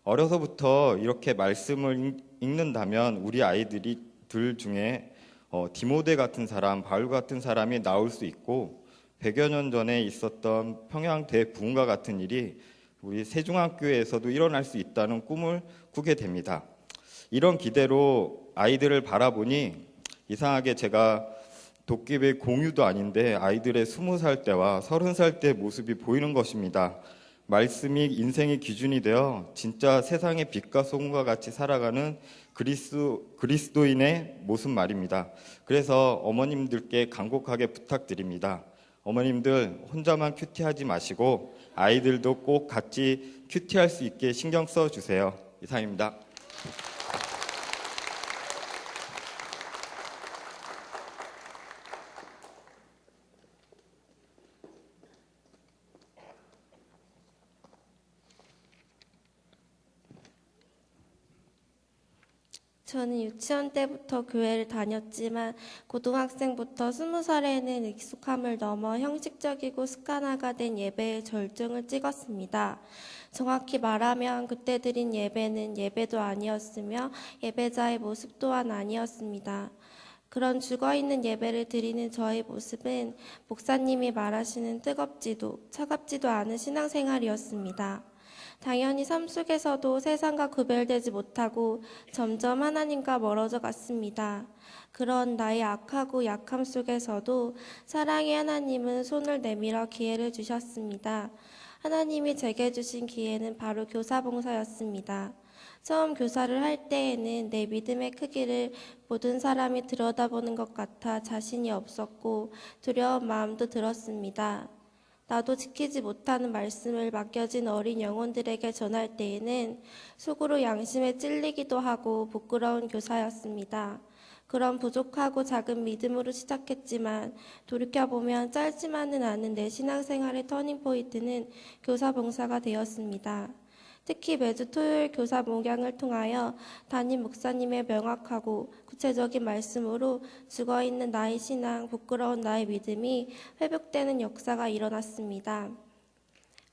어려서부터 이렇게 말씀을 읽는다면 우리 아이들 중에 디모데 같은 사람, 바울 같은 사람이 나올 수 있고, 100여 년 전에 있었던 평양 대부흥과 같은 일이 우리 세중학교에서도 일어날 수 있다는 꿈을 꾸게 됩니다. 이런 기대로 아이들을 바라보니 이상하게 제가 도깨비의 공유도 아닌데 아이들의 20살 때와 30살 때 모습이 보이는 것입니다. 말씀이 인생의 기준이 되어 진짜 세상의 빛과 소금과 같이 살아가는 그리스도인의 모습 말입니다. 그래서 어머님들께 간곡하게 부탁드립니다. 어머님들 혼자만 큐티하지 마시고 아이들도 꼭 같이 큐티할 수 있게 신경 써주세요. 이상입니다. 저는 유치원 때부터 교회를 다녔지만 고등학생부터 20살에는 익숙함을 넘어 형식적이고 습관화가 된 예배의 절정을 찍었습니다. 정확히 말하면 그때 드린 예배는 예배도 아니었으며 예배자의 모습 또한 아니었습니다. 그런 죽어있는 예배를 드리는 저의 모습은 목사님이 말하시는 뜨겁지도 차갑지도 않은 신앙생활이었습니다. 당연히 삶 속에서도 세상과 구별되지 못하고 점점 하나님과 멀어져 갔습니다. 그런 나의 악하고 약함 속에서도 사랑의 하나님은 손을 내밀어 기회를 주셨습니다. 하나님이 제게 주신 기회는 바로 교사봉사였습니다. 처음 교사를 할 때에는 내 믿음의 크기를 모든 사람이 들여다보는 것 같아 자신이 없었고 두려운 마음도 들었습니다. 나도 지키지 못하는 말씀을 맡겨진 어린 영혼들에게 전할 때에는 속으로 양심에 찔리기도 하고 부끄러운 교사였습니다. 그런 부족하고 작은 믿음으로 시작했지만 돌이켜보면 짧지만은 않은 내 신앙생활의 터닝포인트는 교사 봉사가 되었습니다. 특히 매주 토요일 교사 목양을 통하여 담임 목사님의 명확하고 구체적인 말씀으로 죽어있는 나의 신앙, 부끄러운 나의 믿음이 회복되는 역사가 일어났습니다.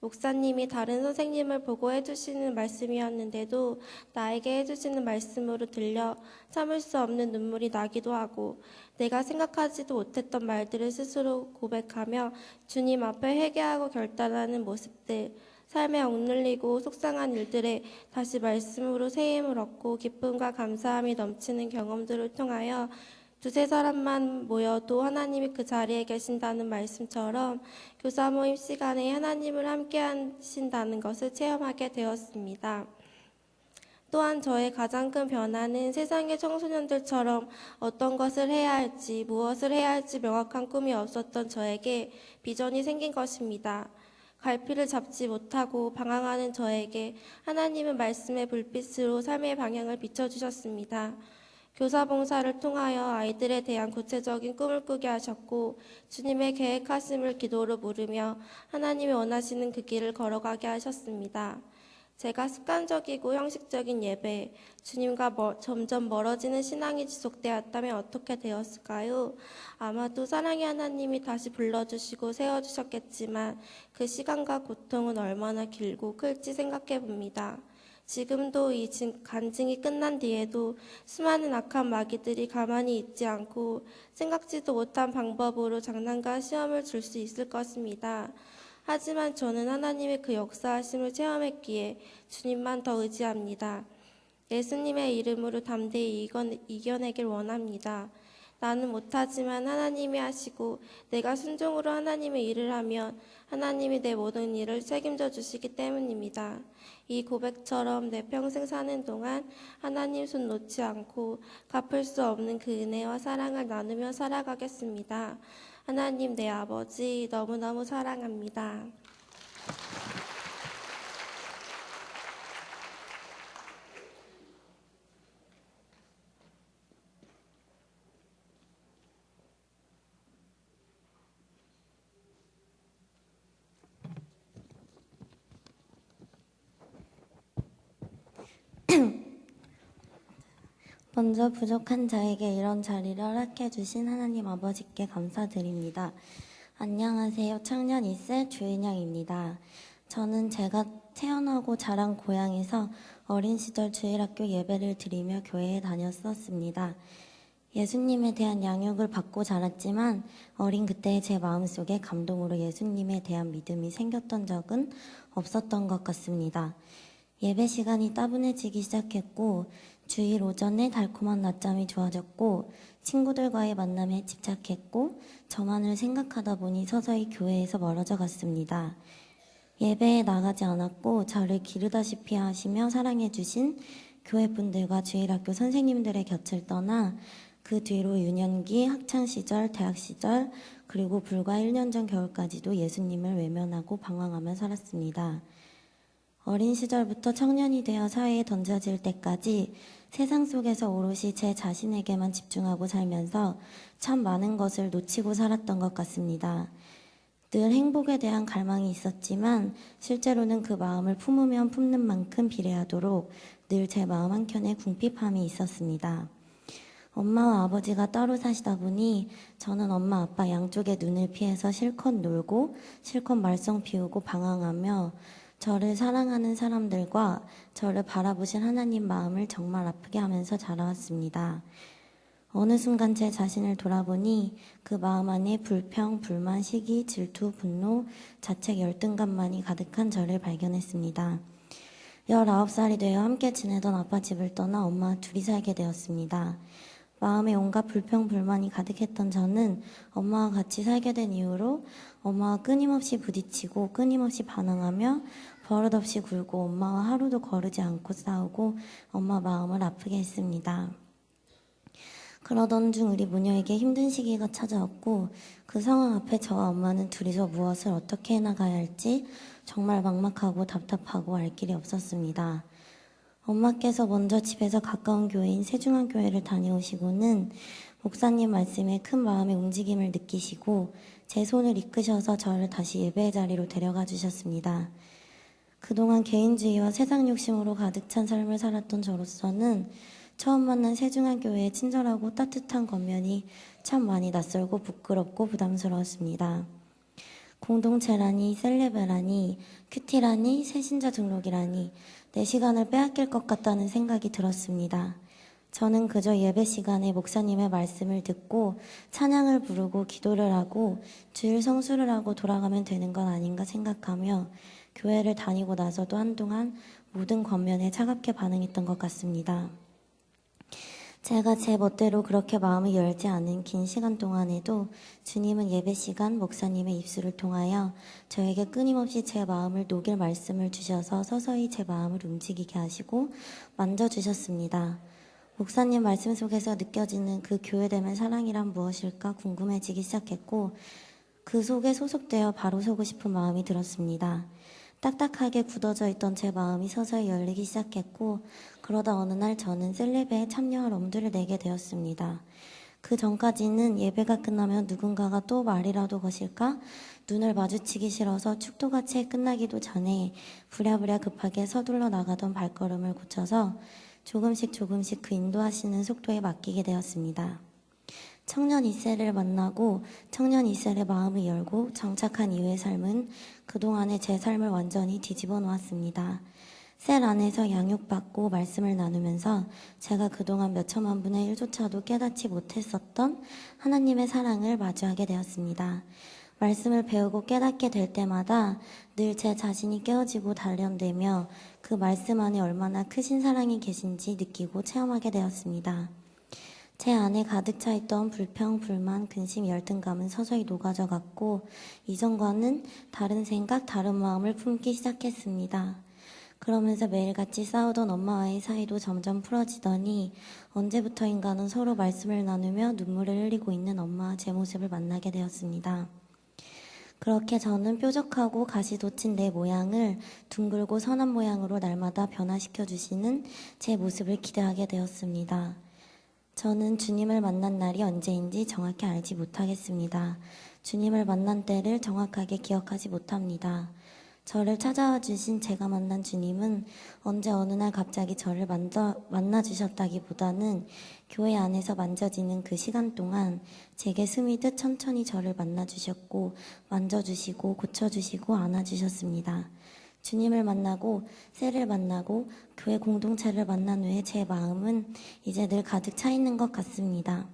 목사님이 다른 선생님을 보고 해주시는 말씀이었는데도 나에게 해주시는 말씀으로 들려 참을 수 없는 눈물이 나기도 하고 내가 생각하지도 못했던 말들을 스스로 고백하며 주님 앞에 회개하고 결단하는 모습들, 삶에 억눌리고 속상한 일들에 다시 말씀으로 새 힘을 얻고 기쁨과 감사함이 넘치는 경험들을 통하여 두세 사람만 모여도 하나님이 그 자리에 계신다는 말씀처럼 교사 모임 시간에 하나님을 함께 하신다는 것을 체험하게 되었습니다. 또한 저의 가장 큰 변화는 세상의 청소년들처럼 어떤 것을 해야 할지, 무엇을 해야 할지 명확한 꿈이 없었던 저에게 비전이 생긴 것입니다. 갈피를 잡지 못하고 방황하는 저에게 하나님은 말씀의 불빛으로 삶의 방향을 비춰주셨습니다. 교사 봉사를 통하여 아이들에 대한 구체적인 꿈을 꾸게 하셨고 주님의 계획하심을 기도로 물으며 하나님이 원하시는 그 길을 걸어가게 하셨습니다. 제가 습관적이고 형식적인 예배, 주님과 점점 멀어지는 신앙이 지속되었다면 어떻게 되었을까요? 아마도 사랑의 하나님이 다시 불러주시고 세워주셨겠지만 그 시간과 고통은 얼마나 길고 클지 생각해 봅니다. 지금도 이 간증이 끝난 뒤에도 수많은 악한 마귀들이 가만히 있지 않고 생각지도 못한 방법으로 장난과 시험을 줄 수 있을 것입니다. 하지만 저는 하나님의 그 역사하심을 체험했기에 주님만 더 의지합니다. 예수님의 이름으로 담대히 이겨내길 원합니다. 나는 못하지만 하나님이 하시고 내가 순종으로 하나님의 일을 하면 하나님이 내 모든 일을 책임져 주시기 때문입니다. 이 고백처럼 내 평생 사는 동안 하나님 손 놓지 않고 갚을 수 없는 그 은혜와 사랑을 나누며 살아가겠습니다. 하나님 내 아버지 너무너무 사랑합니다. 먼저 부족한 저에게 이런 자리를 허락해 주신 하나님 아버지께 감사드립니다. 안녕하세요. 청년 2세 주인영입니다. 저는 제가 태어나고 자란 고향에서 어린 시절 주일학교 예배를 드리며 교회에 다녔었습니다. 예수님에 대한 양육을 받고 자랐지만 어린 그때의 제 마음속에 감동으로 예수님에 대한 믿음이 생겼던 적은 없었던 것 같습니다. 예배 시간이 따분해지기 시작했고 주일 오전에 달콤한 낮잠이 좋아졌고 친구들과의 만남에 집착했고 저만을 생각하다 보니 서서히 교회에서 멀어져 갔습니다. 예배에 나가지 않았고 저를 기르다시피 하시며 사랑해 주신 교회분들과 주일학교 선생님들의 곁을 떠나 그 뒤로 유년기, 학창시절, 대학시절 그리고 불과 1년 전 겨울까지도 예수님을 외면하고 방황하며 살았습니다. 어린 시절부터 청년이 되어 사회에 던져질 때까지 세상 속에서 오롯이 제 자신에게만 집중하고 살면서 참 많은 것을 놓치고 살았던 것 같습니다. 늘 행복에 대한 갈망이 있었지만 실제로는 그 마음을 품으면 품는 만큼 비례하도록 늘 제 마음 한켠에 궁핍함이 있었습니다. 엄마와 아버지가 따로 사시다 보니 저는 엄마 아빠 양쪽에 눈을 피해서 실컷 놀고 실컷 말썽 피우고 방황하며 저를 사랑하는 사람들과 저를 바라보신 하나님 마음을 정말 아프게 하면서 자라왔습니다. 어느 순간 제 자신을 돌아보니 그 마음 안에 불평, 불만, 시기, 질투, 분노, 자책, 열등감만이 가득한 저를 발견했습니다. 19살이 되어 함께 지내던 아빠 집을 떠나 엄마와 둘이 살게 되었습니다. 마음에 온갖 불평, 불만이 가득했던 저는 엄마와 같이 살게 된 이후로 엄마와 끊임없이 부딪히고 끊임없이 반항하며 버릇없이 굴고 엄마와 하루도 거르지 않고 싸우고 엄마 마음을 아프게 했습니다. 그러던 중 우리 모녀에게 힘든 시기가 찾아왔고 그 상황 앞에 저와 엄마는 둘이서 무엇을 어떻게 해나가야 할지 정말 막막하고 답답하고 알 길이 없었습니다. 엄마께서 먼저 집에서 가까운 교회인 세중앙교회를 다녀오시고는 목사님 말씀에 큰 마음의 움직임을 느끼시고 제 손을 이끄셔서 저를 다시 예배의 자리로 데려가 주셨습니다. 그동안 개인주의와 세상 욕심으로 가득 찬 삶을 살았던 저로서는 처음 만난 세중앙교회의 친절하고 따뜻한 겉면이 참 많이 낯설고 부끄럽고 부담스러웠습니다. 공동체라니, 셀레브라니, 큐티라니, 새신자 등록이라니 내 시간을 빼앗길 것 같다는 생각이 들었습니다. 저는 그저 예배 시간에 목사님의 말씀을 듣고 찬양을 부르고 기도를 하고 주일 성수를 하고 돌아가면 되는 건 아닌가 생각하며 교회를 다니고 나서도 한동안 모든 겉면에 차갑게 반응했던 것 같습니다. 제가 제 멋대로 그렇게 마음을 열지 않은 긴 시간 동안에도 주님은 예배 시간 목사님의 입술을 통하여 저에게 끊임없이 제 마음을 녹일 말씀을 주셔서 서서히 제 마음을 움직이게 하시고 만져주셨습니다. 목사님 말씀 속에서 느껴지는 그 교회됨의 사랑이란 무엇일까 궁금해지기 시작했고 그 속에 소속되어 바로 서고 싶은 마음이 들었습니다. 딱딱하게 굳어져 있던 제 마음이 서서히 열리기 시작했고 그러다 어느 날 저는 셀레브에 참여할 엄두를 내게 되었습니다. 그 전까지는 예배가 끝나면 누군가가 또 말이라도 거실까? 눈을 마주치기 싫어서 축도가 채 끝나기도 전에 부랴부랴 급하게 서둘러 나가던 발걸음을 고쳐서 조금씩 그 인도하시는 속도에 맡기게 되었습니다. 청년 2세를 만나고 청년 2세의 마음을 열고 정착한 이후의 삶은 그동안의 제 삶을 완전히 뒤집어 놓았습니다. 셀 안에서 양육받고 말씀을 나누면서 제가 그동안 몇천만 분의 1조차도 깨닫지 못했었던 하나님의 사랑을 마주하게 되었습니다. 말씀을 배우고 깨닫게 될 때마다 늘 제 자신이 깨어지고 단련되며 그 말씀 안에 얼마나 크신 사랑이 계신지 느끼고 체험하게 되었습니다. 제 안에 가득 차 있던 불평, 불만, 근심, 열등감은 서서히 녹아져 갔고 이전과는 다른 생각, 다른 마음을 품기 시작했습니다. 그러면서 매일같이 싸우던 엄마와의 사이도 점점 풀어지더니 언제부터인가는 서로 말씀을 나누며 눈물을 흘리고 있는 엄마와 제 모습을 만나게 되었습니다. 그렇게 저는 뾰족하고 가시 돋친 내 모양을 둥글고 선한 모양으로 날마다 변화시켜 주시는 제 모습을 기대하게 되었습니다. 저는 주님을 만난 날이 언제인지 정확히 알지 못하겠습니다. 주님을 만난 때를 정확하게 기억하지 못합니다. 저를 찾아와 주신 제가 만난 주님은 언제 어느 날 갑자기 저를 만나 주셨다기보다는 교회 안에서 만져지는 그 시간 동안 제게 스미듯 천천히 저를 만나 주셨고 만져주시고 고쳐주시고 안아주셨습니다. 주님을 만나고 셀을 만나고 교회 공동체를 만난 후에 제 마음은 이제 늘 가득 차 있는 것 같습니다.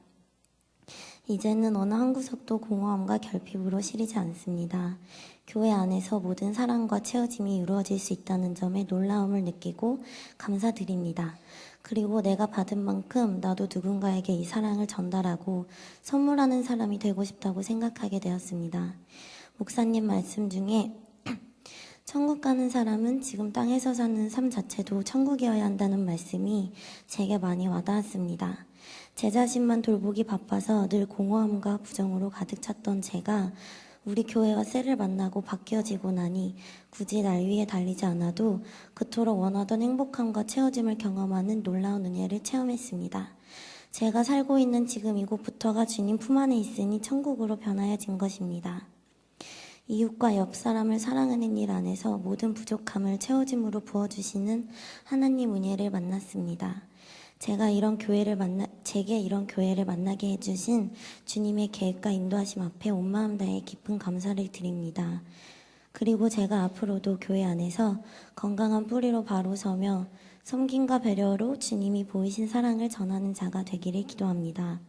이제는 어느 한 구석도 공허함과 결핍으로 시리지 않습니다. 교회 안에서 모든 사랑과 채워짐이 이루어질 수 있다는 점에 놀라움을 느끼고 감사드립니다. 그리고 내가 받은 만큼 나도 누군가에게 이 사랑을 전달하고 선물하는 사람이 되고 싶다고 생각하게 되었습니다. 목사님 말씀 중에 천국 가는 사람은 지금 땅에서 사는 삶 자체도 천국이어야 한다는 말씀이 제게 많이 와닿았습니다. 제 자신만 돌보기 바빠서 늘 공허함과 부정으로 가득 찼던 제가 우리 교회와 셀을 만나고 바뀌어지고 나니 굳이 날 위해 달리지 않아도 그토록 원하던 행복함과 채워짐을 경험하는 놀라운 은혜를 체험했습니다. 제가 살고 있는 지금 이곳부터가 주님 품 안에 있으니 천국으로 변하여진 것입니다. 이웃과 옆 사람을 사랑하는 일 안에서 모든 부족함을 채워짐으로 부어주시는 하나님 은혜를 만났습니다. 제게 이런 교회를 만나게 해주신 주님의 계획과 인도하심 앞에 온 마음 다해 깊은 감사를 드립니다. 그리고 제가 앞으로도 교회 안에서 건강한 뿌리로 바로 서며 섬김과 배려로 주님이 보이신 사랑을 전하는 자가 되기를 기도합니다.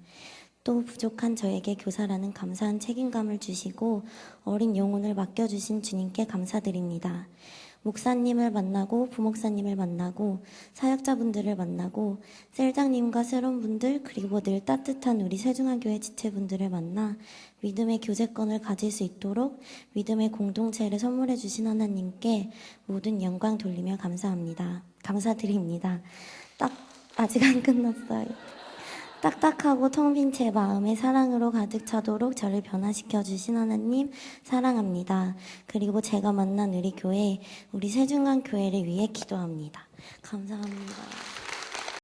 또 부족한 저에게 교사라는 감사한 책임감을 주시고 어린 영혼을 맡겨주신 주님께 감사드립니다. 목사님을 만나고 부목사님을 만나고 사역자분들을 만나고 셀장님과 새로운 분들 그리고 늘 따뜻한 우리 세중앙교회 지체분들을 만나 믿음의 교제권을 가질 수 있도록 믿음의 공동체를 선물해 주신 하나님께 모든 영광 돌리며 감사드립니다. 아직 안 끝났어요. 딱딱하고 텅 빈 제 마음에 사랑으로 가득 차도록 저를 변화시켜 주신 하나님 사랑합니다. 그리고 제가 만난 우리 교회, 우리 세중앙 교회를 위해 기도합니다. 감사합니다.